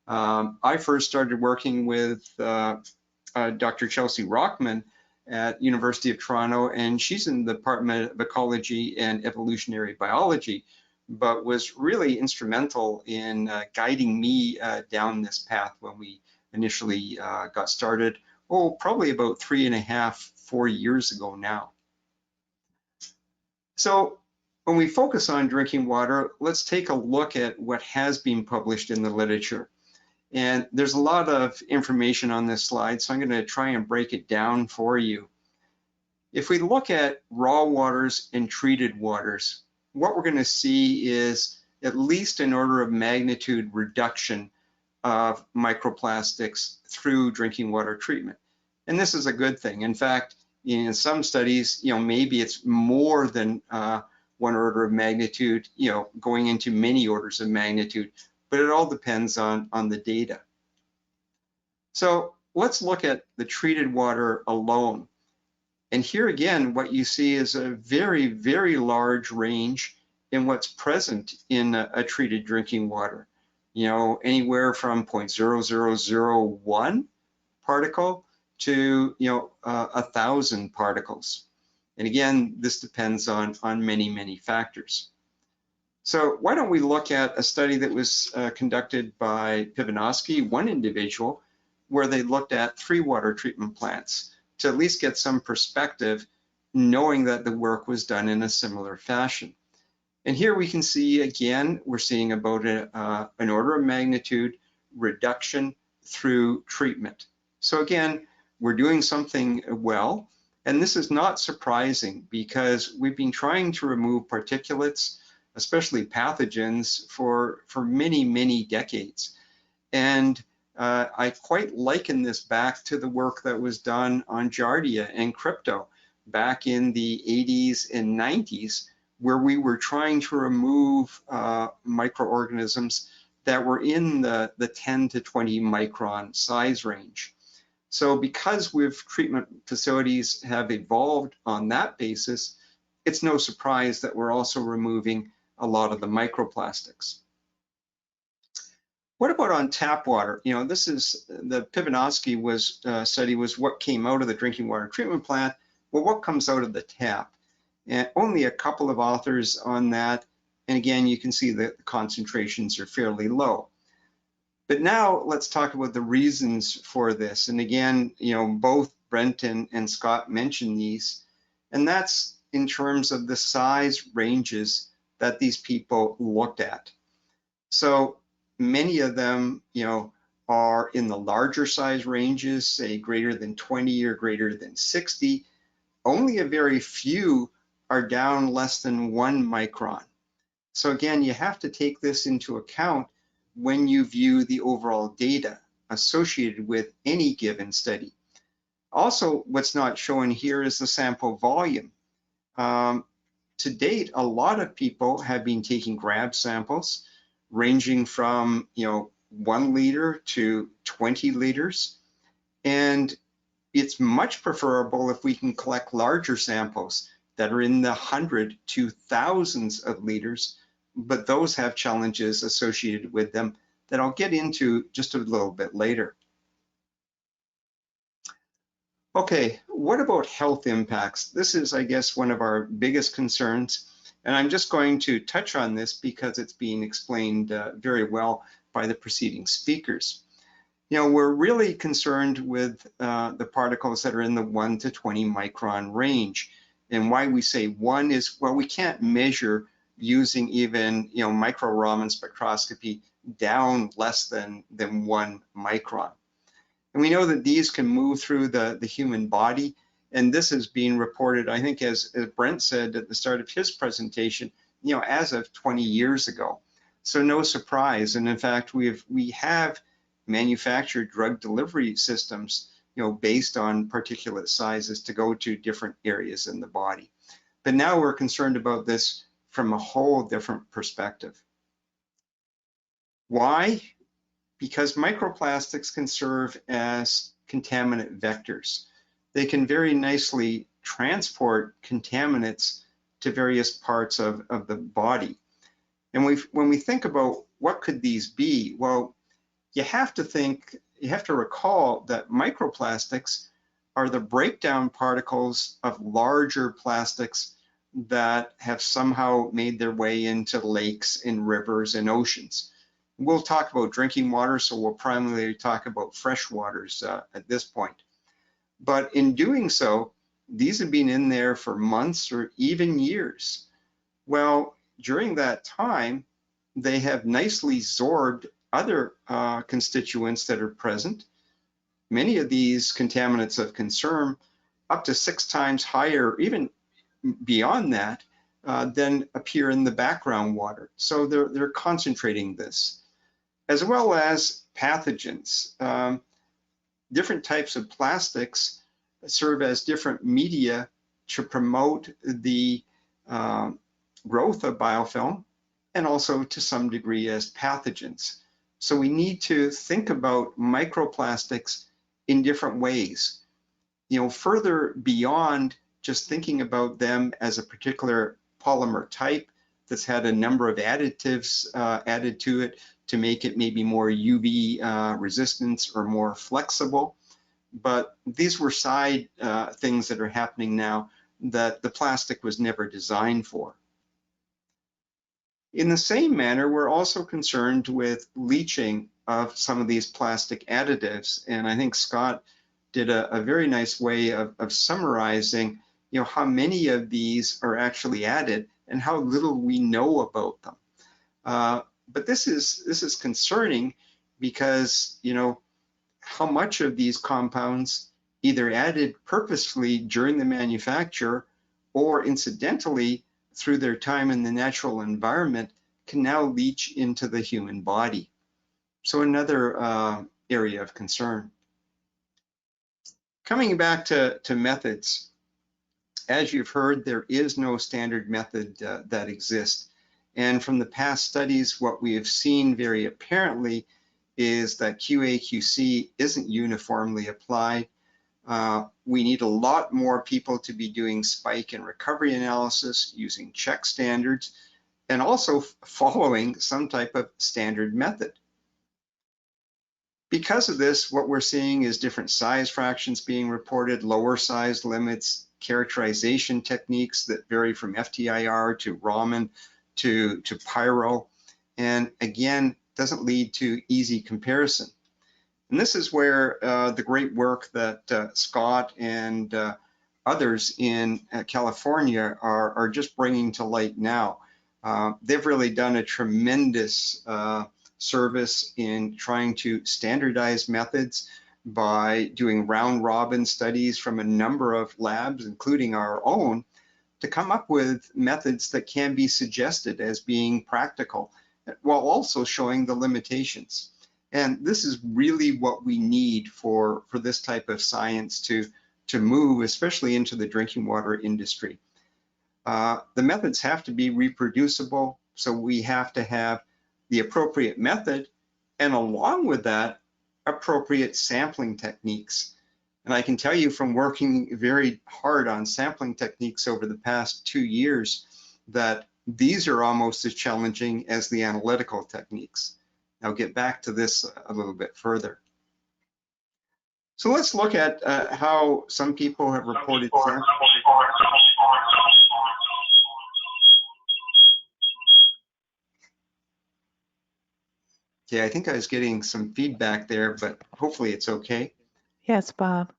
I first started working with Dr. Chelsea Rockman at University of Toronto, and she's in the Department of Ecology and Evolutionary Biology, but was really instrumental in guiding me down this path when we initially got started, probably about 3.5, 4 years ago now. So when we focus on drinking water, let's take a look at what has been published in the literature. And there's a lot of information on this slide, so I'm going to try and break it down for you. If we look at raw waters and treated waters, what we're going to see is at least an order of magnitude reduction of microplastics through drinking water treatment. And this is a good thing. In fact, in some studies, maybe it's more than 1 order of magnitude, going into many orders of magnitude, but it all depends on the data. So let's look at the treated water alone. And here again, what you see is a very, very large range in what's present in a treated drinking water. Anywhere from 0.0001 particle to 1,000 particles. And again, this depends on many, many factors. So why don't we look at a study that was conducted by Pivanovsky, one individual, where they looked at 3 water treatment plants to at least get some perspective, knowing that the work was done in a similar fashion. And here we can see, again, we're seeing about an order of magnitude reduction through treatment. So again, we're doing something well, and this is not surprising because we've been trying to remove particulates, especially pathogens, for many, many decades. And I quite liken this back to the work that was done on Giardia and crypto back in the 80s and 90s, where we were trying to remove microorganisms that were in the 10 to 20 micron size range. So because treatment facilities have evolved on that basis, it's no surprise that we're also removing a lot of the microplastics. What about on tap water? This is the Pivanovsky study was what came out of the drinking water treatment plant. Well, what comes out of the tap? And only a couple of authors on that. And again, you can see that the concentrations are fairly low. But now let's talk about the reasons for this. And again, both Brent and Scott mentioned these, and that's in terms of the size ranges that these people looked at. So many of them, are in the larger size ranges, say greater than 20 or greater than 60. Only a very few are down less than 1 micron. So again, you have to take this into account when you view the overall data associated with any given study. Also, what's not shown here is the sample volume. To date, a lot of people have been taking grab samples ranging from 1 liter to 20 liters. And it's much preferable if we can collect larger samples that are in the 100 to thousands of liters, but those have challenges associated with them that I'll get into just a little bit later. Okay, what about health impacts? This is, I guess, one of our biggest concerns, and I'm just going to touch on this because it's being explained very well by the preceding speakers. We're really concerned with the particles that are in the 1 to 20 micron range. And why we say 1 is, well, we can't measure using even micro Raman spectroscopy down less than 1 micron. And we know that these can move through the human body, and this is being reported, I think, as Brent said at the start of his presentation, as of 20 years ago. So no surprise. And in fact, we have manufactured drug delivery systems, based on particulate sizes to go to different areas in the body. But now we're concerned about this from a whole different perspective. Why? Because microplastics can serve as contaminant vectors. They can very nicely transport contaminants to various parts of the body. And when we think about what could these be, well, you have to recall that microplastics are the breakdown particles of larger plastics that have somehow made their way into lakes and rivers and oceans. We'll talk about drinking water, so we'll primarily talk about fresh waters at this point. But in doing so, these have been in there for months or even years. Well, during that time, they have nicely sorbed other constituents that are present. Many of these contaminants of concern up to 6 times higher, even beyond that, than appear in the background water. So they're concentrating this, as well as pathogens. Different types of plastics serve as different media to promote the growth of biofilm, and also to some degree as pathogens. So we need to think about microplastics in different ways, further beyond just thinking about them as a particular polymer type that's had a number of additives added to it to make it maybe more UV resistant or more flexible. But these were side things that are happening now that the plastic was never designed for. In the same manner, we're also concerned with leaching of some of these plastic additives. And I think Scott did a very nice way of summarizing how many of these are actually added and how little we know about them. But this is concerning because how much of these compounds either added purposefully during the manufacture or incidentally through their time in the natural environment can now leach into the human body. So another area of concern. Coming back to methods, as you've heard, there is no standard method that exists. And from the past studies, what we have seen very apparently is that QA/QC isn't uniformly applied. We need a lot more people to be doing spike and recovery analysis using check standards and also following some type of standard method. Because of this, what we're seeing is different size fractions being reported, lower size limits, characterization techniques that vary from FTIR to Raman to Pyro, and again, doesn't lead to easy comparison. And this is where the great work that Scott and others in California are just bringing to light now. They've really done a tremendous service in trying to standardize methods by doing round-robin studies from a number of labs, including our own, to come up with methods that can be suggested as being practical, while also showing the limitations. And this is really what we need for this type of science to move, especially into the drinking water industry. The methods have to be reproducible, so we have to have the appropriate method, and along with that, appropriate sampling techniques. And I can tell you from working very hard on sampling techniques over the past 2 years that these are almost as challenging as the analytical techniques. I'll get back to this a little bit further. So let's look at how some people have reported samples. Okay, I think I was getting some feedback there, but hopefully it's okay. Yes, Bob.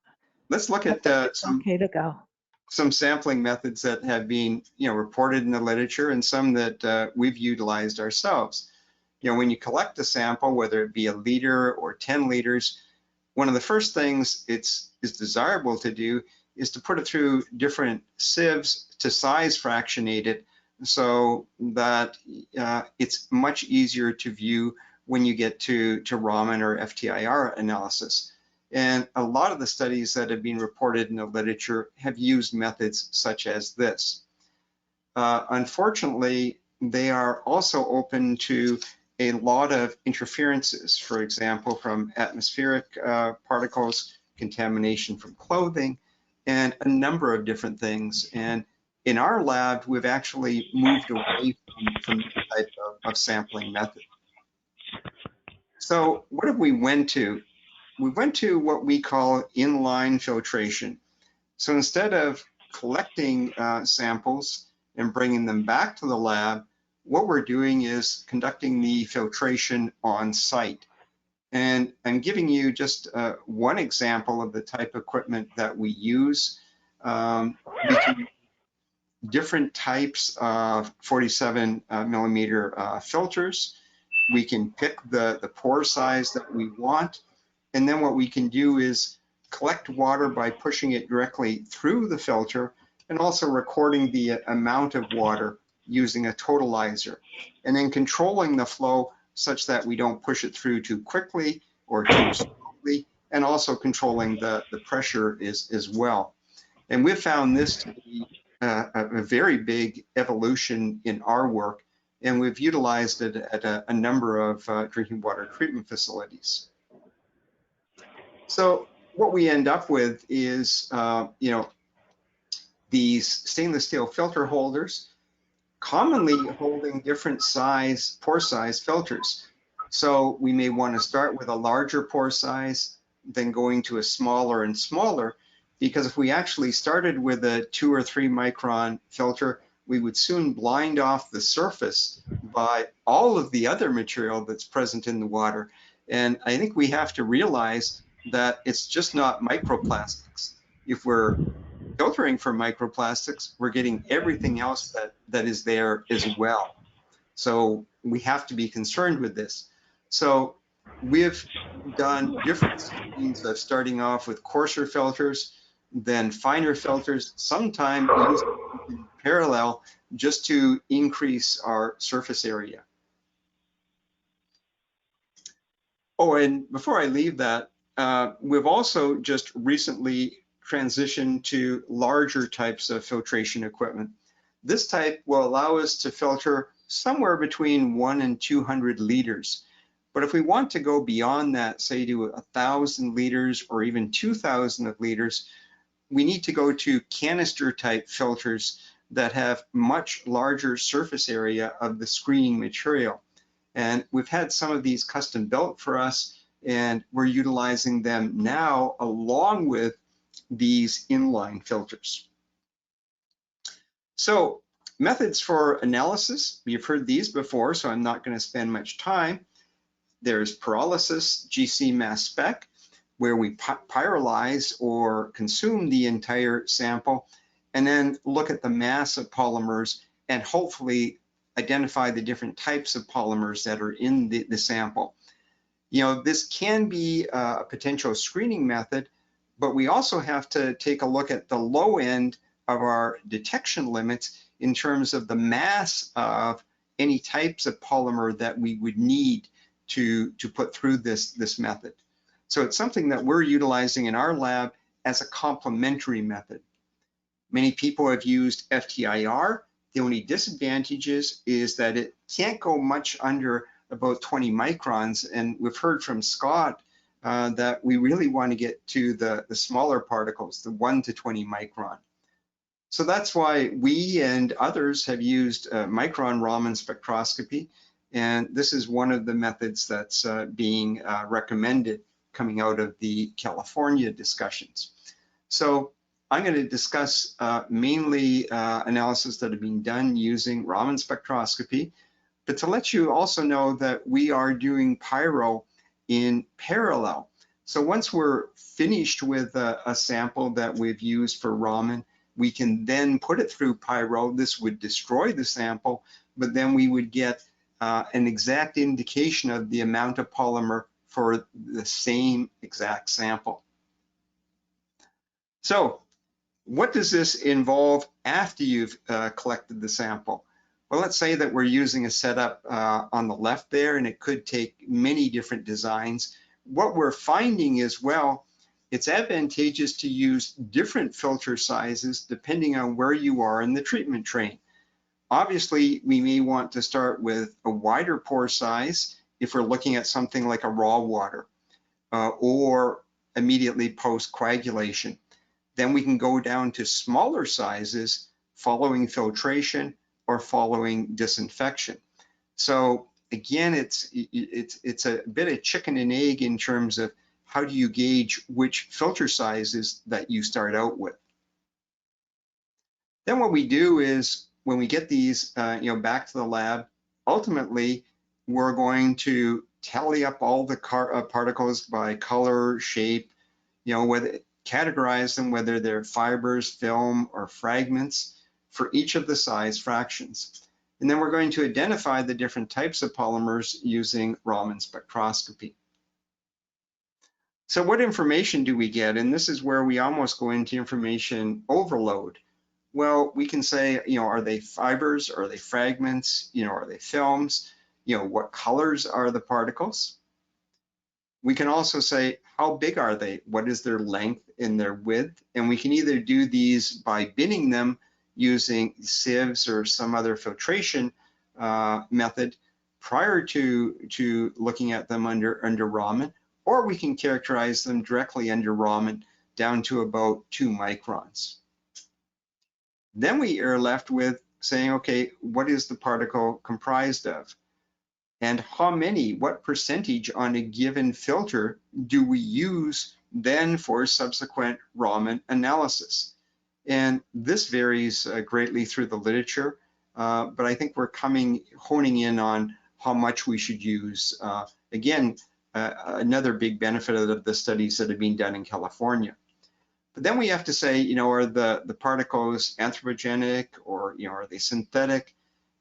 Let's look at okay to go. Some sampling methods that have been reported in the literature and some that we've utilized ourselves. When you collect a sample, whether it be a liter or 10 liters, one of the first things is desirable to do is to put it through different sieves to size fractionate it so that it's much easier to view when you get to Raman or FTIR analysis. And a lot of the studies that have been reported in the literature have used methods such as this. Unfortunately, they are also open to a lot of interferences, for example, from atmospheric particles contamination from clothing, and a number of different things. And in our lab, we've actually moved away from this type of sampling method. So what have we went to? We went to what we call inline filtration. So instead of collecting samples and bringing them back to the lab, what we're doing is conducting the filtration on site. And I'm giving you just one example of the type of equipment that we use. We can different types of 47 millimeter filters. We can pick the pore size that we want. And then what we can do is collect water by pushing it directly through the filter and also recording the amount of water using a totalizer, and then controlling the flow such that we don't push it through too quickly or too slowly, and also controlling the pressure as well. And we've found this to be a very big evolution in our work, and we've utilized it at a number of drinking water treatment facilities. So what we end up with is, these stainless steel filter holders, commonly holding different size, pore size filters. So we may want to start with a larger pore size, then going to a smaller and smaller, because if we actually started with a 2 or 3 micron filter, we would soon blind off the surface by all of the other material that's present in the water. And I think we have to realize that it's just not microplastics. If we're filtering for microplastics, we're getting everything else that is there as well. So we have to be concerned with this. So we've done different schemes of starting off with coarser filters, then finer filters, sometimes used in parallel just to increase our surface area. Oh, and before I leave that, we've also just recently transitioned to larger types of filtration equipment. This type will allow us to filter somewhere between 1 and 200 liters. But if we want to go beyond that, say to 1,000 liters or even 2,000 liters, we need to go to canister type filters that have much larger surface area of the screening material. And we've had some of these custom built for us, and we're utilizing them now along with these inline filters. So methods for analysis, you've heard these before, so I'm not going to spend much time. There's pyrolysis, GC mass spec, where we pyrolyze or consume the entire sample and then look at the mass of polymers and hopefully identify the different types of polymers that are in the sample. This can be a potential screening method, but we also have to take a look at the low end of our detection limits in terms of the mass of any types of polymer that we would need to put through this method. So it's something that we're utilizing in our lab as a complementary method. Many people have used FTIR. The only disadvantage is that it can't go much under about 20 microns. And we've heard from Scott that we really want to get to the smaller particles, the 1 to 20 micron. So that's why we and others have used micron Raman spectroscopy. And this is one of the methods that's being recommended coming out of the California discussions. So I'm going to discuss mainly analysis that have been done using Raman spectroscopy, but to let you also know that we are doing pyro in parallel. So once we're finished with a sample that we've used for Raman, we can then put it through pyro. This would destroy the sample, but then we would get an exact indication of the amount of polymer for the same exact sample. So what does this involve after you've collected the sample? Well, let's say that we're using a setup on the left there, and it could take many different designs. What we're finding is, well, it's advantageous to use different filter sizes depending on where you are in the treatment train. Obviously, we may want to start with a wider pore size if we're looking at something like a raw water, or immediately post coagulation. Then we can go down to smaller sizes following filtration or following disinfection. So again, it's a bit of chicken and egg in terms of how do you gauge which filter sizes that you start out with. Then what we do is when we get these back to the lab, ultimately we're going to tally up all the particles by color, shape, whether categorize them, whether they're fibers, film, or fragments for each of the size fractions. And then we're going to identify the different types of polymers using Raman spectroscopy. So what information do we get? And this is where we almost go into information overload. Well, we can say, are they fibers? Are they fragments? Are they films? What colors are the particles? We can also say, how big are they? What is their length and their width? And we can either do these by binning them using sieves or some other filtration method prior to looking at them under Raman, or we can characterize them directly under Raman down to about 2 microns. Then we are left with saying, okay, what is the particle comprised of? And how many, what percentage on a given filter do we use then for subsequent Raman analysis? And this varies greatly through the literature, but I think we're honing in on how much we should use. Again, another big benefit of the studies that have been done in California. But then we have to say, are the particles anthropogenic, or are they synthetic?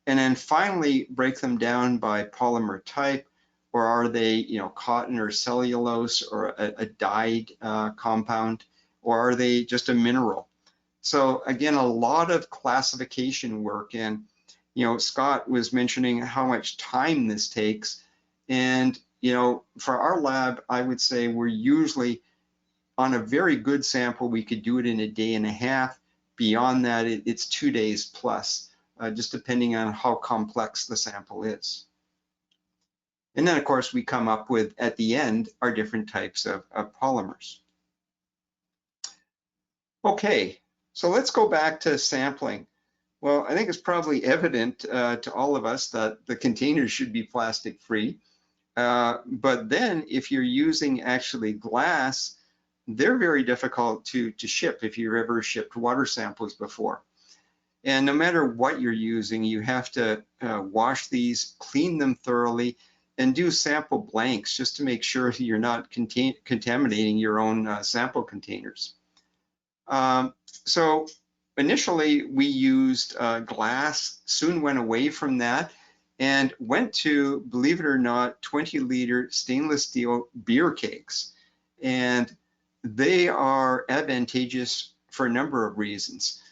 And then finally break them down by polymer type, or are they cotton or cellulose or a dyed compound, or are they just a mineral? So again, a lot of classification work, and Scott was mentioning how much time this takes, and for our lab, I would say we're usually on a very good sample, we could do it in a day and a half. Beyond that, it's 2 days plus, just depending on how complex the sample is. And then of course we come up with, at the end, our different types of polymers. Okay, so let's go back to sampling. Well, I think it's probably evident to all of us that the containers should be plastic free. But then if you're using actually glass, they're very difficult to ship if you've ever shipped water samples before. And no matter what you're using, you have to wash these, clean them thoroughly, and do sample blanks just to make sure you're not contaminating your own sample containers. So initially we used glass, soon went away from that, and went to, believe it or not, 20-liter stainless steel beer kegs. And they are advantageous for a number of reasons.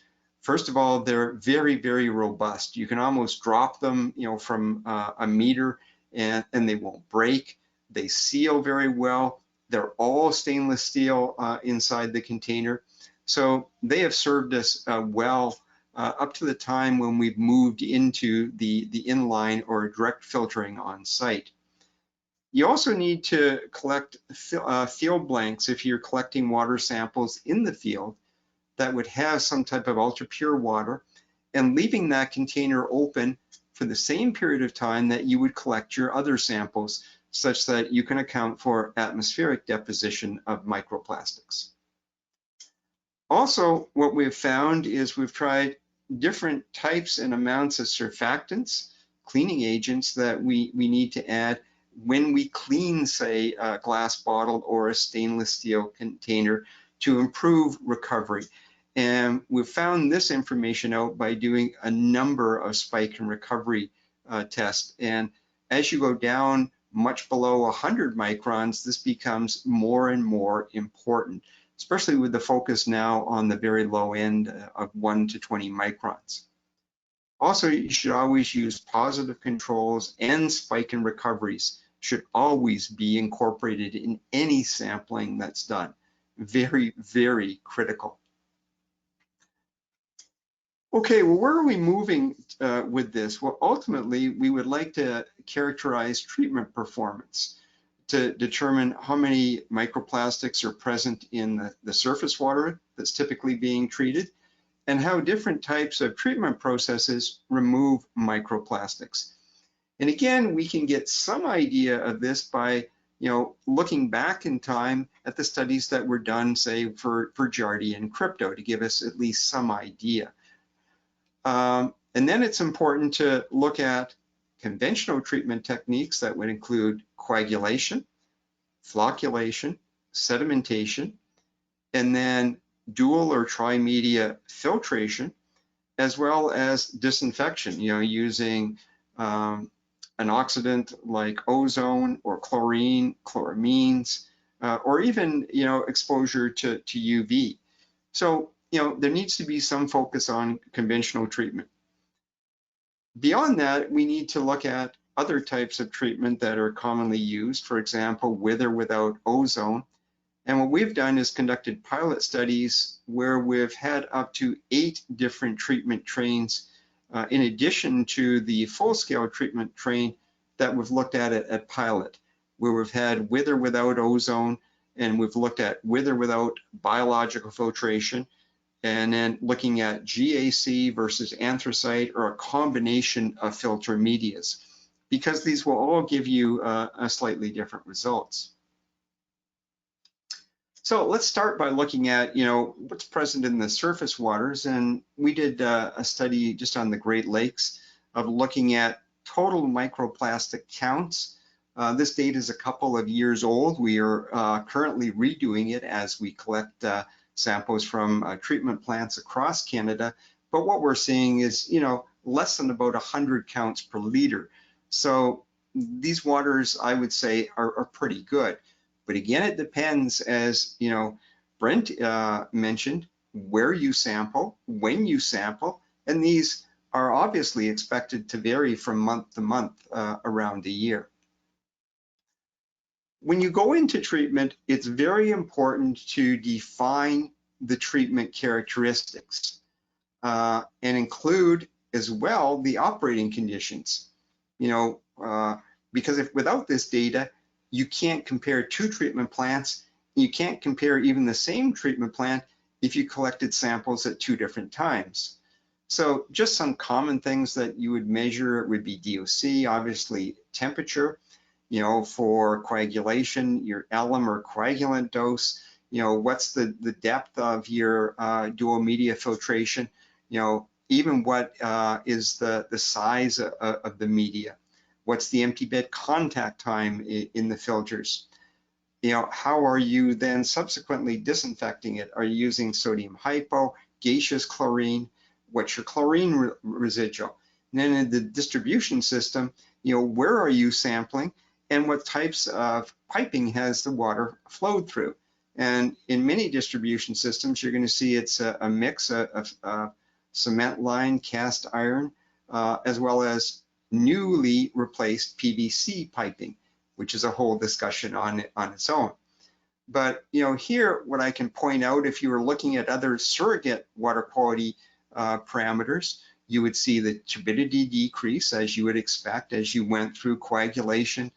First of all, they're very, very robust. You can almost drop them, from a meter and they won't break. They seal very well. They're all stainless steel inside the container. So they have served us well up to the time when we've moved into the inline or direct filtering on site. You also need to collect field blanks if you're collecting water samples in the field that would have some type of ultra pure water, and leaving that container open for the same period of time that you would collect your other samples, such that you can account for atmospheric deposition of microplastics. Also, what we've found is we've tried different types and amounts of surfactants, cleaning agents that we need to add when we clean, say, a glass bottle or a stainless steel container to improve recovery. And we've found this information out by doing a number of spike and recovery tests. And as you go down much below 100 microns, this becomes more and more important, especially with the focus now on the very low end of 1 to 20 microns. Also, you should always use positive controls, and spike and recoveries should always be incorporated in any sampling that's done. Very, very critical. Okay, well, where are we moving with this? Well, ultimately, we would like to characterize treatment performance to determine how many microplastics are present in the surface water that's typically being treated, and how different types of treatment processes remove microplastics. And again, we can get some idea of this by looking back in time at the studies that were done, say, for Giardia and crypto, to give us at least some idea. And then it's important to look at conventional treatment techniques that would include coagulation, flocculation, sedimentation, and then dual or trimedia filtration, as well as disinfection, using an oxidant like ozone or chlorine, chloramines, or even, exposure to UV. So, there needs to be some focus on conventional treatment. Beyond that, we need to look at other types of treatment that are commonly used, for example, with or without ozone. And what we've done is conducted pilot studies where we've had up to 8 different treatment trains in addition to the full-scale treatment train that we've looked at pilot, where we've had with or without ozone, and we've looked at with or without biological filtration, and then looking at GAC versus anthracite or a combination of filter medias, because these will all give you a slightly different results. So let's start by looking at, what's present in the surface waters. And we did a study just on the Great Lakes of looking at total microplastic counts. This data is a couple of years old. We are currently redoing it as we collect samples from treatment plants across Canada. But what we're seeing is, less than about 100 counts per liter. So these waters, I would say, are pretty good. But again, it depends, as Brent mentioned, where you sample, when you sample, and these are obviously expected to vary from month to month around the year. When you go into treatment, it's very important to define the treatment characteristics and include as well the operating conditions. Because if without this data, you can't compare 2 treatment plants. You can't compare even the same treatment plant if you collected samples at 2 different times. So just some common things that you would measure would be DOC, obviously temperature, for coagulation, your alum or coagulant dose, what's the depth of your dual media filtration, even what is the size of the media. What's the empty bed contact time in the filters? How are you then subsequently disinfecting it? Are you using sodium hypo, gaseous chlorine? What's your chlorine residual? And then in the distribution system, where are you sampling and what types of piping has the water flowed through? And in many distribution systems, you're going to see it's a mix of cement line, cast iron, as well as newly replaced PVC piping, which is a whole discussion on its own. But here, what I can point out, if you were looking at other surrogate water quality parameters, you would see the turbidity decrease, as you would expect, as you went through coagulation,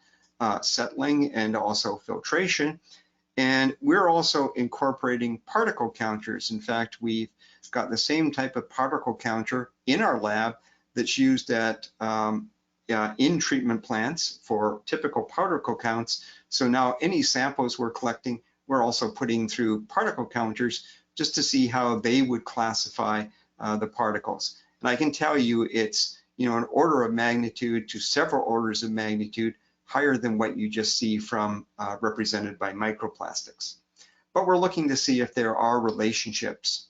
settling, and also filtration. And we're also incorporating particle counters. In fact, we've got the same type of particle counter in our lab that's used at in treatment plants for typical particle counts. So now any samples we're collecting, we're also putting through particle counters just to see how they would classify the particles. And I can tell you it's an order of magnitude to several orders of magnitude higher than what you just see from represented by microplastics. But we're looking to see if there are relationships.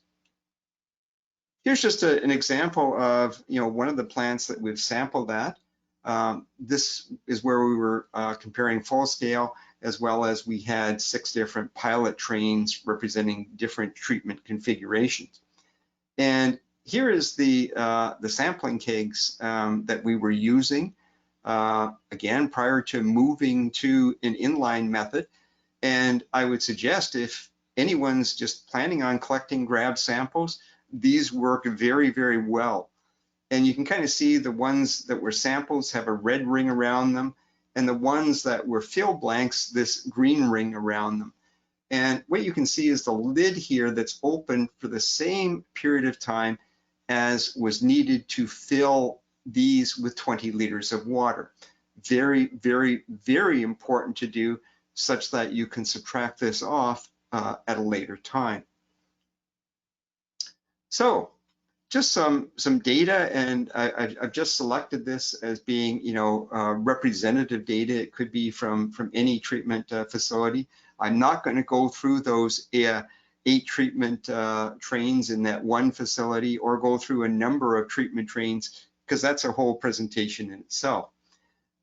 Here's just an example of one of the plants that we've sampled at. This is where we were comparing full scale, as well as we had 6 different pilot trains representing different treatment configurations. And here is the sampling kegs that we were using, again, prior to moving to an inline method. And I would suggest if anyone's just planning on collecting grab samples, these work very, very well. And you can kind of see the ones that were samples have a red ring around them, and the ones that were fill blanks, this green ring around them. And what you can see is the lid here that's open for the same period of time as was needed to fill these with 20 liters of water. Very, very, very important to do, such that you can subtract this off at a later time. So just some data, and I've just selected this as being, representative data. It could be from any treatment facility. I'm not going to go through those 8 treatment trains in that one facility, or go through a number of treatment trains, because that's a whole presentation in itself.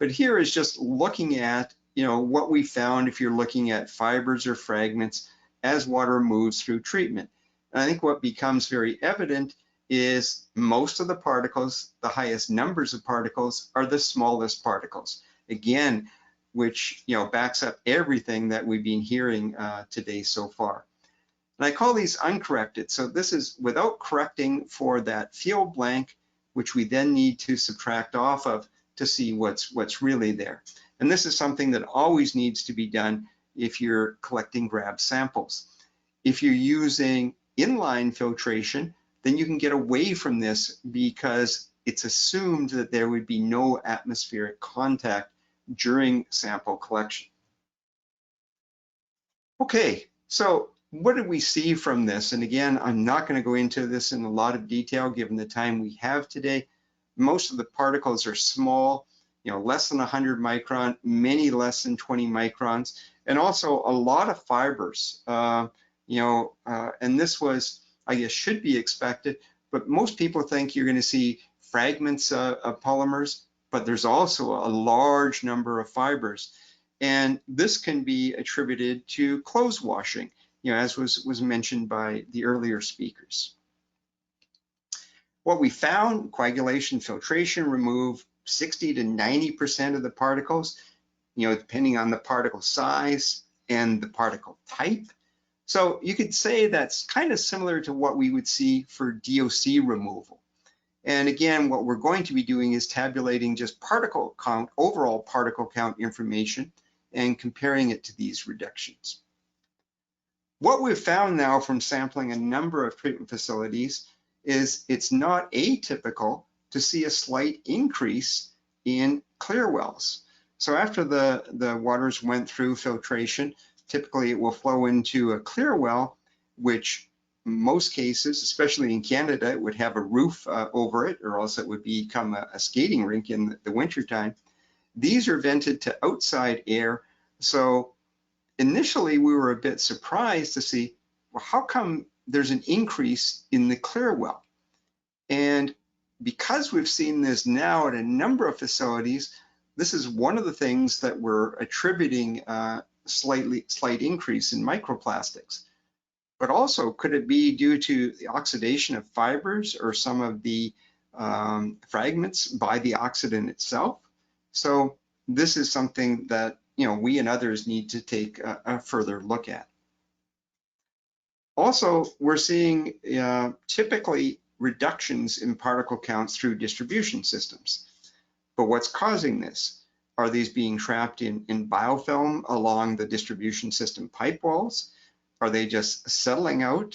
But here is just looking at, what we found if you're looking at fibers or fragments as water moves through treatment. And I think what becomes very evident is most of the particles, the highest numbers of particles, are the smallest particles. Again, which backs up everything that we've been hearing today so far. And I call these uncorrected. So this is without correcting for that field blank, which we then need to subtract off of to see what's really there. And this is something that always needs to be done if you're collecting grab samples. If you're using inline filtration, then you can get away from this, because it's assumed that there would be no atmospheric contact during sample collection. Okay, so what did we see from this? And again, I'm not going to go into this in a lot of detail given the time we have today. Most of the particles are small, less than 100 micron, many less than 20 microns, and also a lot of fibers. And this was, I guess, should be expected, but most people think you're going to see fragments of polymers, but there's also a large number of fibers. And this can be attributed to clothes washing, as was mentioned by the earlier speakers. What we found, coagulation, filtration remove 60 to 90% of the particles, depending on the particle size and the particle type. So you could say that's kind of similar to what we would see for DOC removal. And again, what we're going to be doing is tabulating just particle count, overall particle count information, and comparing it to these reductions. What we've found now from sampling a number of treatment facilities is it's not atypical to see a slight increase in clear wells. So after the waters went through filtration, typically it will flow into a clear well, which in most cases, especially in Canada, it would have a roof over it, or else it would become a skating rink in the wintertime. These are vented to outside air. So initially we were a bit surprised to see, well, how come there's an increase in the clear well? And because we've seen this now at a number of facilities, this is one of the things that we're attributing slight increase in microplastics. But also, could it be due to the oxidation of fibers or some of the fragments by the oxidant itself? So this is something that we and others need to take a further look at. Also, we're seeing typically reductions in particle counts through distribution systems. But what's causing this? Are these being trapped in biofilm along the distribution system pipe walls? Are they just settling out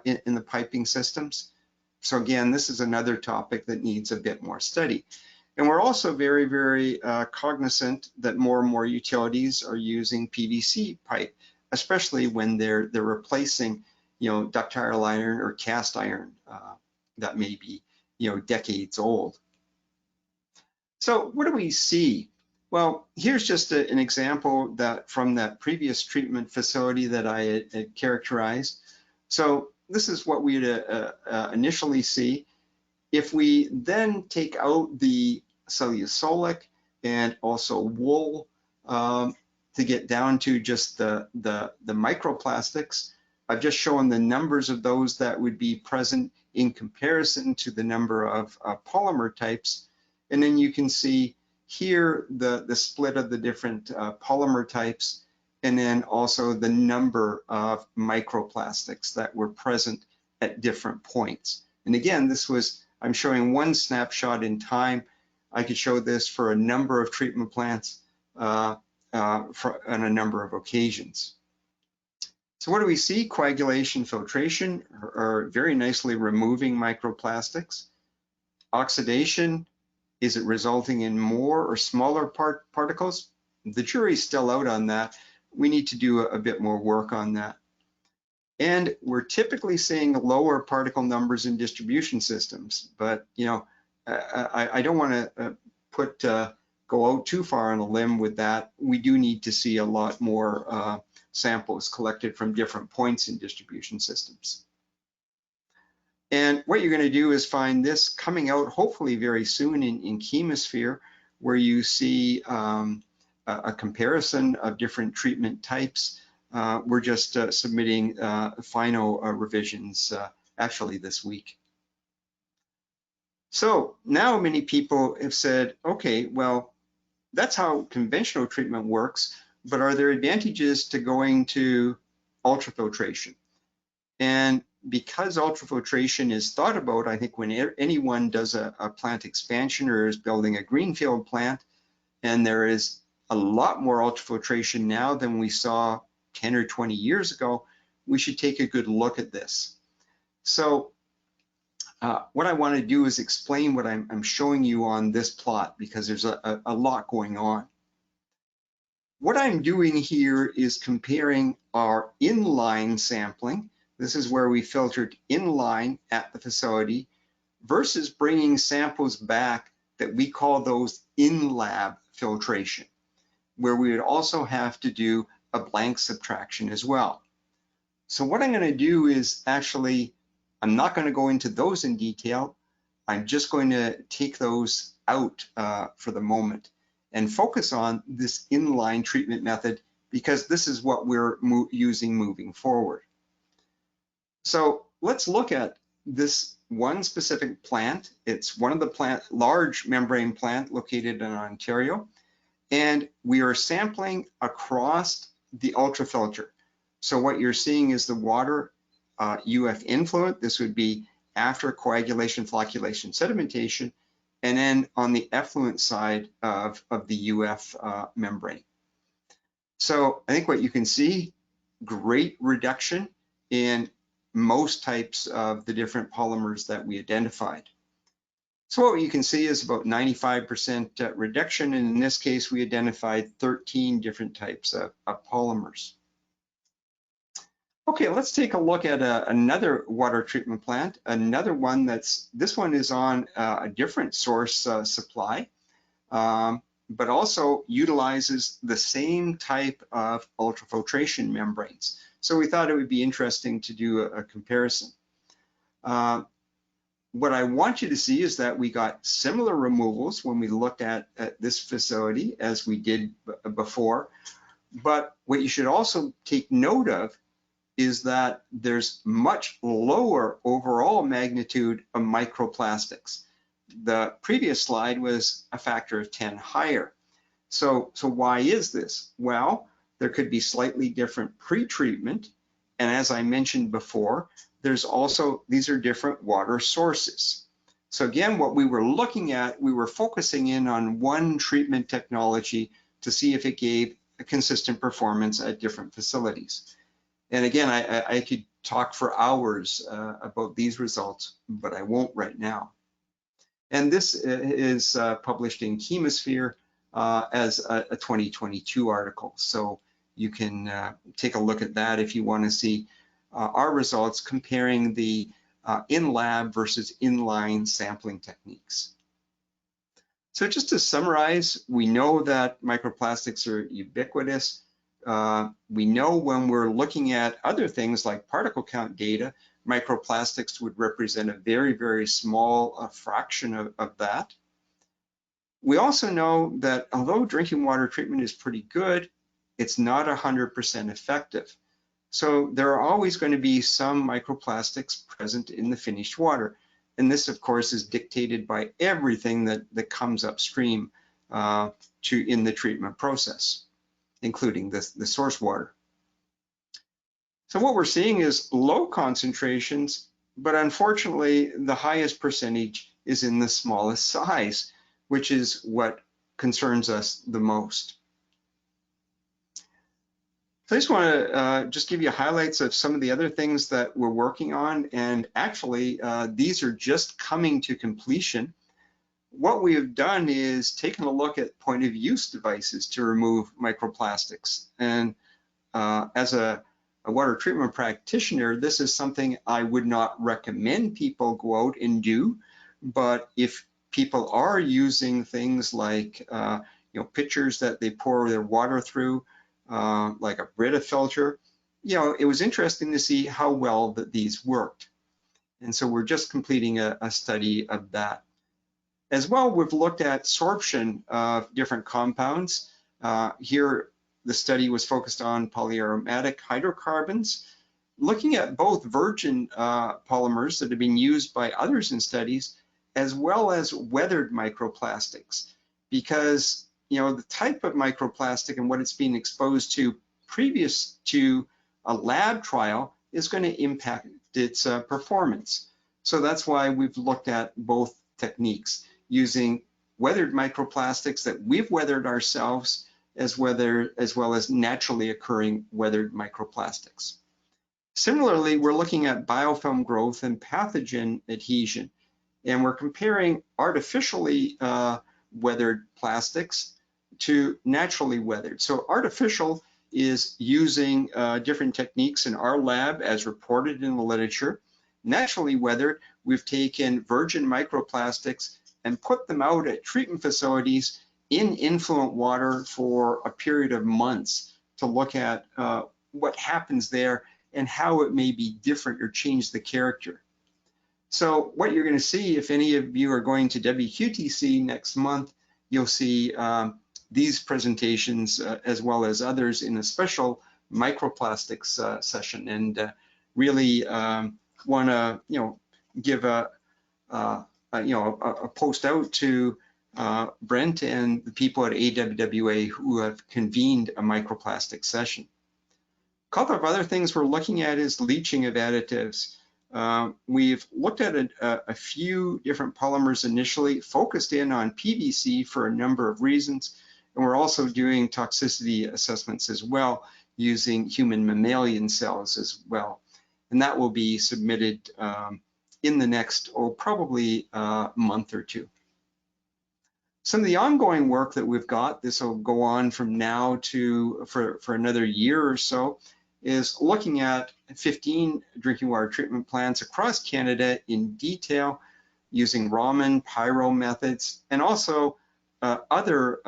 in the piping systems? So again, this is another topic that needs a bit more study. And we're also very, very cognizant that more and more utilities are using PVC pipe, especially when they're replacing, ductile iron or cast iron that may be, decades old. So what do we see? Well, here's just an example that from that previous treatment facility that I had characterized. So this is what we'd initially see. If we then take out the cellulosic and also wool to get down to just the microplastics, I've just shown the numbers of those that would be present in comparison to the number of polymer types. And then you can see here the split of the different polymer types, and then also the number of microplastics that were present at different points. And again, I'm showing one snapshot in time. I could show this for a number of treatment plants, on a number of occasions. So what do we see? Coagulation, filtration are very nicely removing microplastics. Oxidation, is it resulting in more or smaller particles? The jury's still out on that. We need to do a bit more work on that. And we're typically seeing lower particle numbers in distribution systems, but you know, I don't want to go out too far on a limb with that. We do need to see a lot more samples collected from different points in distribution systems. And what you're going to do is find this coming out hopefully very soon in Chemosphere, where you see a comparison of different treatment types. We're just submitting final revisions actually this week. So now many people have said, okay, well, that's how conventional treatment works, but are there advantages to going to ultrafiltration? And because ultrafiltration is thought about, I think when anyone does a plant expansion or is building a greenfield plant, and there is a lot more ultrafiltration now than we saw 10 or 20 years ago, we should take a good look at this. So what I want to do is explain what I'm showing you on this plot, because there's a lot going on. What I'm doing here is comparing our inline sampling. This is where we filtered inline at the facility versus bringing samples back that we call those in-lab filtration, where we would also have to do a blank subtraction as well. So what I'm going to do is actually, I'm not going to go into those in detail. I'm just going to take those out for the moment and focus on this inline treatment method, because this is what we're using moving forward. So let's look at this one specific plant. It's one of the large membrane plant located in Ontario, and we are sampling across the ultrafilter. So what you're seeing is the water UF influent. This would be after coagulation, flocculation, sedimentation, and then on the effluent side of the UF membrane. So I think what you can see, great reduction in most types of the different polymers that we identified. So what you can see is about 95% reduction, and in this case we identified 13 different types of polymers. Okay, let's take a look at another water treatment plant, another one this one is on a different source supply, but also utilizes the same type of ultrafiltration membranes. So we thought it would be interesting to do a comparison. What I want you to see is that we got similar removals when we looked at this facility as we did before, but what you should also take note of is that there's much lower overall magnitude of microplastics. The previous slide was a factor of 10 higher. So why is this? Well, there could be slightly different pre-treatment, and as I mentioned before, there's also, these are different water sources. So again, what we were looking at, we were focusing in on one treatment technology to see if it gave a consistent performance at different facilities. And again, I could talk for hours about these results, but I won't right now. And this is published in Chemosphere as a 2022 article. So you can take a look at that if you want to see our results comparing the in-lab versus inline sampling techniques. So just to summarize, we know that microplastics are ubiquitous. We know when we're looking at other things like particle count data, microplastics would represent a very, very small fraction of that. We also know that although drinking water treatment is pretty good, it's not 100% effective. So there are always going to be some microplastics present in the finished water. And this, of course, is dictated by everything that comes upstream in the treatment process, including the source water. So what we're seeing is low concentrations, but unfortunately, the highest percentage is in the smallest size, which is what concerns us the most. So I just want to just give you highlights of some of the other things that we're working on, and actually these are just coming to completion. What we have done is taken a look at point of use devices to remove microplastics. And as a water treatment practitioner, this is something I would not recommend people go out and do. But if people are using things like pitchers that they pour their water through, like a Brita filter, it was interesting to see how well that these worked. And so we're just completing a study of that. As well, we've looked at sorption of different compounds. Here, the study was focused on polyaromatic hydrocarbons, looking at both virgin polymers that have been used by others in studies, as well as weathered microplastics, because the type of microplastic and what it's being exposed to previous to a lab trial is going to impact its performance. So that's why we've looked at both techniques, using weathered microplastics that we've weathered ourselves, as well as naturally occurring weathered microplastics. Similarly, we're looking at biofilm growth and pathogen adhesion, and we're comparing artificially weathered plastics to naturally weathered. So artificial is using different techniques in our lab as reported in the literature. Naturally weathered, we've taken virgin microplastics and put them out at treatment facilities in influent water for a period of months to look at what happens there and how it may be different or change the character. So what you're going to see, if any of you are going to WQTC next month, you'll see these presentations as well as others in a special microplastics session, and really want to give a post out to Brent and the people at AWWA who have convened a microplastic session. A couple of other things we're looking at is leaching of additives. We've looked at a few different polymers initially, focused in on PVC for a number of reasons, and we're also doing toxicity assessments as well, using human mammalian cells as well. And that will be submitted in the next, probably a month or two. Some of the ongoing work that we've got, this will go on from now to for another year or so, is looking at 15 drinking water treatment plants across Canada in detail, using Raman, pyro methods, and also other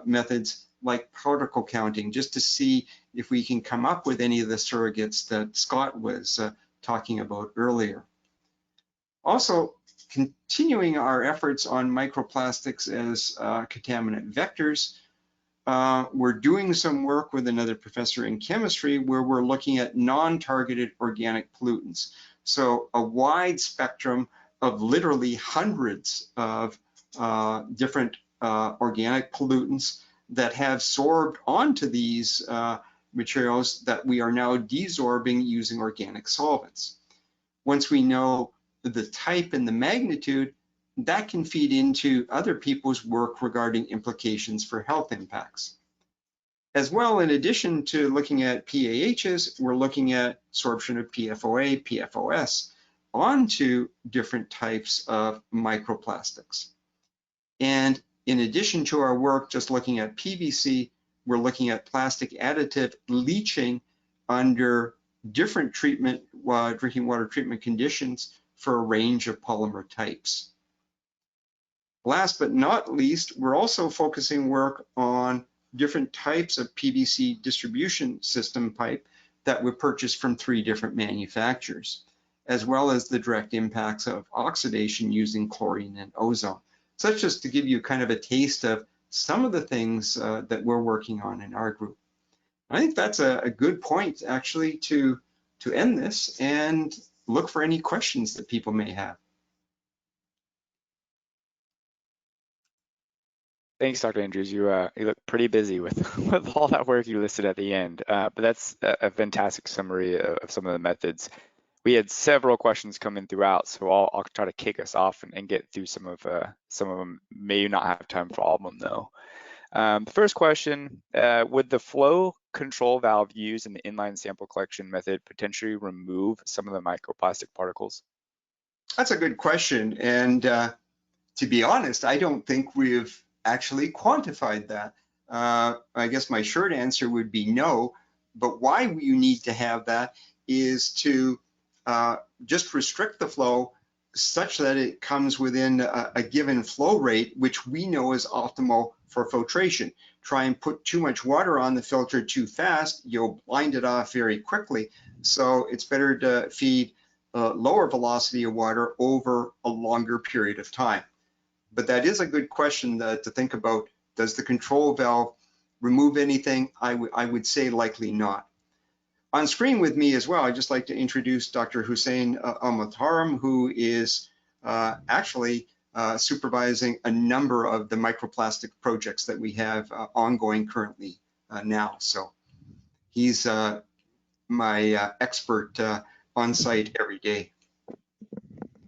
methods like particle counting, just to see if we can come up with any of the surrogates that Scott was talking about earlier. Also, continuing our efforts on microplastics as contaminant vectors, we're doing some work with another professor in chemistry where we're looking at non-targeted organic pollutants. So a wide spectrum of literally hundreds of different organic pollutants that have sorbed onto these materials that we are now desorbing using organic solvents. Once we know the type and the magnitude, that can feed into other people's work regarding implications for health impacts. As well, in addition to looking at PAHs, we're looking at sorption of PFOA, PFOS onto different types of microplastics. And in addition to our work just looking at PVC, we're looking at plastic additive leaching under different treatment, drinking water treatment conditions for a range of polymer types. Last but not least, we're also focusing work on different types of PVC distribution system pipe that we purchased from 3 different manufacturers, as well as the direct impacts of oxidation using chlorine and ozone. So that's just to give you kind of a taste of some of the things that we're working on in our group. I think that's a good point actually to end this and look for any questions that people may have. Thanks, Dr. Andrews. You look pretty busy with all that work you listed at the end, but that's a fantastic summary of some of the methods. We had several questions come in throughout, so I'll try to kick us off and get through some of them. May not have time for all of them though. The first question, would the flow control valve used in the inline sample collection method potentially remove some of the microplastic particles? That's a good question. And to be honest, I don't think we've actually quantified that. I guess my short answer would be no. But why you need to have that is to just restrict the flow such that it comes within a given flow rate, which we know is optimal for filtration. Try and put too much water on the filter too fast, you'll blind it off very quickly. So it's better to feed lower velocity of water over a longer period of time. But that is a good question to think about. Does the control valve remove anything? I would say likely not. On screen with me as well, I'd just like to introduce Dr. Hussein Al-Muhtaram, who is actually supervising a number of the microplastic projects that we have ongoing currently now. So he's my expert on site every day.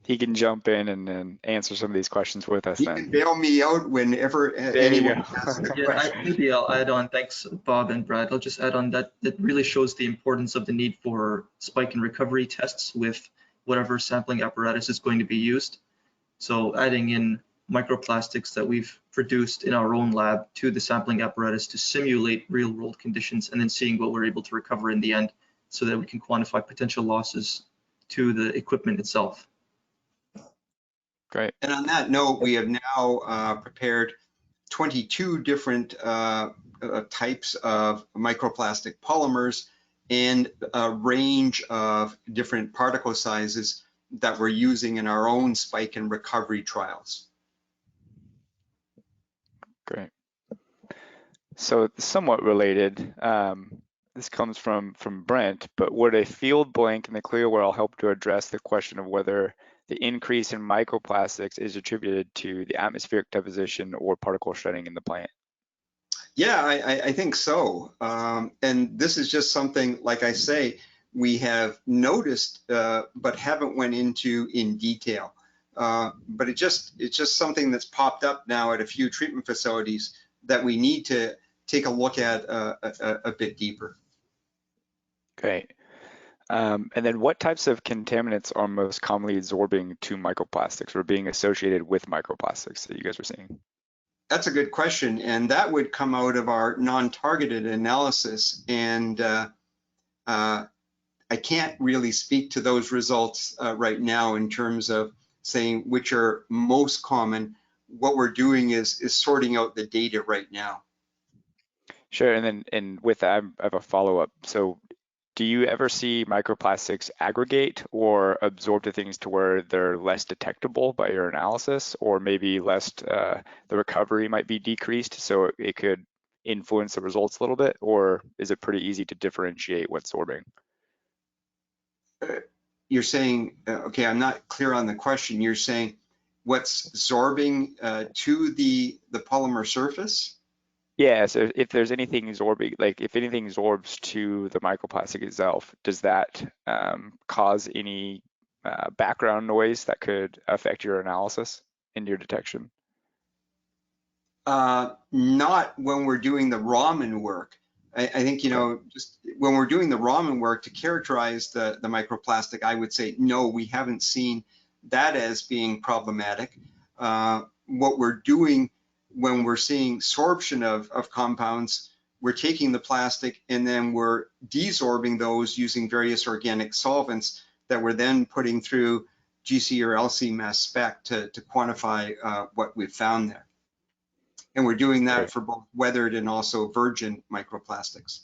He can jump in and answer some of these questions with us. He can bail me out whenever anyone asks a question. Maybe I'll add on. Thanks, Bob and Brad. I'll just add on that it really shows the importance of the need for spike and recovery tests with whatever sampling apparatus is going to be used. So adding in microplastics that we've produced in our own lab to the sampling apparatus to simulate real world conditions, and then seeing what we're able to recover in the end so that we can quantify potential losses to the equipment itself. Great. And on that note, we have now prepared 22 different types of microplastic polymers and a range of different particle sizes that we're using in our own spike and recovery trials. Great. So somewhat related, this comes from Brent, but would a field blank in the clear well help to address the question of whether the increase in microplastics is attributed to the atmospheric deposition or particle shedding in the plant? Yeah, I think so. And this is just something, like I say, we have noticed, but haven't went into in detail. But it's just something that's popped up now at a few treatment facilities that we need to take a look at a bit deeper. Great. And then what types of contaminants are most commonly absorbing to microplastics or being associated with microplastics that you guys are seeing? That's a good question. And that would come out of our non-targeted analysis. And I can't really speak to those results right now in terms of saying which are most common. What we're doing is sorting out the data right now. Sure. And with that, I have a follow-up. So do you ever see microplastics aggregate or absorb to things to where they're less detectable by your analysis, or maybe the recovery might be decreased so it could influence the results a little bit, or is it pretty easy to differentiate what's sorbing? You're saying, okay, I'm not clear on the question. You're saying what's sorbing to the polymer surface? Yeah, so if there's anything absorbing, like if anything absorbs to the microplastic itself, does that cause any background noise that could affect your analysis and your detection? Not when we're doing the Raman work. I think, you know, just when we're doing the Raman work to characterize the microplastic, I would say, no, we haven't seen that as being problematic. What we're doing when we're seeing sorption of compounds, we're taking the plastic and then we're desorbing those using various organic solvents that we're then putting through GC or LC mass spec to quantify what we've found there. And we're doing that for both weathered and also virgin microplastics.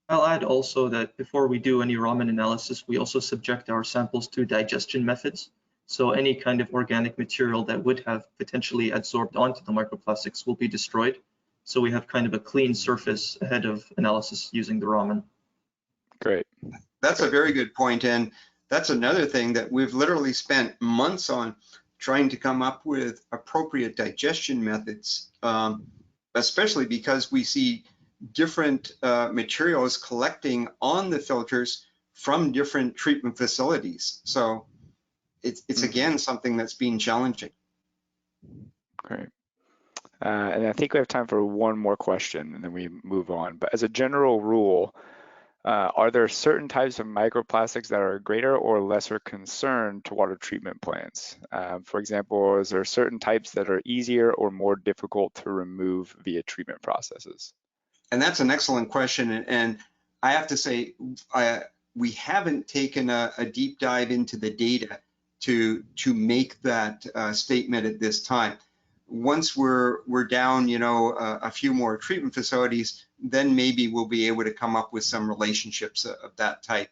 I'll add also that before we do any Raman analysis, we also subject our samples to digestion methods. So any kind of organic material that would have potentially adsorbed onto the microplastics will be destroyed. So we have kind of a clean surface ahead of analysis using the Raman. Great. That's a very good point. And that's another thing that we've literally spent months on trying to come up with appropriate digestion methods, especially because we see different materials collecting on the filters from different treatment facilities. So it's again something that's been challenging. Great. And I think we have time for one more question and then we move on. But as a general rule, are there certain types of microplastics that are a greater or lesser concern to water treatment plants? For example, is there certain types that are easier or more difficult to remove via treatment processes? And that's an excellent question. And I have to say, we haven't taken a deep dive into the data to make that statement at this time. Once we're down, a few more treatment facilities, then maybe we'll be able to come up with some relationships of that type.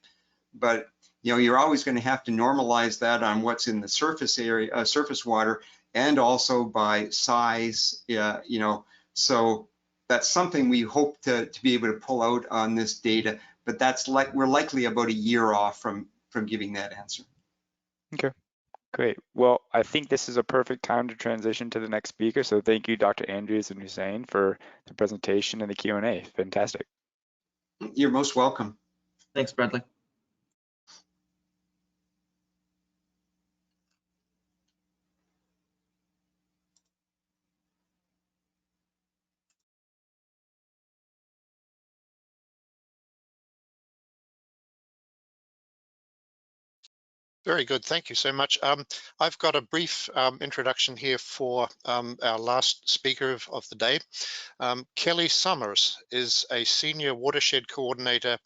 But you're always going to have to normalize that on what's in the surface area, surface water, and also by size. So that's something we hope to be able to pull out on this data. But that's we're likely about a year off from giving that answer. Okay. Great. Well, I think this is a perfect time to transition to the next speaker. So thank you, Dr. Andrews and Hussein, for the presentation and the Q&A. Fantastic. You're most welcome. Thanks, Bradley. Very good, thank you so much. I've got a brief introduction here for our last speaker of the day. Kelly Summers is a senior watershed coordinator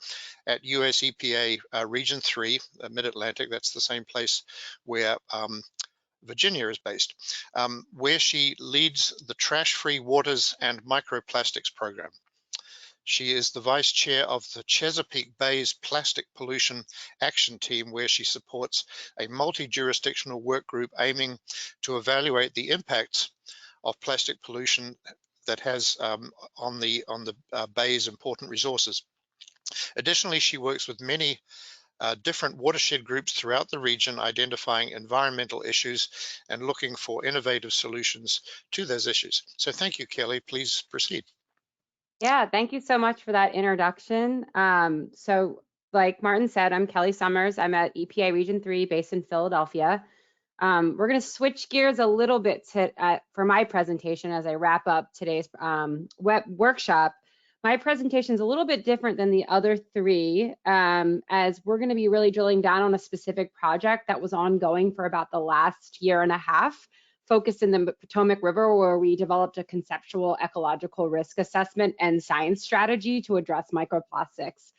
at US EPA Region 3, Mid-Atlantic. That's the same place where Virginia is based, where she leads the Trash-Free Waters and Microplastics program. She is the vice chair of the Chesapeake Bay's Plastic Pollution Action Team, where she supports a multi-jurisdictional work group aiming to evaluate the impacts of plastic pollution that has on the Bay's important resources. Additionally, she works with many different watershed groups throughout the region, identifying environmental issues and looking for innovative solutions to those issues. So thank you, Kelly. Please proceed. Yeah, thank you so much for that introduction. So like Martin said, I'm Kelly Summers. I'm at EPA Region 3 based in Philadelphia. We're going to switch gears a little bit for my presentation as I wrap up today's workshop. My presentation is a little bit different than the other three, as we're going to be really drilling down on a specific project that was ongoing for about the last year and a half, focused in the Potomac River, where we developed a conceptual ecological risk assessment and science strategy to address microplastics.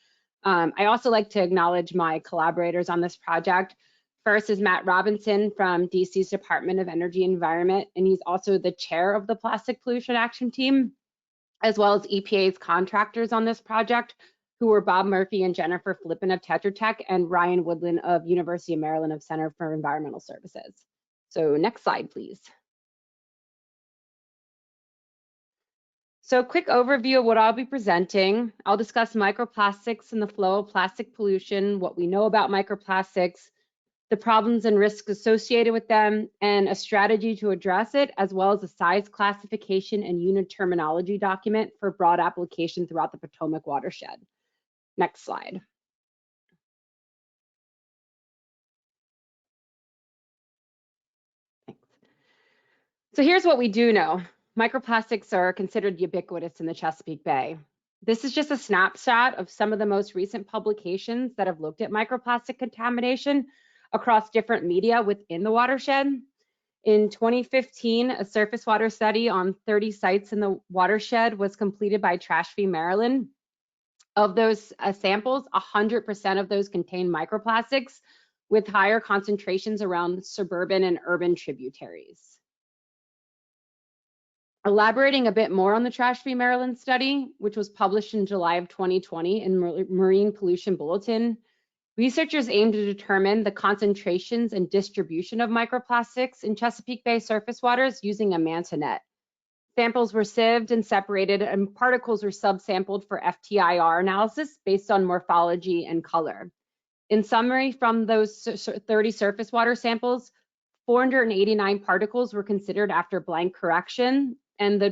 I also like to acknowledge my collaborators on this project. First is Matt Robinson from DC's Department of Energy and Environment, and he's also the chair of the Plastic Pollution Action Team, as well as EPA's contractors on this project, who were Bob Murphy and Jennifer Flippin of Tetra Tech and Ryan Woodland of University of Maryland of Center for Environmental Services. So next slide, please. So a quick overview of what I'll be presenting. I'll discuss microplastics and the flow of plastic pollution, what we know about microplastics, the problems and risks associated with them, and a strategy to address it, as well as a size classification and unit terminology document for broad application throughout the Potomac watershed. Next slide. So here's what we do know. Microplastics are considered ubiquitous in the Chesapeake Bay. This is just a snapshot of some of the most recent publications that have looked at microplastic contamination across different media within the watershed. In 2015, a surface water study on 30 sites in the watershed was completed by Trash Free Maryland. Of those samples, 100% of those contain microplastics, with higher concentrations around suburban and urban tributaries. Elaborating a bit more on the Trash Free Maryland study, which was published in July of 2020 in Marine Pollution Bulletin, researchers aim to determine the concentrations and distribution of microplastics in Chesapeake Bay surface waters using a manta net. Samples were sieved and separated, and particles were subsampled for FTIR analysis based on morphology and color. In summary, from those 30 surface water samples, 489 particles were considered after blank correction, and the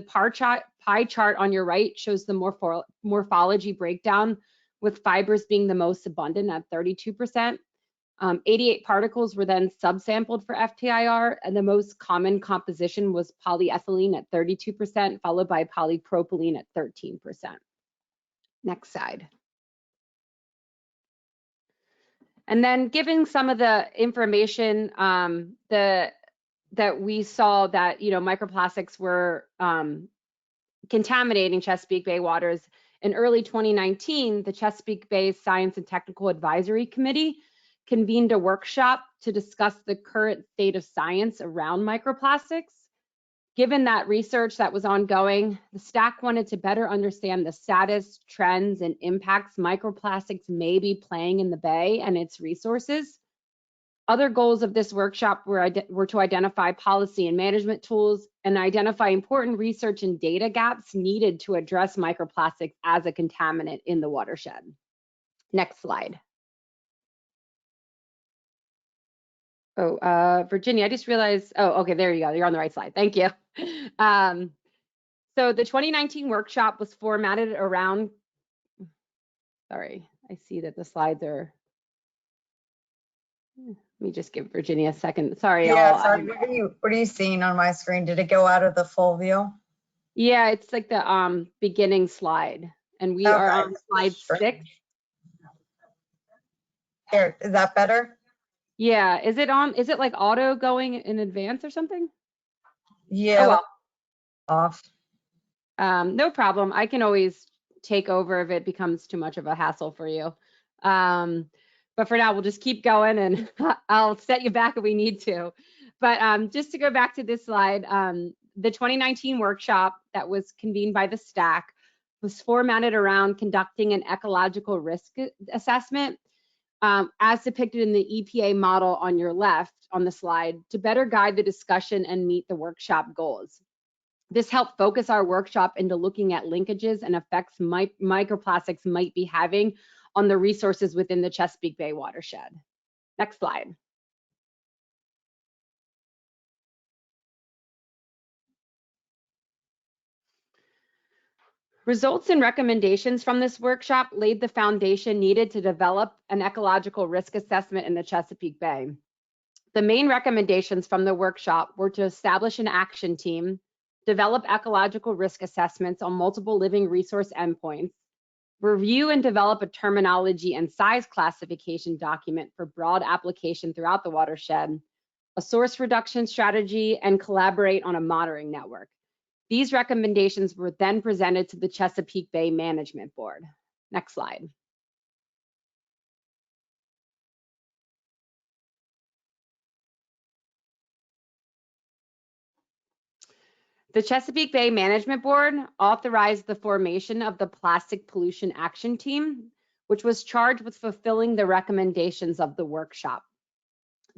pie chart on your right shows the morphology breakdown, with fibers being the most abundant at 32%, 88 particles were then subsampled for FTIR, and the most common composition was polyethylene at 32%, followed by polypropylene at 13%. Next slide. And then given some of the information that we saw that, microplastics were contaminating Chesapeake Bay waters, in early 2019, the Chesapeake Bay Science and Technical Advisory Committee convened a workshop to discuss the current state of science around microplastics. Given that research that was ongoing, the staff wanted to better understand the status, trends, and impacts microplastics may be playing in the bay and its resources. Other goals of this workshop were to identify policy and management tools and identify important research and data gaps needed to address microplastics as a contaminant in the watershed. Next slide. Oh, Virginia, I just realized, oh, okay, there you go. You're on the right slide. Thank you. So the 2019 workshop was formatted around, sorry, I see that the slides are, let me just give Virginia a second. Sorry, yeah, y'all. sorry. What are you seeing on my screen? Did it go out of the full view? Yeah, it's like the beginning slide, and we are on slide 6. Here, is that better? Yeah, is it like auto going in advance or something? Yeah. Oh, well. Off. No problem. I can always take over if it becomes too much of a hassle for you. But for now, we'll just keep going, and I'll set you back if we need to. But just to go back to this slide, the 2019 workshop that was convened by the STAC was formatted around conducting an ecological risk assessment, as depicted in the EPA model on your left on the slide, to better guide the discussion and meet the workshop goals. This helped focus our workshop into looking at linkages and effects microplastics might be having on the resources within the Chesapeake Bay watershed. Next slide. Results and recommendations from this workshop laid the foundation needed to develop an ecological risk assessment in the Chesapeake Bay. The main recommendations from the workshop were to establish an action team, develop ecological risk assessments on multiple living resource endpoints, review and develop a terminology and size classification document for broad application throughout the watershed, a source reduction strategy, and collaborate on a monitoring network. These recommendations were then presented to the Chesapeake Bay Management Board. Next slide. The Chesapeake Bay Management Board authorized the formation of the Plastic Pollution Action Team, which was charged with fulfilling the recommendations of the workshop.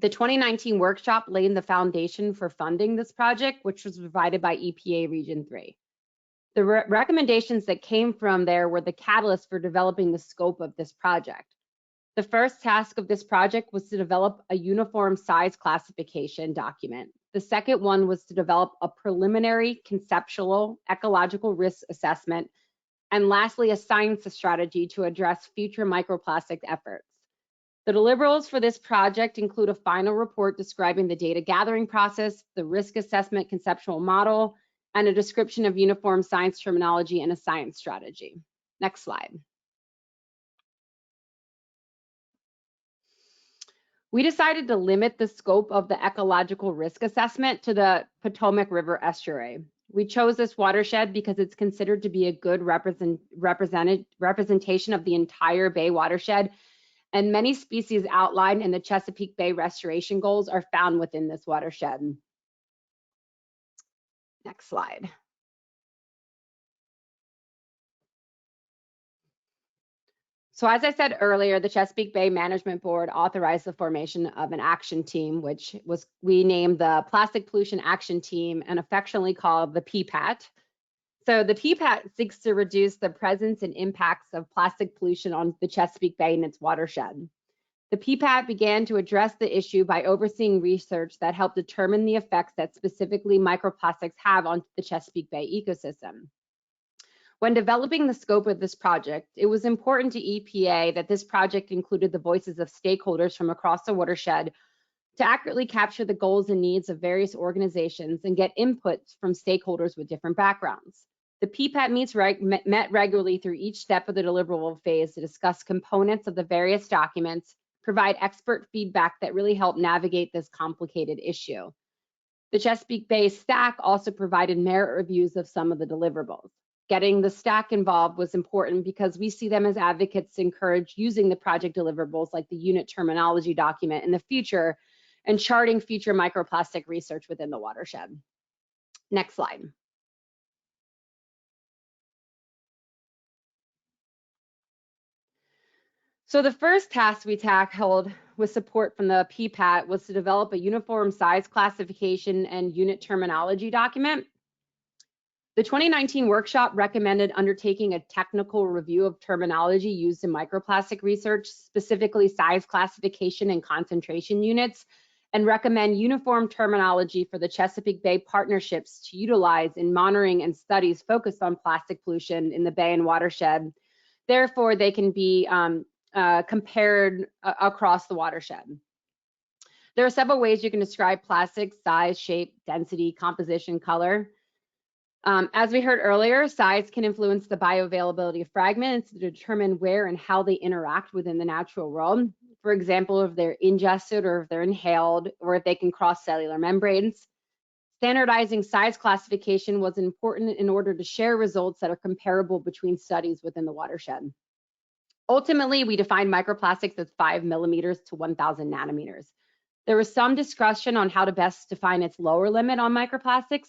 The 2019 workshop laid the foundation for funding this project, which was provided by EPA Region 3. The recommendations that came from there were the catalyst for developing the scope of this project. The first task of this project was to develop a uniform size classification document. The second one was to develop a preliminary conceptual ecological risk assessment, and lastly, a science strategy to address future microplastic efforts. The deliverables for this project include a final report describing the data gathering process, the risk assessment conceptual model, and a description of uniform science terminology and a science strategy. Next slide. We decided to limit the scope of the ecological risk assessment to the Potomac River estuary. We chose this watershed because it's considered to be a good representation of the entire Bay watershed, and many species outlined in the Chesapeake Bay restoration goals are found within this watershed. Next slide. So as I said earlier, the Chesapeake Bay Management Board authorized the formation of an action team, which we named the Plastic Pollution Action Team and affectionately called the PPAT. So the PPAT seeks to reduce the presence and impacts of plastic pollution on the Chesapeake Bay and its watershed. The PPAT began to address the issue by overseeing research that helped determine the effects that specifically microplastics have on the Chesapeake Bay ecosystem. When developing the scope of this project, it was important to EPA that this project included the voices of stakeholders from across the watershed to accurately capture the goals and needs of various organizations and get inputs from stakeholders with different backgrounds. The PPAT met regularly through each step of the deliverable phase to discuss components of the various documents, provide expert feedback that really helped navigate this complicated issue. The Chesapeake Bay stack also provided merit reviews of some of the deliverables. Getting the stack involved was important because we see them as advocates to encourage using the project deliverables like the unit terminology document in the future and charting future microplastic research within the watershed. Next slide. So the first task we tackled with support from the PPAT was to develop a uniform size classification and unit terminology document. The 2019 workshop recommended undertaking a technical review of terminology used in microplastic research, specifically size classification and concentration units, and recommend uniform terminology for the Chesapeake Bay partnerships to utilize in monitoring and studies focused on plastic pollution in the bay and watershed. Therefore, they can be compared across the watershed. There are several ways you can describe plastics: size, shape, density, composition, color. As we heard earlier, size can influence the bioavailability of fragments to determine where and how they interact within the natural world. For example, if they're ingested or if they're inhaled, or if they can cross cellular membranes. Standardizing size classification was important in order to share results that are comparable between studies within the watershed. Ultimately, we defined microplastics as 5 millimeters to 1,000 nanometers. There was some discussion on how to best define its lower limit on microplastics,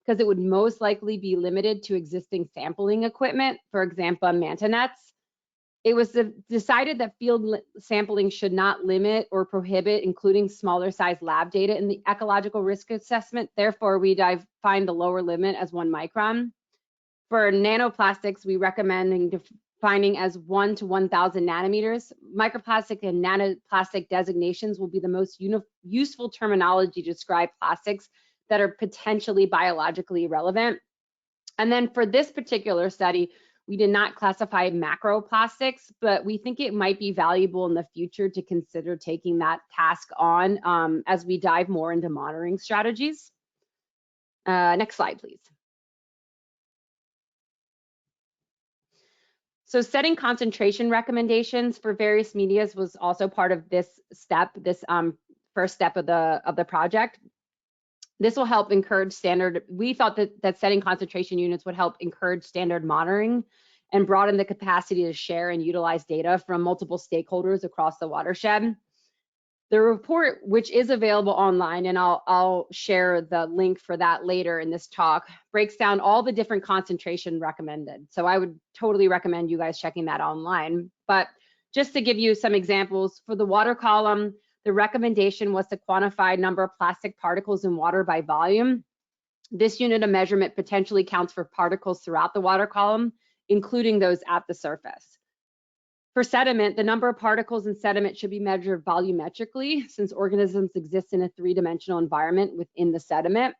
because it would most likely be limited to existing sampling equipment, for example, manta nets. It was decided that field sampling should not limit or prohibit including smaller size lab data in the ecological risk assessment. Therefore, we defined the lower limit as 1 micron. For nanoplastics, we recommend defining as 1 to 1,000 nanometers. Microplastic and nanoplastic designations will be the most useful terminology to describe plastics that are potentially biologically relevant. And then for this particular study, we did not classify macroplastics, but we think it might be valuable in the future to consider taking that task on as we dive more into monitoring strategies. Next slide, please. So setting concentration recommendations for various medias was also part of this step, this first step of the project. This will help encourage standard. We thought that setting concentration units would help encourage standard monitoring and broaden the capacity to share and utilize data from multiple stakeholders across the watershed. The report, which is available online, and I'll share the link for that later in this talk, breaks down all the different concentration recommended. So I would totally recommend you guys checking that online. But just to give you some examples, for the water column, the recommendation was to quantify number of plastic particles in water by volume. This unit of measurement potentially counts for particles throughout the water column, including those at the surface. For sediment, the number of particles in sediment should be measured volumetrically, since organisms exist in a 3-dimensional environment within the sediment.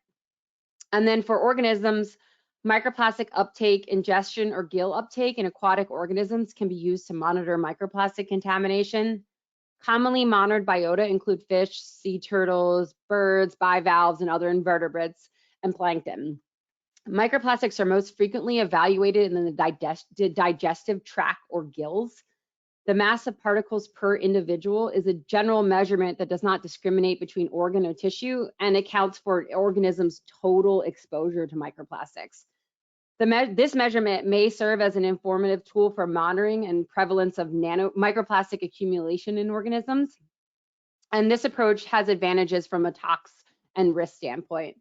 And then for organisms, microplastic uptake, ingestion, or gill uptake in aquatic organisms can be used to monitor microplastic contamination. Commonly monitored biota include fish, sea turtles, birds, bivalves, and other invertebrates, and plankton. Microplastics are most frequently evaluated in the digestive tract or gills. The mass of particles per individual is a general measurement that does not discriminate between organ or tissue and accounts for an organism's total exposure to microplastics. This measurement may serve as an informative tool for monitoring and prevalence of microplastic accumulation in organisms. And this approach has advantages from a tox and risk standpoint.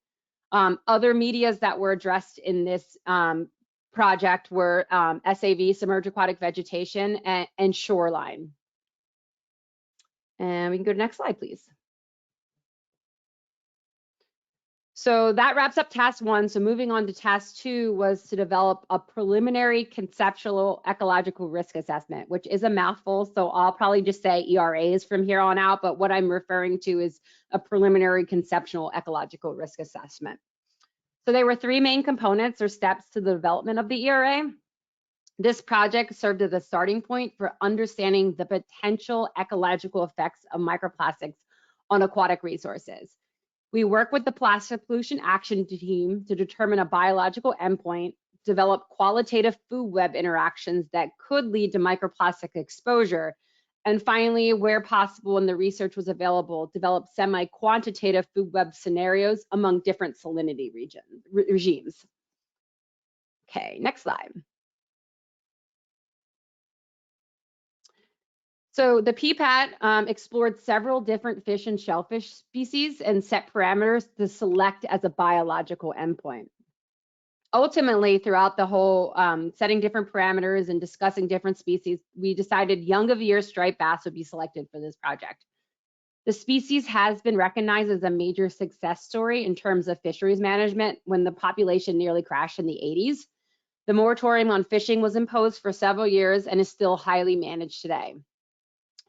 Other medias that were addressed in this project were SAV, submerged aquatic vegetation, and shoreline. And we can go to the next slide, please. So that wraps up task 1. So moving on to task 2 was to develop a preliminary conceptual ecological risk assessment, which is a mouthful. So I'll probably just say ERAs from here on out, but what I'm referring to is a preliminary conceptual ecological risk assessment. So there were 3 main components or steps to the development of the ERA. This project served as a starting point for understanding the potential ecological effects of microplastics on aquatic resources. We work with the Plastic Pollution Action Team to determine a biological endpoint, develop qualitative food web interactions that could lead to microplastic exposure, and finally, where possible and the research was available, develop semi-quantitative food web scenarios among different salinity regimes. Okay, next slide. So the PPAT explored several different fish and shellfish species and set parameters to select as a biological endpoint. Ultimately, throughout the whole setting different parameters and discussing different species, we decided young of year striped bass would be selected for this project. The species has been recognized as a major success story in terms of fisheries management when the population nearly crashed in the 80s. The moratorium on fishing was imposed for several years and is still highly managed today.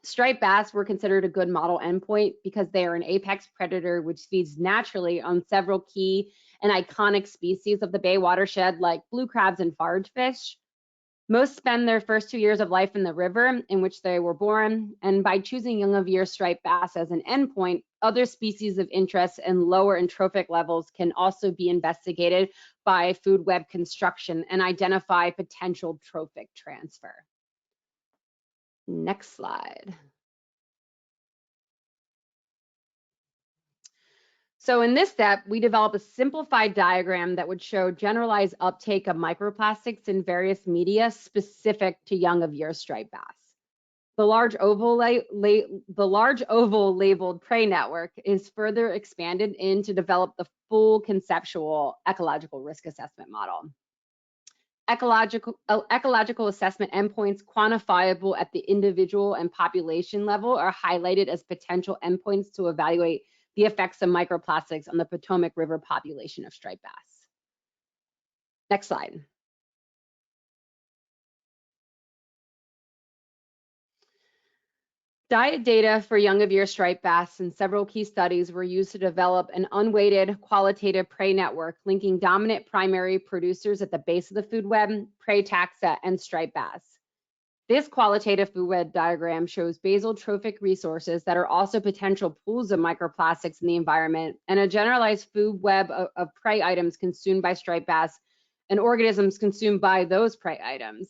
Striped bass were considered a good model endpoint because they are an apex predator which feeds naturally on several key and iconic species of the Bay watershed like blue crabs and forage fish. Most spend their first 2 years of life in the river in which they were born, and by choosing young of year striped bass as an endpoint, other species of interest and lower in trophic levels can also be investigated by food web construction and identify potential trophic transfer. Next slide. So in this step, we developed a simplified diagram that would show generalized uptake of microplastics in various media specific to young of year striped bass. The large oval labeled prey network is further expanded in to develop the full conceptual ecological risk assessment model. Ecological assessment endpoints quantifiable at the individual and population level are highlighted as potential endpoints to evaluate the effects of microplastics on the Potomac River population of striped bass. Next slide. Diet data for young of year striped bass and several key studies were used to develop an unweighted qualitative prey network linking dominant primary producers at the base of the food web, prey taxa, and striped bass. This qualitative food web diagram shows basal trophic resources that are also potential pools of microplastics in the environment and a generalized food web of prey items consumed by striped bass and organisms consumed by those prey items.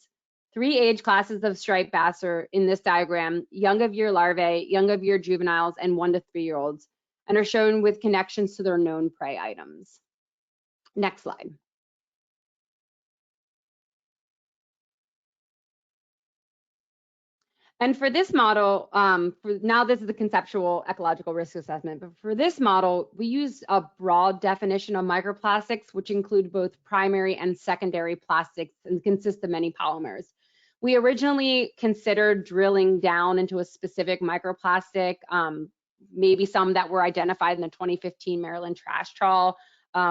3 age classes of striped bass are in this diagram: young of year larvae, young of year juveniles, and 1 to 3 year olds, and are shown with connections to their known prey items. Next slide. And for this model, now this is the conceptual ecological risk assessment, but for this model, we use a broad definition of microplastics, which include both primary and secondary plastics and consist of many polymers. We originally considered drilling down into a specific microplastic, maybe some that were identified in the 2015 Maryland trash trawl.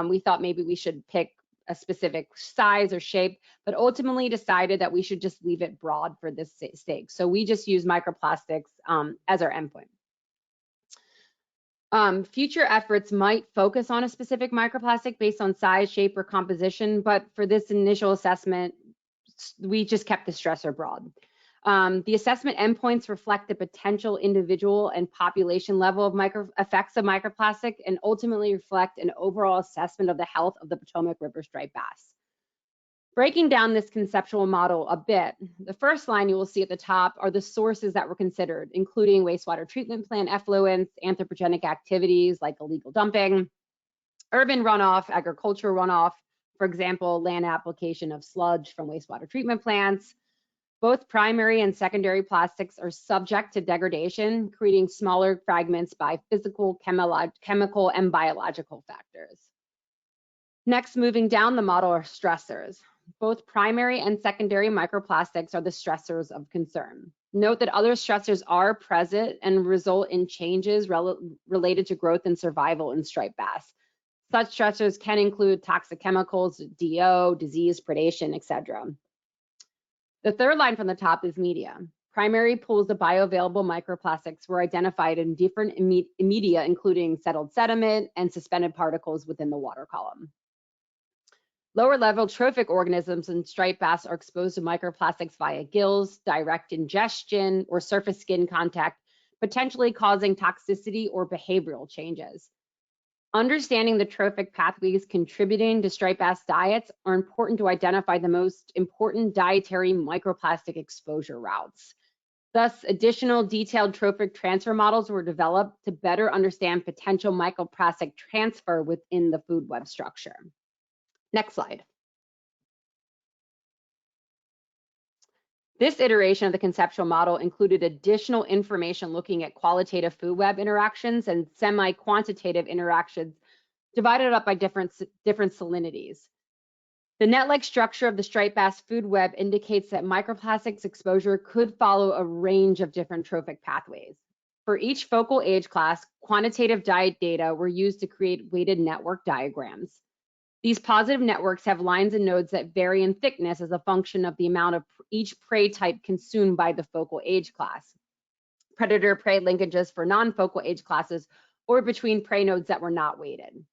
We thought maybe we should pick a specific size or shape, but ultimately decided that we should just leave it broad for this stake. So we just use microplastics as our endpoint. Future efforts might focus on a specific microplastic based on size, shape, or composition, but for this initial assessment, we just kept the stressor broad. The assessment endpoints reflect the potential individual and population level of effects of microplastic and ultimately reflect an overall assessment of the health of the Potomac River striped bass. Breaking down this conceptual model a bit, the first line you will see at the top are the sources that were considered, including wastewater treatment plant effluents, anthropogenic activities like illegal dumping, urban runoff, agricultural runoff, for example, land application of sludge from wastewater treatment plants. Both primary and secondary plastics are subject to degradation, creating smaller fragments by physical, chemical, and biological factors. Next, moving down the model are stressors. Both primary and secondary microplastics are the stressors of concern. Note that other stressors are present and result in changes related to growth and survival in striped bass. Such stressors can include toxic chemicals, DO, disease, predation, etc. The third line from the top is media. Primary pools of bioavailable microplastics were identified in different media, including settled sediment and suspended particles within the water column. Lower level trophic organisms and striped bass are exposed to microplastics via gills, direct ingestion, or surface skin contact, potentially causing toxicity or behavioral changes. Understanding the trophic pathways contributing to striped bass diets are important to identify the most important dietary microplastic exposure routes. Thus, additional detailed trophic transfer models were developed to better understand potential microplastic transfer within the food web structure. Next slide. This iteration of the conceptual model included additional information looking at qualitative food web interactions and semi-quantitative interactions divided up by different salinities. The net-like structure of the striped bass food web indicates that microplastics exposure could follow a range of different trophic pathways. For each focal age class, quantitative diet data were used to create weighted network diagrams. These positive networks have lines and nodes that vary in thickness as a function of the amount of each prey type consumed by the focal age class. Predator-prey linkages for non-focal age classes or between prey nodes that were not weighted.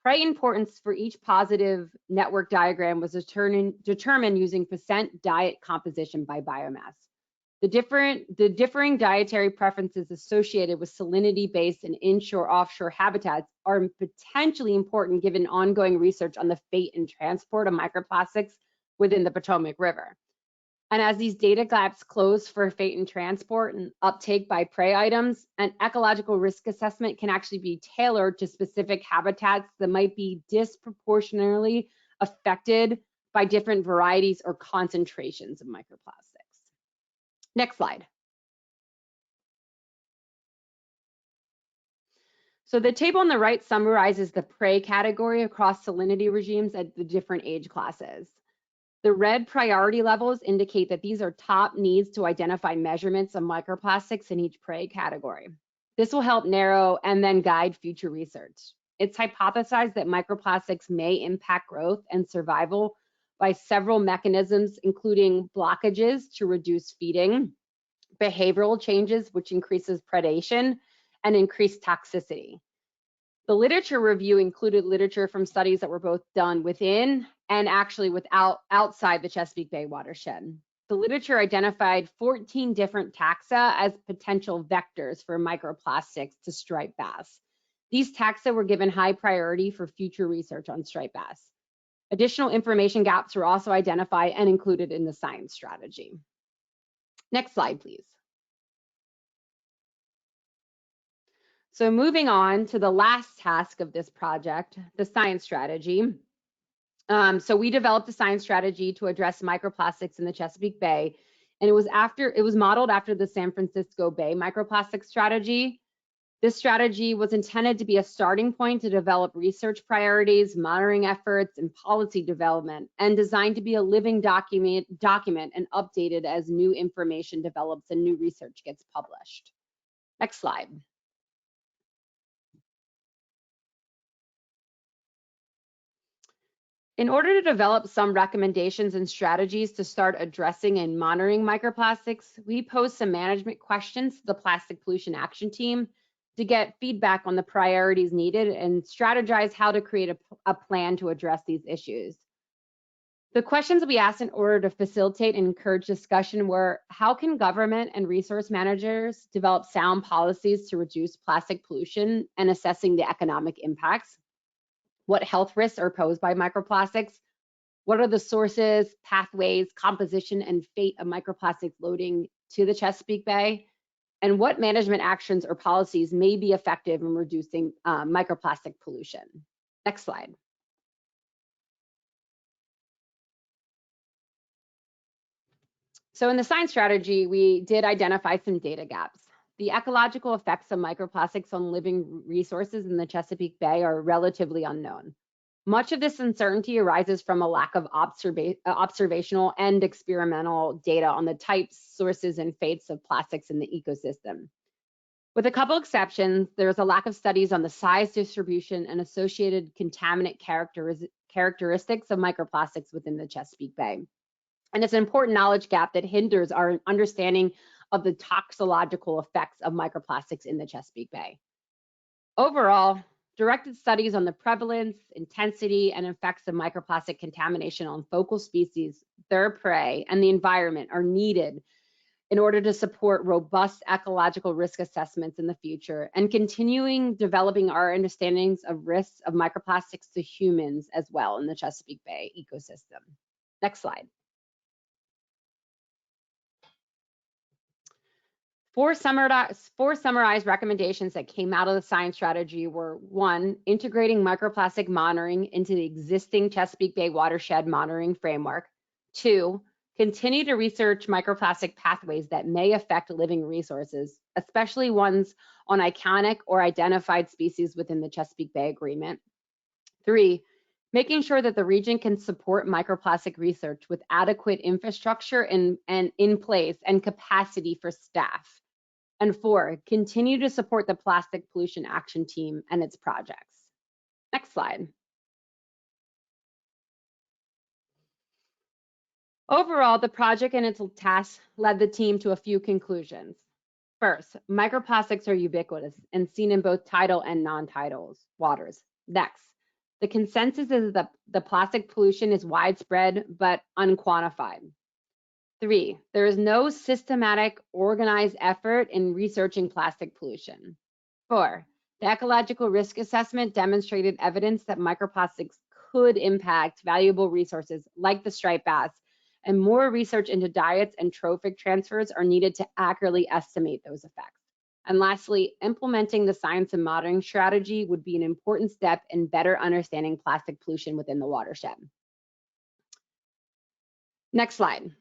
Prey importance for each positive network diagram was determined using percent diet composition by biomass. The differing dietary preferences associated with salinity-based and inshore-offshore habitats are potentially important given ongoing research on the fate and transport of microplastics within the Potomac River. And as these data gaps close for fate and transport and uptake by prey items, an ecological risk assessment can actually be tailored to specific habitats that might be disproportionately affected by different varieties or concentrations of microplastics. Next slide. So the table on the right summarizes the prey category across salinity regimes at the different age classes. The red priority levels indicate that these are top needs to identify measurements of microplastics in each prey category. This will help narrow and then guide future research. It's hypothesized that microplastics may impact growth and survival by several mechanisms, including blockages to reduce feeding, behavioral changes, which increases predation, and increased toxicity. The literature review included literature from studies that were both done within and actually outside the Chesapeake Bay watershed. The literature identified 14 different taxa as potential vectors for microplastics to striped bass. These taxa were given high priority for future research on striped bass. Additional information gaps were also identified and included in the science strategy. Next slide, please. So moving on to the last task of this project, the science strategy. So we developed a science strategy to address microplastics in the Chesapeake Bay, and it was modeled after the San Francisco Bay microplastic strategy. This strategy was intended to be a starting point to develop research priorities, monitoring efforts, and policy development, and designed to be a living document and updated as new information develops and new research gets published. Next slide. In order to develop some recommendations and strategies to start addressing and monitoring microplastics, we posed some management questions to the Plastic Pollution Action Team to get feedback on the priorities needed and strategize how to create a plan to address these issues. The questions we asked in order to facilitate and encourage discussion were, how can government and resource managers develop sound policies to reduce plastic pollution and assessing the economic impacts? What health risks are posed by microplastics? What are the sources, pathways, composition, and fate of microplastic loading to the Chesapeake Bay? And what management actions or policies may be effective in reducing microplastic pollution? Next slide. So in the science strategy, we did identify some data gaps. The ecological effects of microplastics on living resources in the Chesapeake Bay are relatively unknown. Much of this uncertainty arises from a lack of observational and experimental data on the types, sources, and fates of plastics in the ecosystem. With a couple exceptions, there's a lack of studies on the size distribution and associated contaminant characteristics of microplastics within the Chesapeake Bay. And it's an important knowledge gap that hinders our understanding of the toxicological effects of microplastics in the Chesapeake Bay. Overall, Directed studies on the prevalence, intensity, and effects of microplastic contamination on focal species, their prey, and the environment are needed in order to support robust ecological risk assessments in the future and continuing developing our understandings of risks of microplastics to humans as well in the Chesapeake Bay ecosystem. Next slide. Four summarized recommendations that came out of the science strategy were: 1, integrating microplastic monitoring into the existing Chesapeake Bay watershed monitoring framework. 2, continue to research microplastic pathways that may affect living resources, especially ones on iconic or identified species within the Chesapeake Bay Agreement. 3, making sure that the region can support microplastic research with adequate infrastructure in place and capacity for staff. And 4, continue to support the Plastic Pollution Action Team and its projects. Next slide. Overall, the project and its tasks led the team to a few conclusions. First, microplastics are ubiquitous and seen in both tidal and non-tidal waters. Next, the consensus is that the plastic pollution is widespread but unquantified. 3, there is no systematic, organized effort in researching plastic pollution. 4, the ecological risk assessment demonstrated evidence that microplastics could impact valuable resources like the striped bass, and more research into diets and trophic transfers are needed to accurately estimate those effects. And lastly, implementing the science and monitoring strategy would be an important step in better understanding plastic pollution within the watershed. Next slide.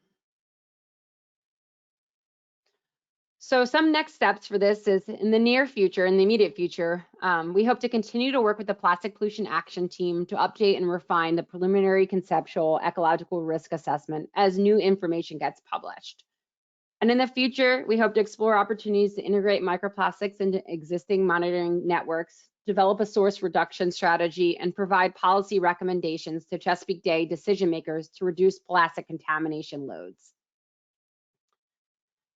So some next steps for this is in the near future, in the immediate future, we hope to continue to work with the Plastic Pollution Action Team to update and refine the preliminary conceptual ecological risk assessment as new information gets published. And in the future, we hope to explore opportunities to integrate microplastics into existing monitoring networks, develop a source reduction strategy, and provide policy recommendations to Chesapeake Bay decision makers to reduce plastic contamination loads.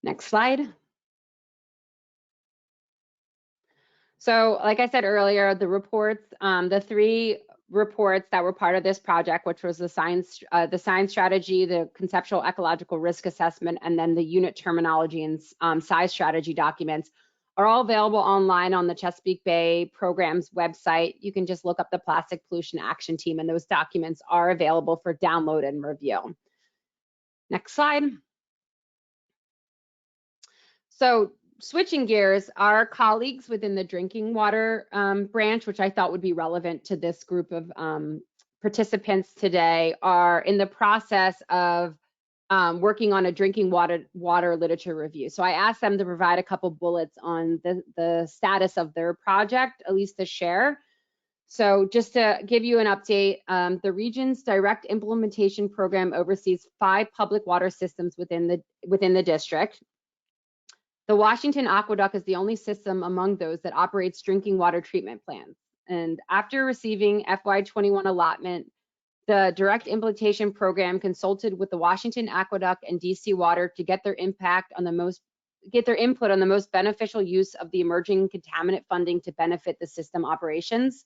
Next slide. So like I said earlier, the reports, the 3 reports that were part of this project, which was the science strategy, the conceptual ecological risk assessment, and then the unit terminology and size strategy documents, are all available online on the Chesapeake Bay program's website. You can just look up the Plastic Pollution Action Team, and those documents are available for download and review. Next slide. So switching gears, our colleagues within the drinking water branch, which I thought would be relevant to this group of participants today, are in the process of working on a drinking water literature review. So I asked them to provide a couple bullets on the status of their project, at least to share. So just to give you an update, the region's direct implementation program oversees 5 public water systems within the district. The Washington Aqueduct is the only system among those that operates drinking water treatment plants. And after receiving FY21 allotment, the direct implementation program consulted with the Washington Aqueduct and DC Water to get their input on the most beneficial use of the emerging contaminant funding to benefit the system operations.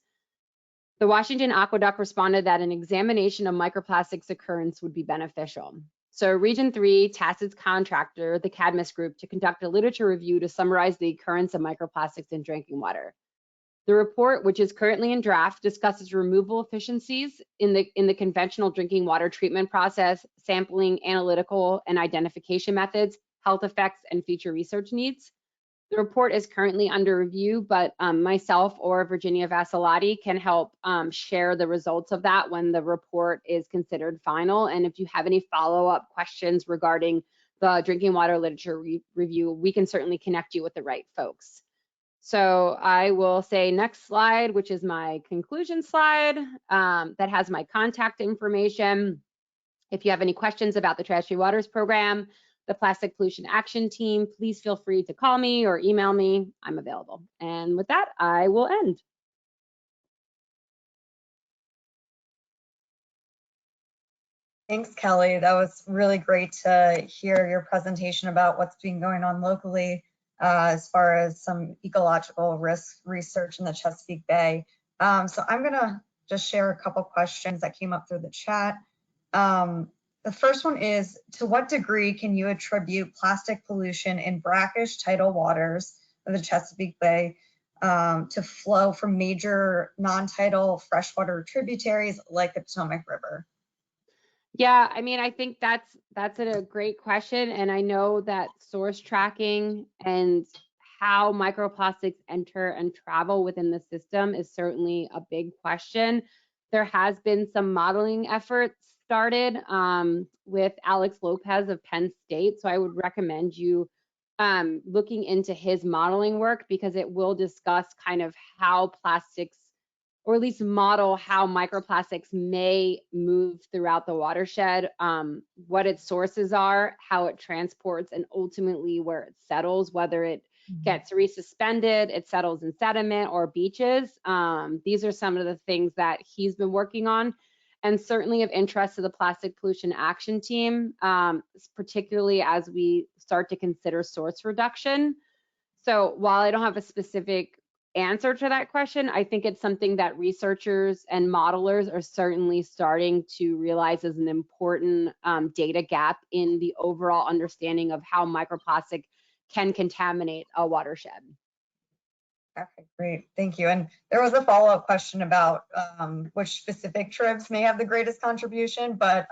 The Washington Aqueduct responded that an examination of microplastics occurrence would be beneficial. So Region 3 tasked its contractor, the Cadmus Group, to conduct a literature review to summarize the occurrence of microplastics in drinking water. The report, which is currently in draft, discusses removal efficiencies in the conventional drinking water treatment process, sampling, analytical and identification methods, health effects, and future research needs. The report is currently under review, but myself or Virginia Vassilotti can help share the results of that when the report is considered final. And if you have any follow-up questions regarding the drinking water literature review, we can certainly connect you with the right folks. So I will say next slide, which is my conclusion slide that has my contact information. If you have any questions about the Trash-Free Waters program, the Plastic Pollution Action Team, please feel free to call me or email me. I'm available. And with that, I will end. Thanks, Kelly. That was really great to hear your presentation about what's been going on locally as far as some ecological risk research in the Chesapeake Bay. So I'm gonna just share a couple questions that came up through the chat. The first one is, to what degree can you attribute plastic pollution in brackish tidal waters of the Chesapeake Bay to flow from major non-tidal freshwater tributaries like the Potomac River? Yeah, I mean, I think that's a great question, and I know that source tracking and how microplastics enter and travel within the system is certainly a big question. There has been some modeling efforts started with Alex Lopez of Penn State, so I would recommend you looking into his modeling work, because it will discuss kind of how plastics, or at least model how microplastics may move throughout the watershed, what its sources are, how it transports, and ultimately where it settles, whether it gets resuspended, it settles in sediment or beaches. These are some of the things that he's been working on, and certainly of interest to the Plastic Pollution Action Team, particularly as we start to consider source reduction. So while I don't have a specific answer to that question, I think it's something that researchers and modelers are certainly starting to realize is an important data gap in the overall understanding of how microplastic can contaminate a watershed. Okay, great, thank you. And there was a follow-up question about which specific tribs may have the greatest contribution, but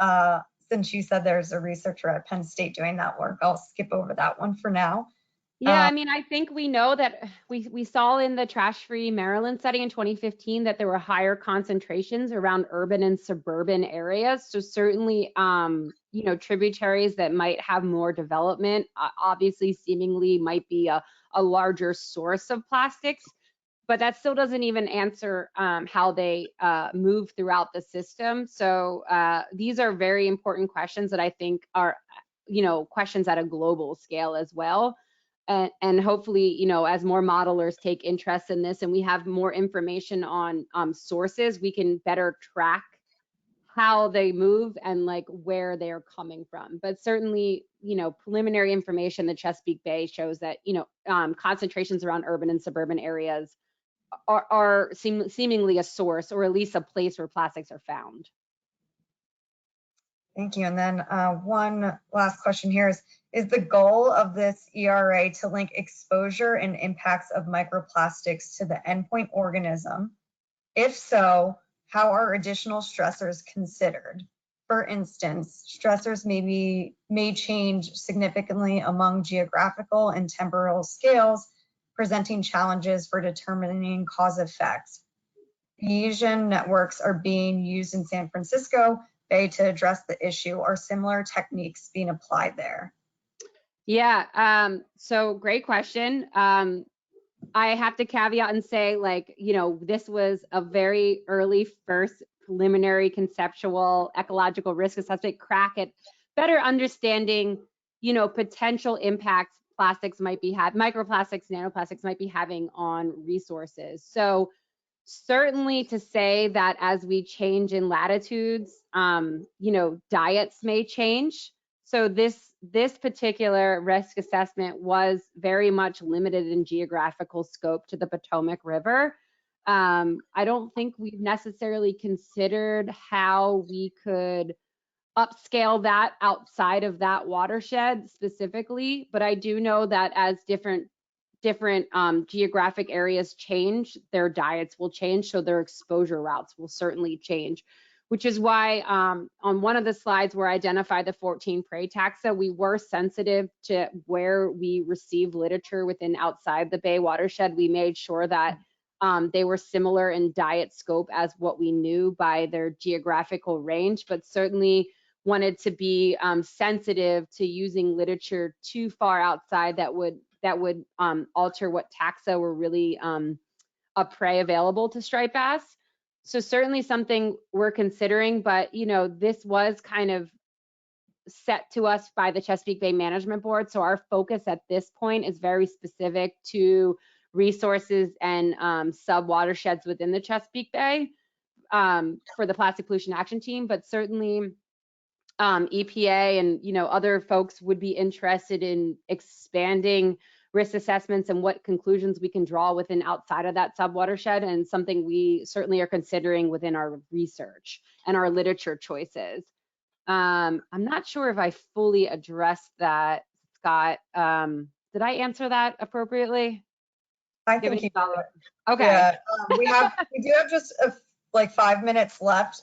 since you said there's a researcher at Penn State doing that work, I'll skip over that one for now. Yeah, I mean, I think we know that we saw in the Trash-Free Maryland study in 2015 that there were higher concentrations around urban and suburban areas. So certainly, you know, tributaries that might have more development, obviously seemingly might be a larger source of plastics, but that still doesn't even answer how they move throughout the system. So these are very important questions that I think are, you know, questions at a global scale as well. And hopefully, you know, as more modelers take interest in this and we have more information on sources, we can better track how they move and like where they're coming from. But certainly, you know, preliminary information, the Chesapeake Bay shows that, you know, concentrations around urban and suburban areas are seemingly a source, or at least a place where plastics are found. Thank you. And then one last question here is the goal of this ERA to link exposure and impacts of microplastics to the endpoint organism? If so, how are additional stressors considered? For instance, stressors may change significantly among geographical and temporal scales, presenting challenges for determining cause effects. Bayesian networks are being used in San Francisco Bay to address the issue. Are similar techniques being applied there? Yeah, so great question. I have to caveat and say, like, you know, this was a very early first preliminary conceptual ecological risk assessment crack at better understanding, you know, potential impacts plastics might be having, microplastics, nanoplastics might be having on resources. So certainly to say that as we change in latitudes, you know, diets may change. So this particular risk assessment was very much limited in geographical scope to the Potomac River. I don't think we've necessarily considered how we could upscale that outside of that watershed specifically, but I do know that as different geographic areas change, their diets will change, so their exposure routes will certainly change, which is why on one of the slides where I identified the 14 prey taxa, we were sensitive to where we received literature within outside the Bay watershed. We made sure that they were similar in diet scope as what we knew by their geographical range, but certainly wanted to be sensitive to using literature too far outside that would alter what taxa were really a prey available to striped bass. So certainly something we're considering, but you know, this was kind of set to us by the Chesapeake Bay Management Board. So our focus at this point is very specific to resources and sub watersheds within the Chesapeake Bay for the Plastic Pollution Action Team, but certainly EPA and, you know, other folks would be interested in expanding risk assessments and what conclusions we can draw within outside of that subwatershed, and something we certainly are considering within our research and our literature choices. I'm not sure if I fully addressed that, Scott. Did I answer that appropriately? I think you did. Okay. Yeah, we do have just like 5 minutes left,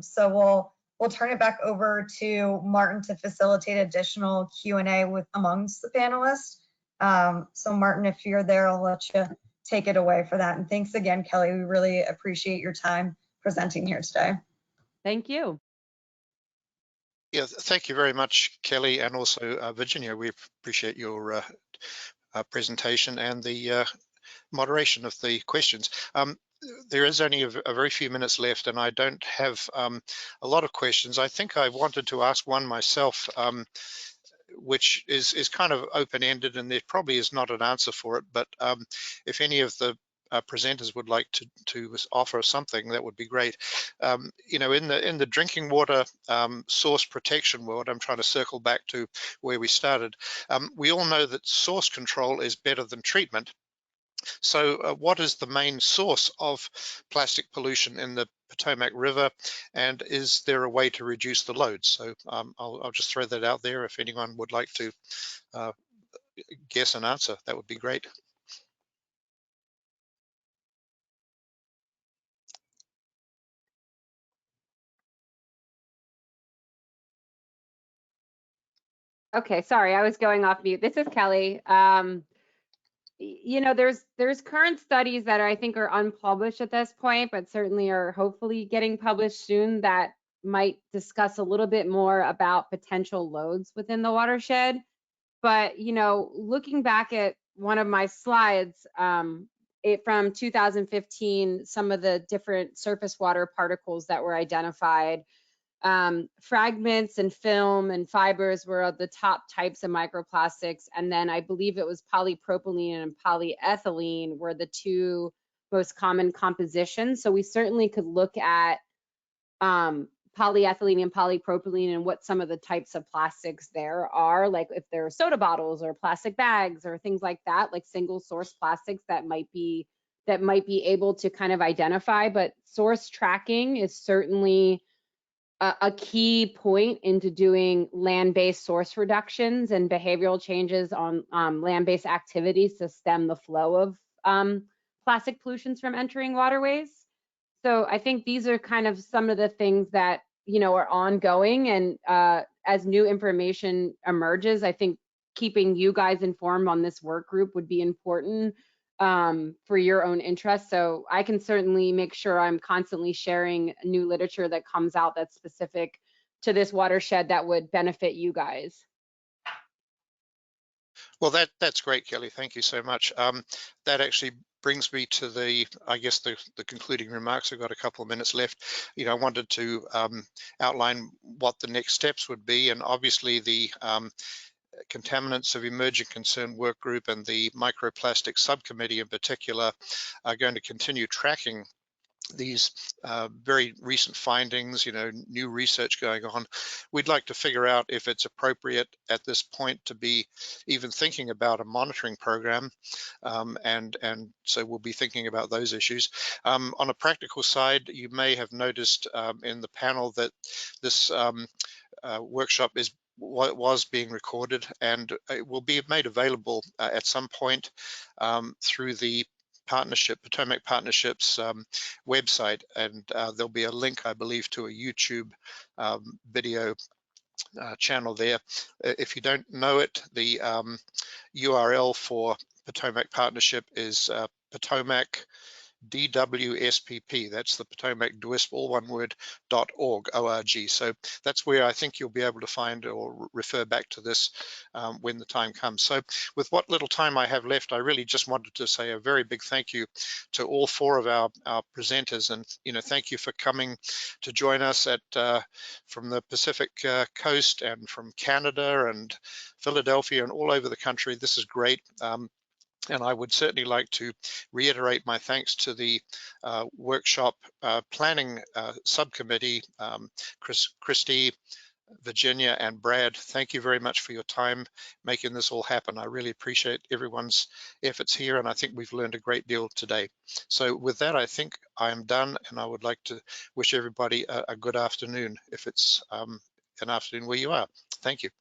so we'll turn it back over to Martin to facilitate additional Q&A with amongst the panelists. So Martin, if you're there, I'll let you take it away for that. And thanks again, Kelly. We really appreciate your time presenting here today. Thank you. Yeah, thank you very much, Kelly, and also Virginia. We appreciate your presentation and the moderation of the questions. There is only a very few minutes left, and I don't have a lot of questions. I think I wanted to ask one myself, which is kind of open-ended, and there probably is not an answer for it, but if any of the presenters would like to offer something, that would be great. You know, in the drinking water source protection world, I'm trying to circle back to where we started. We all know that source control is better than treatment. So what is the main source of plastic pollution in the Potomac River, and is there a way to reduce the load? So I'll just throw that out there. If anyone would like to guess an answer, that would be great. Okay, sorry, I was going off mute. This is Kelly. You know, there's current studies that I think are unpublished at this point, but certainly are hopefully getting published soon, that might discuss a little bit more about potential loads within the watershed. But, you know, looking back at one of my slides, from 2015, some of the different surface water particles that were identified, fragments and film and fibers were the top types of microplastics, and then I believe it was polypropylene and polyethylene were the two most common compositions. So we certainly could look at polyethylene and polypropylene and what some of the types of plastics there are, like if there are soda bottles or plastic bags or things like that, like single source plastics that might be able to kind of identify. But source tracking is certainly a key point into doing land-based source reductions and behavioral changes on land-based activities to stem the flow of plastic pollutions from entering waterways. So I think these are kind of some of the things that, you know, are ongoing, and as new information emerges, I think keeping you guys informed on this work group would be important for your own interest. So I can certainly make sure I'm constantly sharing new literature that comes out that's specific to this watershed that would benefit you guys. Well, that's great, Kelly. Thank you so much. That actually brings me to the concluding remarks. I've got a couple of minutes left. You know, I wanted to outline what the next steps would be, and obviously the Contaminants of Emerging Concern Work Group and the Microplastics Subcommittee in particular are going to continue tracking these very recent findings, you know, new research going on. We'd like to figure out if it's appropriate at this point to be even thinking about a monitoring program, and so we'll be thinking about those issues. On a practical side, you may have noticed in the panel that this workshop was being recorded, and it will be made available at some point through the Potomac Partnerships website, and there'll be a link, I believe, to a YouTube video channel there. If you don't know it, the URL for Potomac Partnership is Potomac DWSPP. That's the Potomac DWSP, all one word, .org, O-R-G. So that's where I think you'll be able to find or refer back to this when the time comes. So with what little time I have left, I really just wanted to say a very big thank you to all four of our presenters, and you know, thank you for coming to join us at from the Pacific coast and from Canada and Philadelphia and all over the country. This is great. And I would certainly like to reiterate my thanks to the workshop planning subcommittee, Christy, Virginia and Brad, thank you very much for your time making this all happen. I really appreciate everyone's efforts here, and I think we've learned a great deal today. So with that, I think I am done, and I would like to wish everybody a good afternoon if it's an afternoon where you are. Thank you.